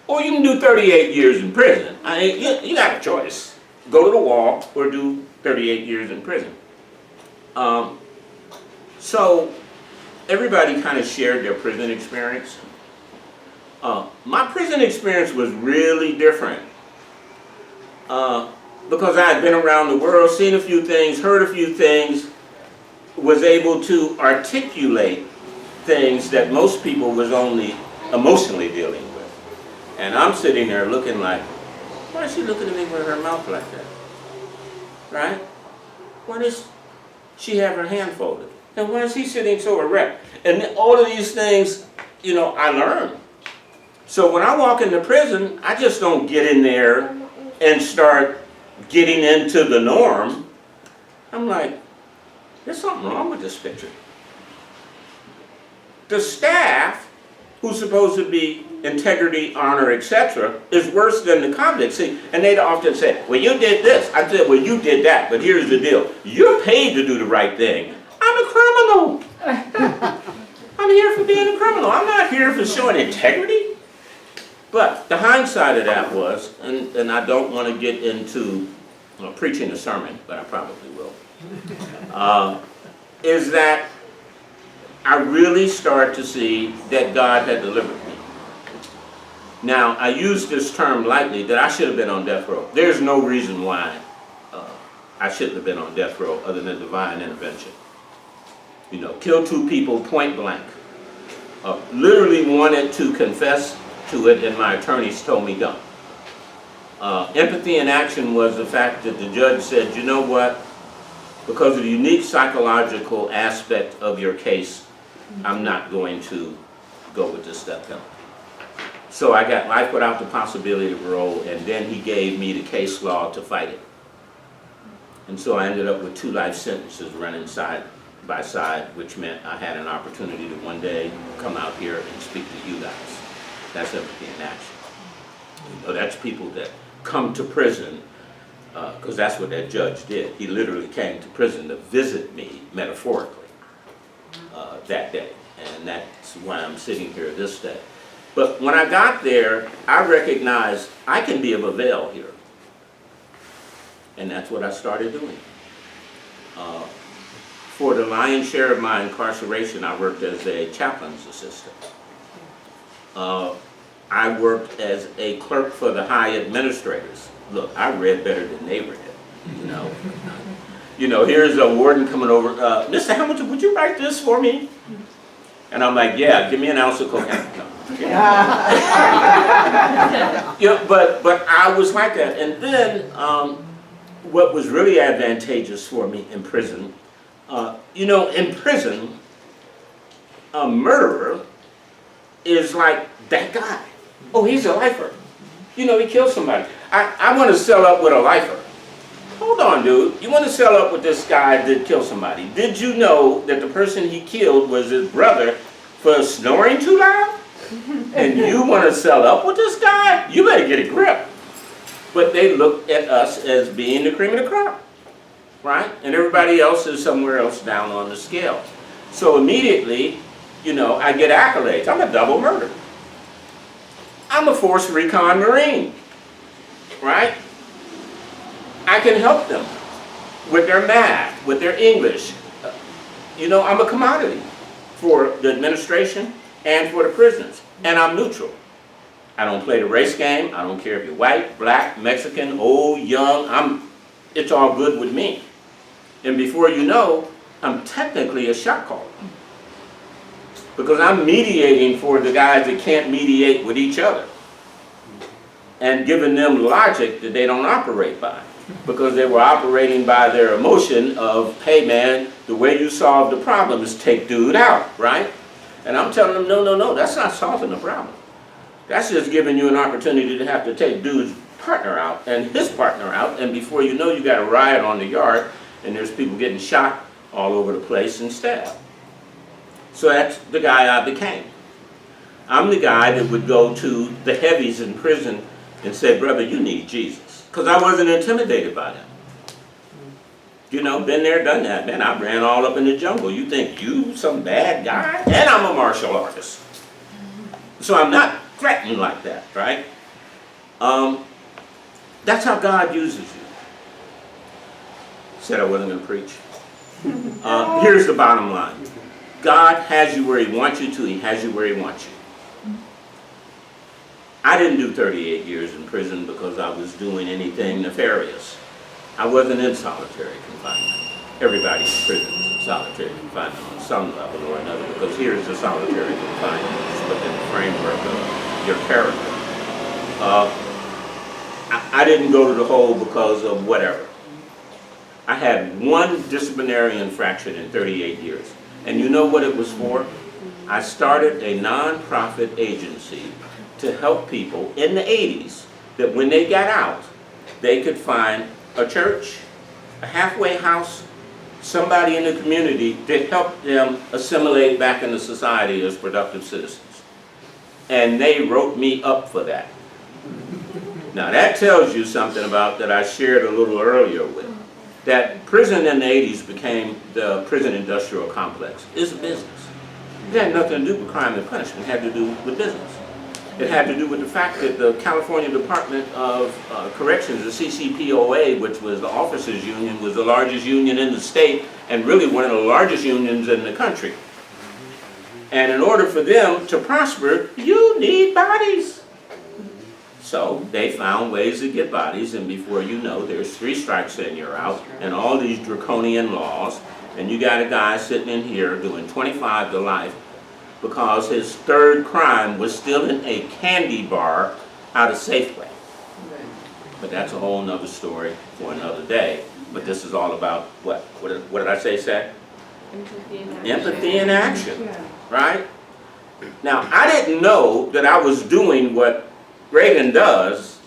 Or you can do 38 years in prison. I mean, you got a choice. Go to the wall or do 38 years in prison. So everybody kind of shared their prison experience. My prison experience was really different because I had been around the world, seen a few things, heard a few things, was able to articulate things that most people was only emotionally dealing with. And I'm sitting there looking like, why is she looking at me with her mouth like that? Right? Why does she have her hand folded? And why is he sitting so erect? And all of these things, you know, I learned. So when I walk into prison, I just don't get in there and start getting into the norm. I'm like, there's something wrong with this picture. The staff, who's supposed to be integrity, honor, etc., is worse than the convicts. See, and they'd often say, well, you did this. I said, well, you did that, but here's the deal. You're paid to do the right thing. I'm a criminal. I'm here for being a criminal. I'm not here for showing integrity. But the hindsight of that was, and I don't want to get into preaching a sermon, but I probably will, is that I really start to see that God had delivered me. Now, I use this term lightly, that I should have been on death row. There's no reason why I shouldn't have been on death row other than divine intervention. You know, killed 2 people point blank. Literally wanted to confess to it, and my attorneys told me don't. Empathy in action was the fact that the judge said, you know what, because of the unique psychological aspect of your case, I'm not going to go with this death penalty. So I got life without the possibility of parole, and then he gave me the case law to fight it. And so I ended up with 2 life sentences running side by side, which meant I had an opportunity to one day come out here and speak to you guys. That's empathy in action. You know, that's people that come to prison, because that's what that judge did. He literally came to prison to visit me, metaphorically, that day. And that's why I'm sitting here this day. But when I got there, I recognized I can be of avail here. And that's what I started doing. For the lion's share of my incarceration, I worked as a chaplain's assistant. I worked as a clerk for the high administrators. Look, I read better than they read, you know. You know, here's a warden coming over, Mr. Hamilton, would you write this for me? And I'm like, yeah, give me an ounce of cocaine. No. You know, but I was like that. And then what was really advantageous for me in prison, you know, in prison, a murderer is like that guy. Oh, he's a lifer. You know, he killed somebody. I want to sell up with a lifer. Hold on, dude. You want to sell up with this guy that killed somebody. Did you know that the person he killed was his brother for snoring too loud? and you want to sell up with this guy, you better get a grip. But they look at us as being the cream of the crop, right? And everybody else is somewhere else down on the scale. So immediately, you know, I get accolades. I'm a double murderer. I'm a force recon Marine, right? I can help them with their math, with their English. You know, I'm a commodity for the administration and for the prisoners, and I'm neutral. I don't play the race game. I don't care if you're white, black, Mexican, old, young. It's all good with me. And before you know, I'm technically a shot caller. Because I'm mediating for the guys that can't mediate with each other. And giving them logic that they don't operate by. Because they were operating by their emotion of, hey man, the way you solve the problem is take dude out, right? And I'm telling them, no, no, no, that's not solving the problem. That's just giving you an opportunity to have to take dude's partner out and his partner out, and before you know, you got a riot on the yard, and there's people getting shot all over the place and stabbed. So that's the guy I became. I'm the guy that would go to the heavies in prison and say, brother, you need Jesus. Because I wasn't intimidated by them. You know, been there, done that. Man, I ran all up in the jungle. You think you some bad guy? And I'm a martial artist. So I'm not threatened like that, right? That's how God uses you. Said I wasn't going to preach. Here's the bottom line. God has you where He wants you to. He has you where He wants you. I didn't do 38 years in prison because I was doing anything nefarious. I wasn't in solitary confinement. Everybody in prison is in solitary confinement on some level or another, because here's the solitary confinement. It's within the framework of your character. I didn't go to the hole because of whatever. I had one disciplinary infraction in 38 years. And you know what it was for? I started a non-profit agency to help people in the 80s that when they got out, they could find a church, a halfway house, somebody in the community to help them assimilate back into society as productive citizens. And they wrote me up for that. Now that tells you something about that I shared a little earlier with. That prison in the 80s became the prison industrial complex. It's a business. It had nothing to do with crime and punishment. It had to do with business. It had to do with the fact that the California Department of Corrections, the CCPOA, which was the officers union, was the largest union in the state and really one of the largest unions in the country. And in order for them to prosper, you need bodies. So they found ways to get bodies, and before you know, there's 3 strikes and you're out, and all these draconian laws, and you got a guy sitting in here doing 25 to life because his 3rd crime was stealing a candy bar out of Safeway. But that's a whole nother story for another day. But this is all about what? What did I say, Zach? Empathy in action, right? Now, I didn't know that I was doing what Reagan does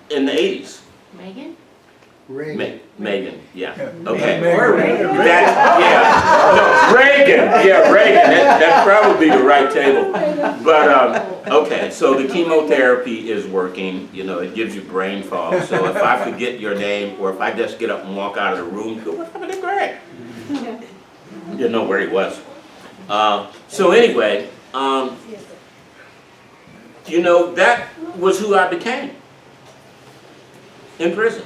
in the 80s. Megan? Megan, yeah. Okay. Reagan. Yeah, Reagan. That's probably the right table. But, okay, so the chemotherapy is working. You know, it gives you brain fog. So if I forget your name, or if I just get up and walk out of the room, you go, what happened to Greg? You know where he was. So anyway, you know, that was who I became in prison.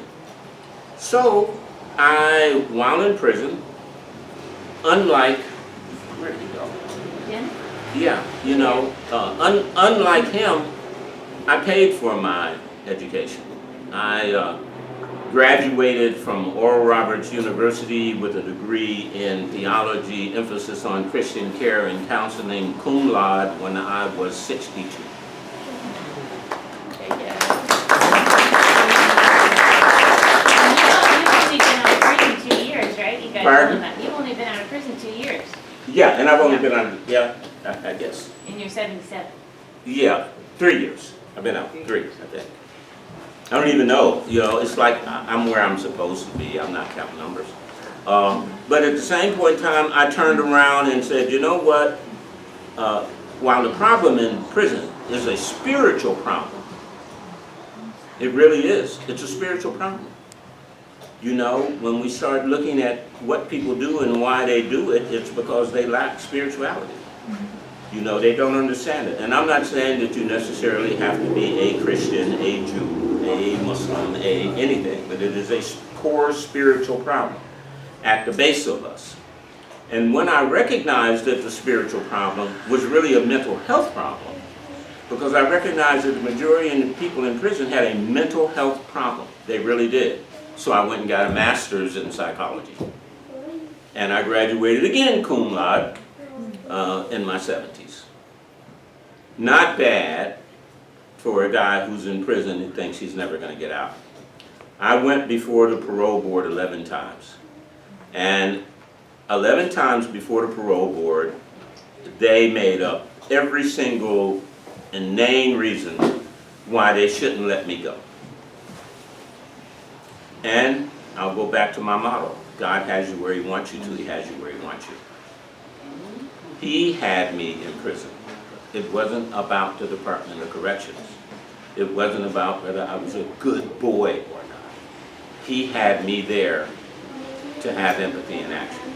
So I, while in prison, unlike, where did he go? Yeah, you know, unlike him, I paid for my education. I graduated from Oral Roberts University with a degree in theology, emphasis on Christian care and counseling, cum laude, when I was 62. Pardon? You've only been out of prison 2 years. Yeah, and I've only been out, yeah, I guess. And you're 77. Yeah, 3 years. I've been out 3, I think. I don't even know, you know, it's like I'm where I'm supposed to be. I'm not counting numbers. But at the same point in time, I turned around and said, you know what? while the problem in prison is a spiritual problem, it really is. It's a spiritual problem. You know, when we start looking at what people do and why they do it, it's because they lack spirituality. You know, they don't understand it. And I'm not saying that you necessarily have to be a Christian, a Jew, a Muslim, anything, but it is a core spiritual problem at the base of us. And when I recognized that the spiritual problem was really a mental health problem, because I recognized that the majority of the people in prison had a mental health problem. They really did. So I went and got a master's in psychology. And I graduated again cum laude in my 70s. Not bad for a guy who's in prison and thinks he's never going to get out. I went before the parole board 11 times. And 11 times before the parole board, they made up every single inane reason why they shouldn't let me go. And I'll go back to my motto. God has you where he wants you to. He has you where he wants you. He had me in prison. It wasn't about the Department of Corrections. It wasn't about whether I was a good boy or not. He had me there to have empathy in action.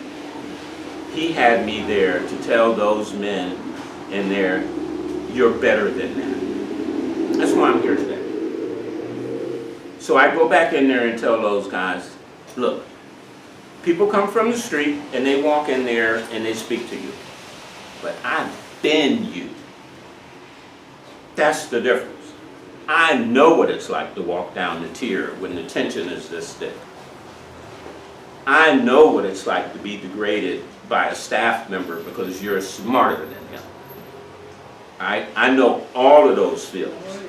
He had me there to tell those men in there, you're better than that. That's why I'm here today. So I go back in there and tell those guys, look, people come from the street and they walk in there and they speak to you. But I've been you. That's the difference. I know what it's like to walk down the tier when the tension is this thick. I know what it's like to be degraded by a staff member because you're smarter than him. I know all of those feelings.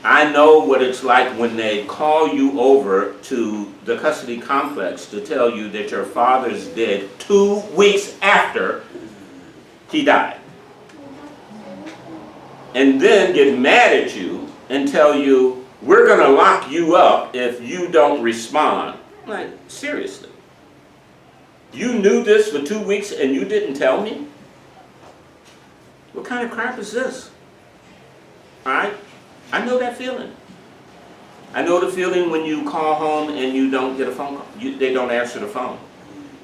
I know what it's like when they call you over to the custody complex to tell you that your father's dead 2 weeks after he died. And then get mad at you and tell you, we're going to lock you up if you don't respond. Like, seriously? You knew this for 2 weeks and you didn't tell me? What kind of crap is this? All right? I know that feeling. I know the feeling when you call home and you don't get a phone call. They don't answer the phone.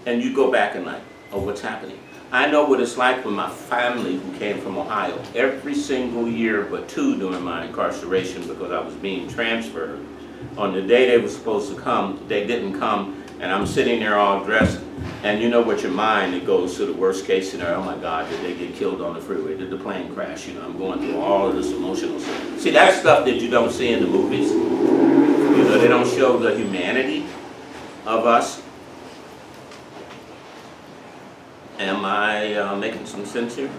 And you go back and like, oh, what's happening? I know what it's like with my family who came from Ohio. Every single year but 2 during my incarceration because I was being transferred. On the day they were supposed to come, they didn't come, and I'm sitting there all dressed, and you know what your mind, it goes to the worst case scenario. Oh my God, did they get killed on the freeway? Did the plane crash? You know, I'm going through all of this emotional stuff. See, that's stuff that you don't see in the movies. You know, they don't show the humanity of us. Am I making some sense here?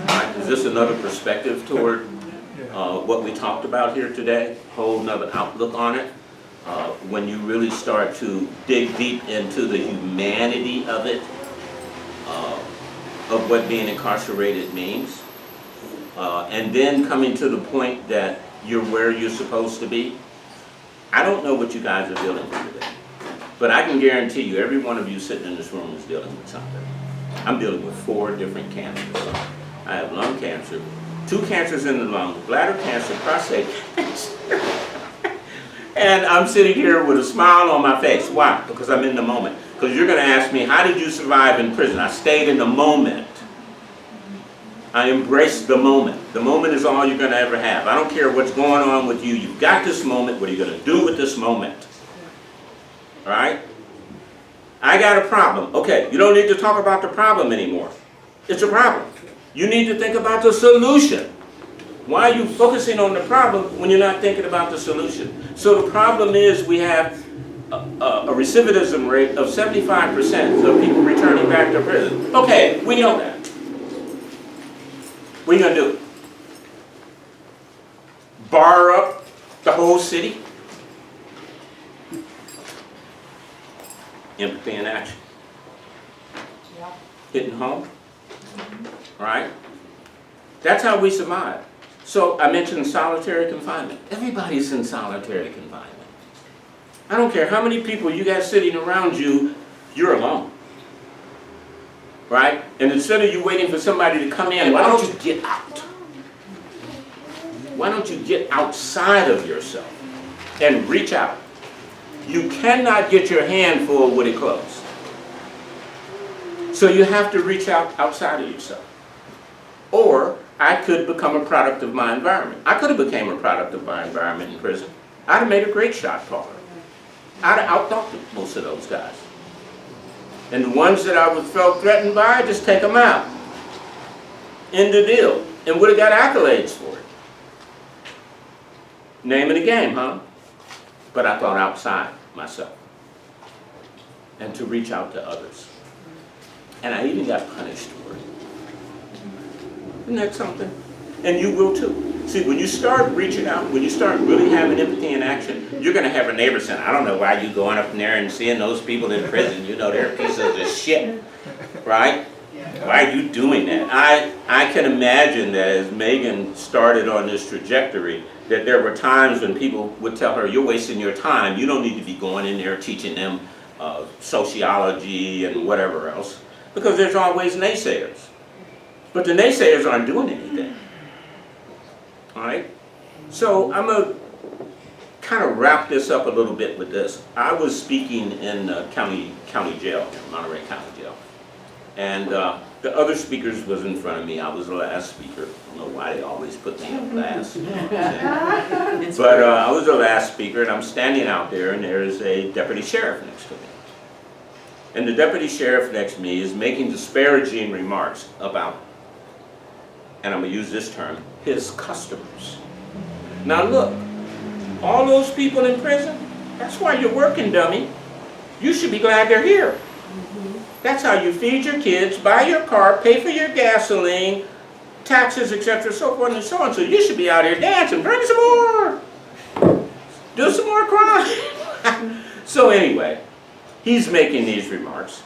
Right. Is this another perspective toward what we talked about here today? Whole nother outlook on it. When you really start to dig deep into the humanity of it, of what being incarcerated means, and then coming to the point that you're where you're supposed to be. I don't know what you guys are dealing with today, but I can guarantee you every one of you sitting in this room is dealing with something. I'm dealing with 4 different cancers. I have lung cancer, 2 cancers in the lung, bladder cancer, prostate cancer. And I'm sitting here with a smile on my face. Why? Because I'm in the moment. Because you're going to ask me, how did you survive in prison? I stayed in the moment. I embraced the moment. The moment is all you're going to ever have. I don't care what's going on with you. You've got this moment. What are you going to do with this moment? All right? I got a problem. Okay, you don't need to talk about the problem anymore. It's a problem. You need to think about the solution. Why are you focusing on the problem when you're not thinking about the solution? So the problem is we have a recidivism rate of 75% of people returning back to prison. Okay, we know that. What are you going to do? Bar up the whole city? Empathy in action. Hitting home. Right? That's how we survive. So I mentioned solitary confinement. Everybody's in solitary confinement. I don't care how many people you got sitting around you, you're alone. right? And instead of you waiting for somebody to come in, why don't you get out? Why don't you get outside of yourself and reach out? You cannot get your hand full with it closed. So you have to reach out outside of yourself. Or I could become a product of my environment. I could have became a product of my environment in prison. I'd have made a great shot caller. I'd have outthought most of those guys. And the ones that I felt threatened by, just take them out. End the deal. And would have got accolades for it. Name of the game, huh? But I thought outside myself. And to reach out to others. And I even got punished for it. Isn't that something? And you will too. See, when you start reaching out, when you start really having empathy in action, you're going to have a neighbor saying, I don't know why you going up in there and seeing those people in prison. You know, they're pieces of shit. Right? Why are you doing that? I can imagine that as Megan started on this trajectory, that there were times when people would tell her, you're wasting your time. You don't need to be going in there teaching them sociology and whatever else. Because there's always naysayers. But the naysayers aren't doing anything. All right? So I'm going to kind of wrap this up a little bit with this. I was speaking in county jail, Monterey County Jail. And the other speakers was in front of me. I was the last speaker. I don't know why they always put me up last. But I was the last speaker, and I'm standing out there, and there's a deputy sheriff next to me. And the deputy sheriff next to me is making disparaging remarks about, and I'm going to use this term, his customers. Now look, all those people in prison, that's why you're working, dummy. You should be glad they're here. That's how you feed your kids, buy your car, pay for your gasoline, taxes, etc., so forth and so on. So you should be out here dancing, bring some more, do some more crime. So anyway, he's making these remarks,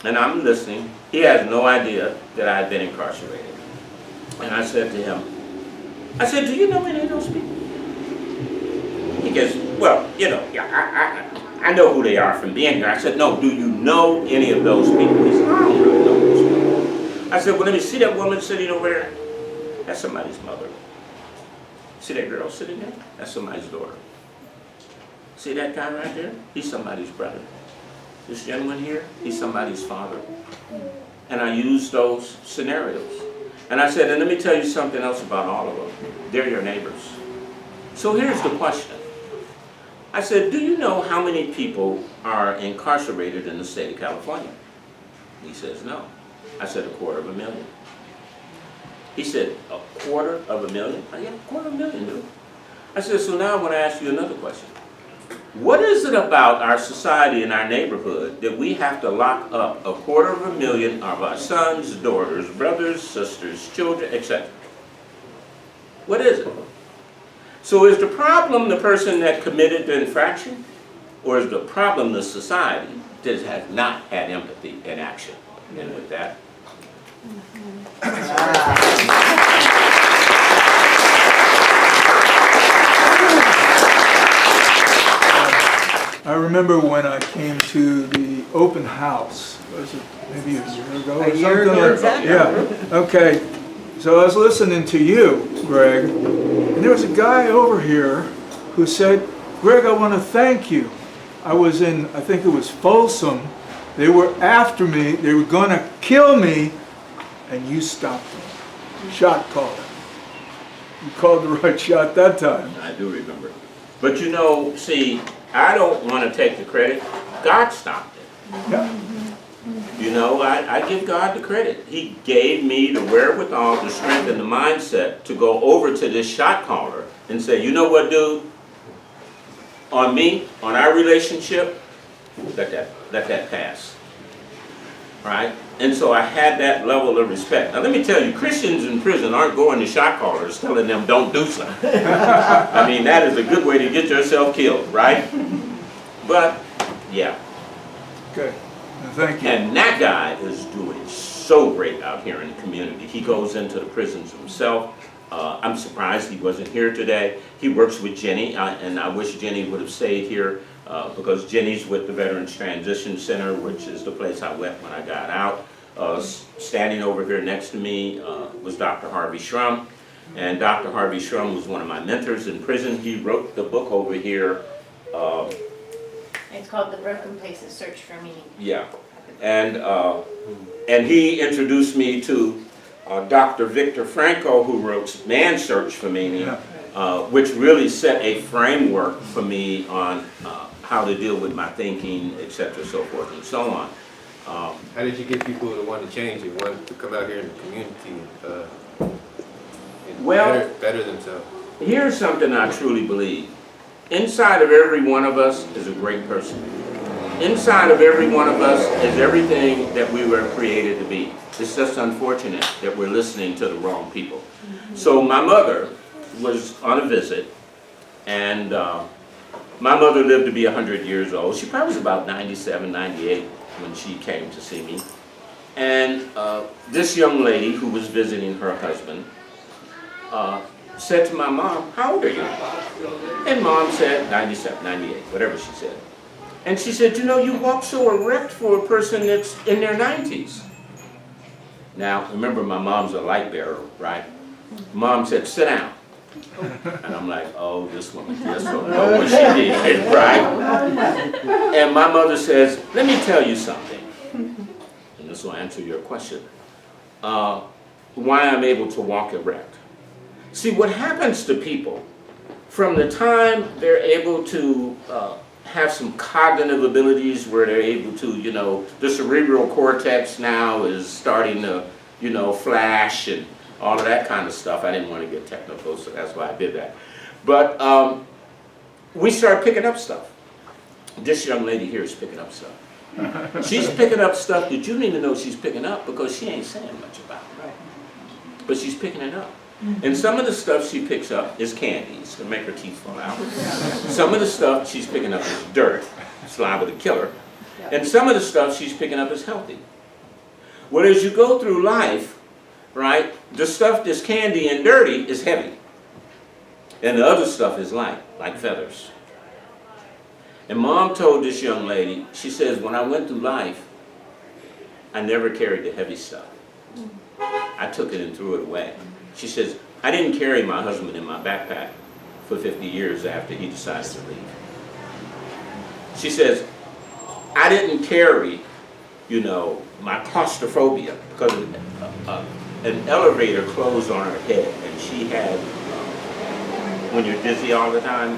and I'm listening. He has no idea that I had been incarcerated. And I said to him, I said, do you know any of those people? He goes, well, you know, yeah, I know who they are from being here. I said, no, do you know any of those people? He said, I don't really know those people. I said, well, let me see that woman sitting over there. That's somebody's mother. See that girl sitting there? That's somebody's daughter. See that guy right there? He's somebody's brother. This gentleman here, he's somebody's father. And I used those scenarios. And I said, and let me tell you something else about all of them. They're your neighbors. So here's the question. I said, do you know how many people are incarcerated in the state of California? He says, no. I said, 250,000. He said, 250,000? Yeah, 250,000, dude. I said, so now I want to ask you another question. What is it about our society and our neighborhood that we have to lock up 250,000 of our sons, daughters, brothers, sisters, children, etc.? What is it? So is the problem the person that committed the infraction, or is the problem the society that has not had empathy in action? And with that. I remember when I came to the open house, was it maybe a year ago or something? A year ago, exactly. Yeah, okay. So I was listening to you, Greg, and there was a guy over here who said, Greg, I want to thank you. I was in, I think it was Folsom. They were after me. They were going to kill me, and you stopped them. Shot caller. You called the right shot that time. I do remember. But you know, see, I don't want to take the credit. God stopped it. Yeah. You know, I give God the credit. He gave me the wherewithal, the strength, and the mindset to go over to this shot caller and say, you know what, dude? On me, on our relationship, let that pass. Right? And so I had that level of respect. Now let me tell you, Christians in prison aren't going to shot callers telling them don't do something. I mean, that is a good way to get yourself killed, right? But, yeah. Okay. Thank you. And that guy is doing so great out here in the community. He goes into the prisons himself. I'm surprised he wasn't here today. He works with Jenny, and I wish Jenny would have stayed here because Jenny's with the Veterans Transition Center, which is the place I went when I got out. Standing over here next to me was Dr. Harvey Shrum. And Dr. Harvey Shrum was one of my mentors in prison. He wrote the book over here. It's called The Broken Places Search for Meaning. Yeah. And he introduced me to Dr. Viktor Frankl, who wrote Man's Search for Meaning, which really set a framework for me on how to deal with my thinking, etc., so forth and so on. How did you get people to want to change and want to come out here in the community and better themselves? Here's something I truly believe. Inside of every one of us is a great person. Inside of every one of us is everything that we were created to be. It's just unfortunate that we're listening to the wrong people. So my mother was on a visit, and my mother lived to be 100 years old. She probably was about 97, 98 when she came to see me. And this young lady who was visiting her husband said to my mom, "How old are you?" And Mom said, 97, 98, whatever she said. And she said, "You know, you walk so erect for a person that's in their 90s. Now, remember, my mom's a light bearer, right? Mom said, "Sit down." And I'm like, oh, this woman just don't know what she did, right? And my mother says, "Let me tell you something." And this will answer your question. Why I'm able to walk erect. See, what happens to people from the time they're able to have some cognitive abilities where they're able to, you know, the cerebral cortex now is starting to, you know, flash and all of that kind of stuff. I didn't want to get technical, so that's why I did that. But we start picking up stuff. This young lady here is picking up stuff. She's picking up stuff that you don't even know she's picking up because she ain't saying much about it. But she's picking it up. And some of the stuff she picks up is candies to make her teeth fall out. Some of the stuff she's picking up is dirt, saliva to kill her. And some of the stuff she's picking up is healthy. Well, as you go through life, right, the stuff that's candy and dirty is heavy. And the other stuff is light, like feathers. And Mom told this young lady, she says, when I went through life, I never carried the heavy stuff. I took it and threw it away. She says, I didn't carry my husband in my backpack for 50 years after he decided to leave. She says, I didn't carry, you know, my claustrophobia because an elevator closed on her head and she had, when you're dizzy all the time,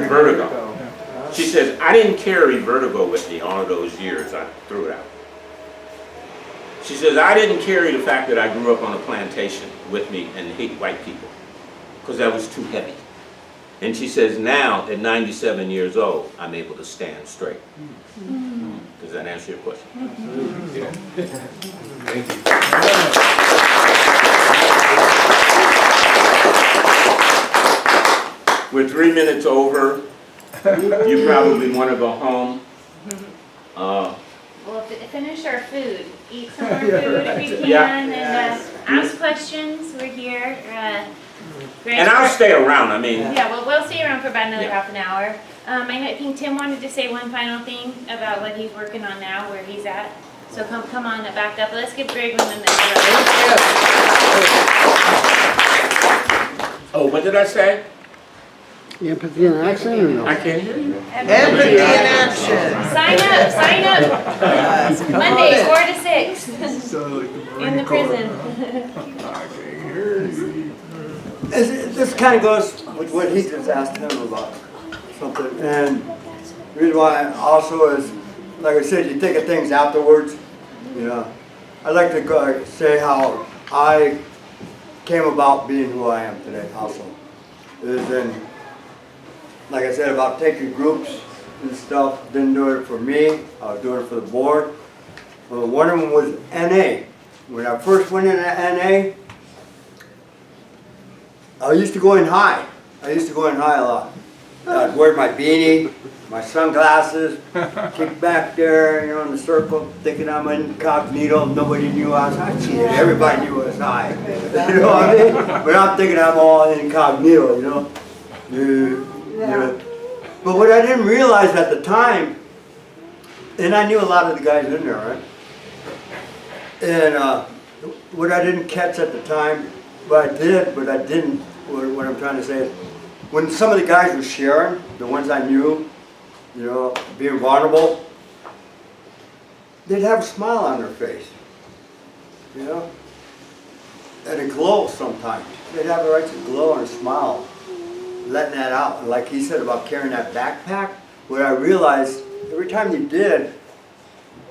vertigo. She says, I didn't carry vertigo with me all of those years. I threw it out. She says, I didn't carry the fact that I grew up on a plantation with me and hate white people because that was too heavy. And she says, now at 97 years old, I'm able to stand straight. Does that answer your question? Yeah. Thank you. We're 3 minutes over. You probably want to go home. Well, finish our food. Eat some more food if you can, and ask questions. We're here. And I'll stay around. I mean. Yeah, well, we'll stay around for about another half an hour. I think Tim wanted to say one final thing about what he's working on now, where he's at. So come on, back up. Let's give Greg one minute. Oh, what did I say? Empathy in action or no? I can't hear you. Empathy in action. Sign up. Monday, 4 to 6. In the prison. This kind of goes with what he just asked him about something. And the reason why also is, like I said, you think of things afterwards. You know, I'd like to say how I came about being who I am today also. Is in, like I said, about taking groups and stuff. Didn't do it for me. I was doing it for the board. Well, one of them was NA. When I first went into NA, I used to go in high. I used to go in high a lot. I'd wear my beanie, my sunglasses, kick back there, you know, in the circle, thinking I'm incognito. Nobody knew I was high. Everybody knew I was high. You know what I mean? But I'm thinking I'm all incognito, you know. Yeah. But what I didn't realize at the time, and I knew a lot of the guys in there, right? And what I didn't catch at the time, what I did, but I didn't, what I'm trying to say is, when some of the guys were sharing, the ones I knew, you know, being vulnerable, they'd have a smile on their face, you know, and a glow sometimes. They'd have a right to glow and a smile, letting that out. And like he said about carrying that backpack, what I realized, every time you did,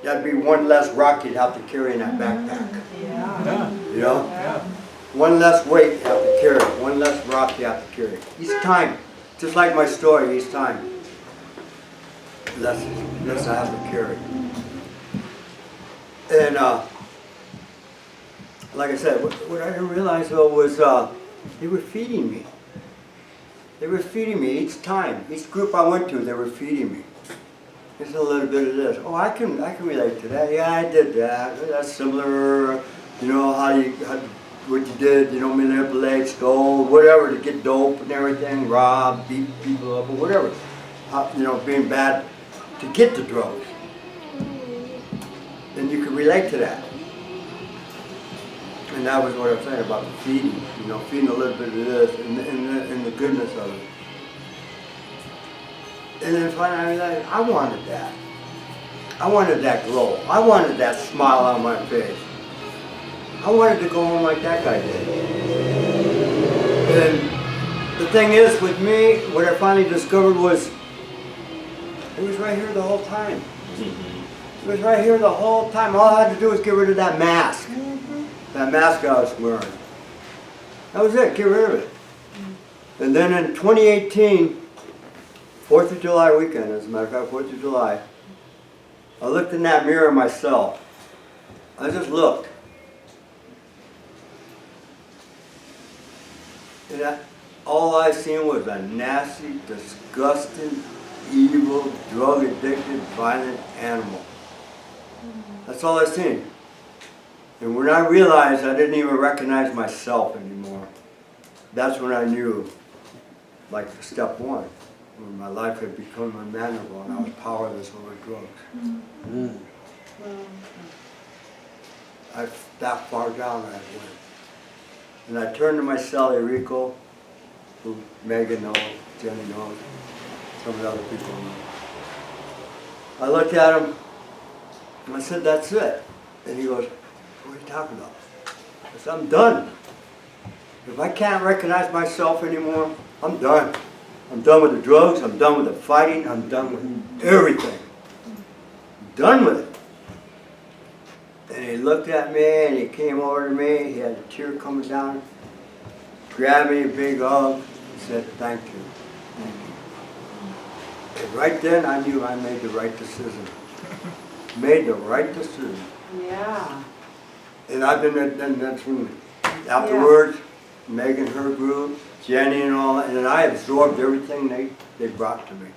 that'd be one less rock you'd have to carry in that backpack. Yeah. You know? Yeah. One less weight you have to carry, one less rock you have to carry. Each time, just like my story, each time, less I have to carry. And like I said, what I didn't realize though was they were feeding me. They were feeding me each time. Each group I went to, they were feeding me. Just a little bit of this. Oh, I can relate to that. Yeah, I did that. That's similar. You know what you did. You know, manipulate, stole, whatever to get dope and everything, rob, beat people up, or whatever. You know, being bad to get the drugs. And you can relate to that. And that was what I'm saying about the feeding. You know, feeding a little bit of this and the goodness of it. And then finally I realized I wanted that. I wanted that glow. I wanted that smile on my face. I wanted to go home like that guy did. And the thing is with me, what I finally discovered was, it was right here the whole time. It was right here the whole time. All I had to do was get rid of that mask. That mask I was wearing. That was it, get rid of it. And then in 2018, 4th of July weekend, as a matter of fact, 4th of July, I looked in that mirror myself. I just looked. And all I seen was a nasty, disgusting, evil, drug-addicted, violent animal. That's all I seen. And when I realized I didn't even recognize myself anymore, that's when I knew, like step one, when my life had become unmanageable and I was powerless over drugs. That far down I went. And I turned to my cellie, Rico, who Megan knows, Jenny knows, some of the other people know. I looked at him and I said, that's it. And he goes, what are you talking about? I said, I'm done. If I can't recognize myself anymore, I'm done. I'm done with the drugs, I'm done with the fighting, I'm done with everything. I'm done with it. And he looked at me and he came over to me, he had a tear coming down, grabbed me a big hug, and said, thank you, thank you. And right then I knew I made the right decision. Made the right decision. Yeah. And I've been, and that's when, afterwards, Megan, her group, Jenny and all that, and I absorbed everything they brought to me.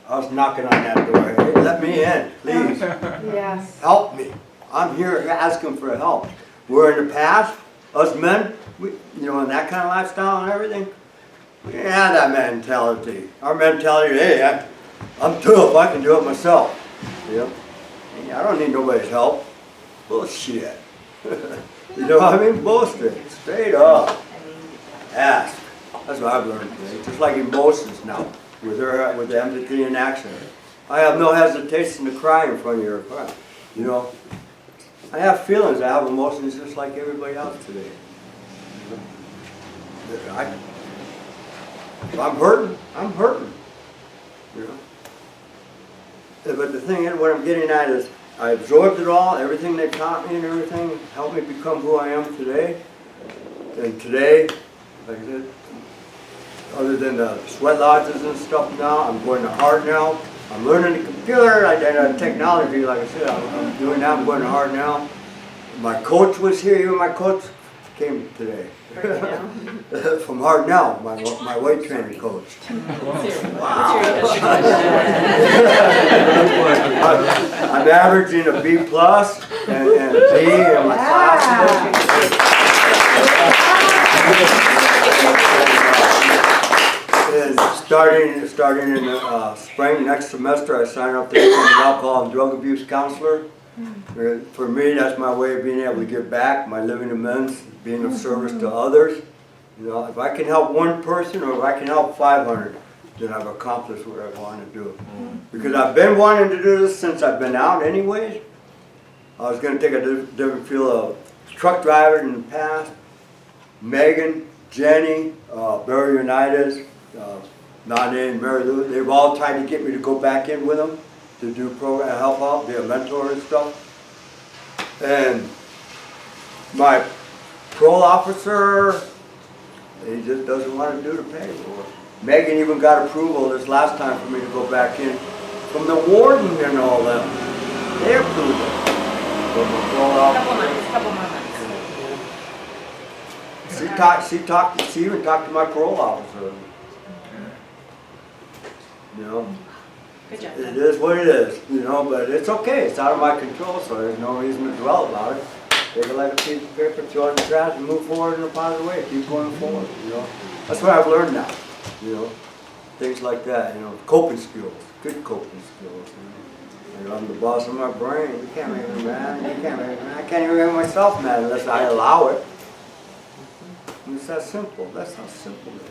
I was knocking on that door, hey, let me in, please. Yes. Help me. I'm here asking for help. Where in the past, us men, we, you know, in that kind of lifestyle and everything, we didn't have that mentality. Our mentality, hey, I'm tough, I can do it myself. Yep. I don't need nobody's help. Bullshit. You know what I mean? Bullshit. Straight up. Ask. That's what I've learned today. Just like emotions now, with the empathy and action. I have no hesitation to cry in front of your car. You know, I have feelings, I have emotions just like everybody else today. If I'm hurting, I'm hurting. You know. But the thing is, what I'm getting at is, I absorbed it all, everything they taught me and everything, helped me become who I am today. And today, like I said, other than the sweat lodges and stuff now, I'm going to Hard now. I'm learning the computer, technology, like I said, I'm doing that, I'm going to Hard now. My coach was here, even my coach came today. From Hard now, my weight training coach. Wow. I'm averaging a B plus and a B in my class. And starting in the spring next semester, I signed up to become an alcohol and drug abuse counselor. For me, that's my way of being able to give back, my living amends, being of service to others. You know, if I can help one person or if I can help 500, then I've accomplished what I want to do. Because I've been wanting to do this since I've been out anyways. I was going to take a different field of truck driver in the past. Megan, Jenny, Barry Unitas, Nane, Mary Lou, they've all tried to get me to go back in with them to do program, help out, be a mentor and stuff. And my parole officer, he just doesn't want to do the paperwork. Megan even got approval this last time for me to go back in from the warden and all them. They approved it. From the parole officer. Couple more months. She even talked to my parole officer. You know, Good job. it is what it is, you know, but it's okay. It's out of my control, so there's no reason to dwell about it. Take it like a piece of paper, throw it in the trash, and move forward in a positive way. Keep going forward, you know. That's what I've learned now, you know. Things like that, you know, coping skills, good coping skills. You know, I'm the boss of my brain. You can't make me mad. You can't make me mad. I can't even make myself mad unless I allow it. It's that simple. That's how simple it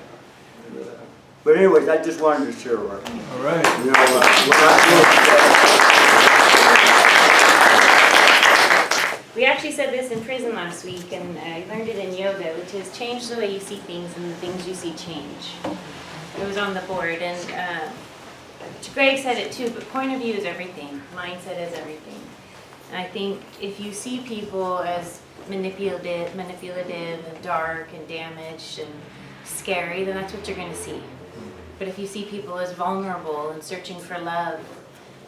is. But anyways, I just wanted to share our. All right. You know, we're not doing We actually said this in prison last week, and I learned it in yoga, which is change the way you see things and the things you see change. It was on the board, and Greg said it too, but point of view is everything. Mindset is everything. And I think if you see people as manipulative and dark and damaged and scary, then that's what you're going to see. But if you see people as vulnerable and searching for love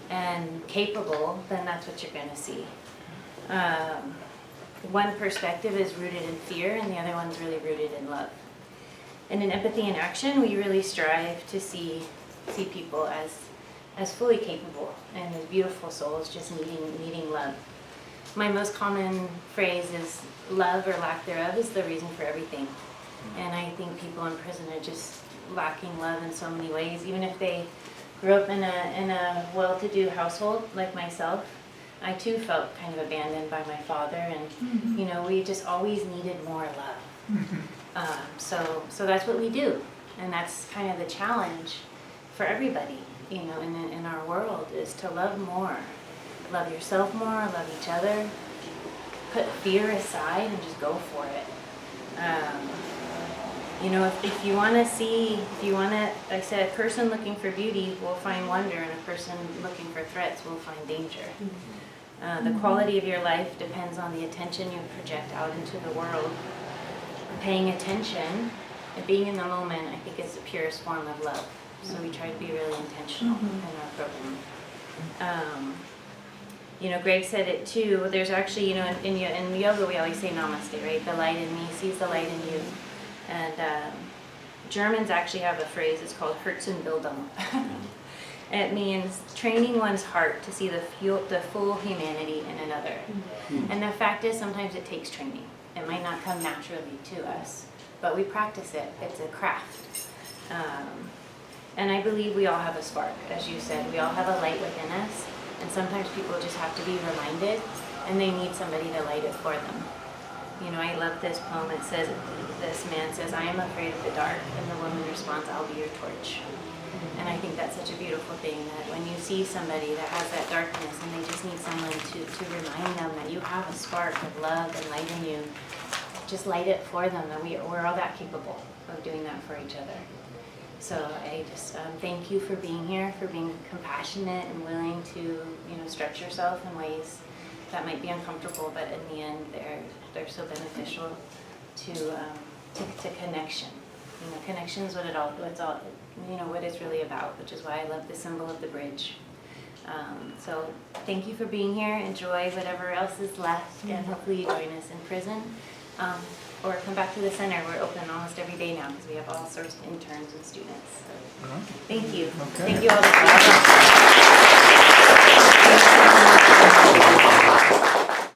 and capable, then that's what you're going to see. One perspective is rooted in fear, and the other one's really rooted in love. And in empathy and action, we really strive to see people as fully capable and as beautiful souls, just needing love. My most common phrase is love or lack thereof is the reason for everything. And I think people in prison are just lacking love in so many ways. Even if they grew up in a well-to-do household like myself, I too felt kind of abandoned by my father, and you know, we just always needed more love. So that's what we do, and that's kind of the challenge for everybody, you know, in our world, is to love more. Love yourself more, love each other, put fear aside and just go for it. You know, if you want to, like I said, a person looking for beauty will find wonder, and a person looking for threats will find danger. The quality of your life depends on the attention you project out into the world. Paying attention and being in the moment, I think, is the purest form of love. So we try to be really intentional in our program. You know, Greg said it too. There's actually, you know, in yoga we always say namaste, right? The light in me sees the light in you. And Germans actually have a phrase, it's called Herzenbildung. It means training one's heart to see the full humanity in another. And the fact is, sometimes it takes training. It might not come naturally to us, but we practice it. It's a craft. And I believe we all have a spark, as you said. We all have a light within us, and sometimes people just have to be reminded, and they need somebody to light it for them. You know, I love this poem. It says, this man says, "I am afraid of the dark," and the woman responds, "I'll be your torch." And I think that's such a beautiful thing, that when you see somebody that has that darkness and they just need someone to remind them that you have a spark of love and light in you, just light it for them, that we're all that capable of doing that for each other. So I just thank you for being here, for being compassionate and willing to, you know, stretch yourself in ways that might be uncomfortable, but in the end they're so beneficial to connection. You know, connection is what it's really about, which is why I love the symbol of the bridge. So thank you for being here. Enjoy whatever else is left, and hopefully you join us in prison. Or come back to the center. We're open almost every day now because we have all sorts of interns and students. So, thank you. Okay. Thank you all.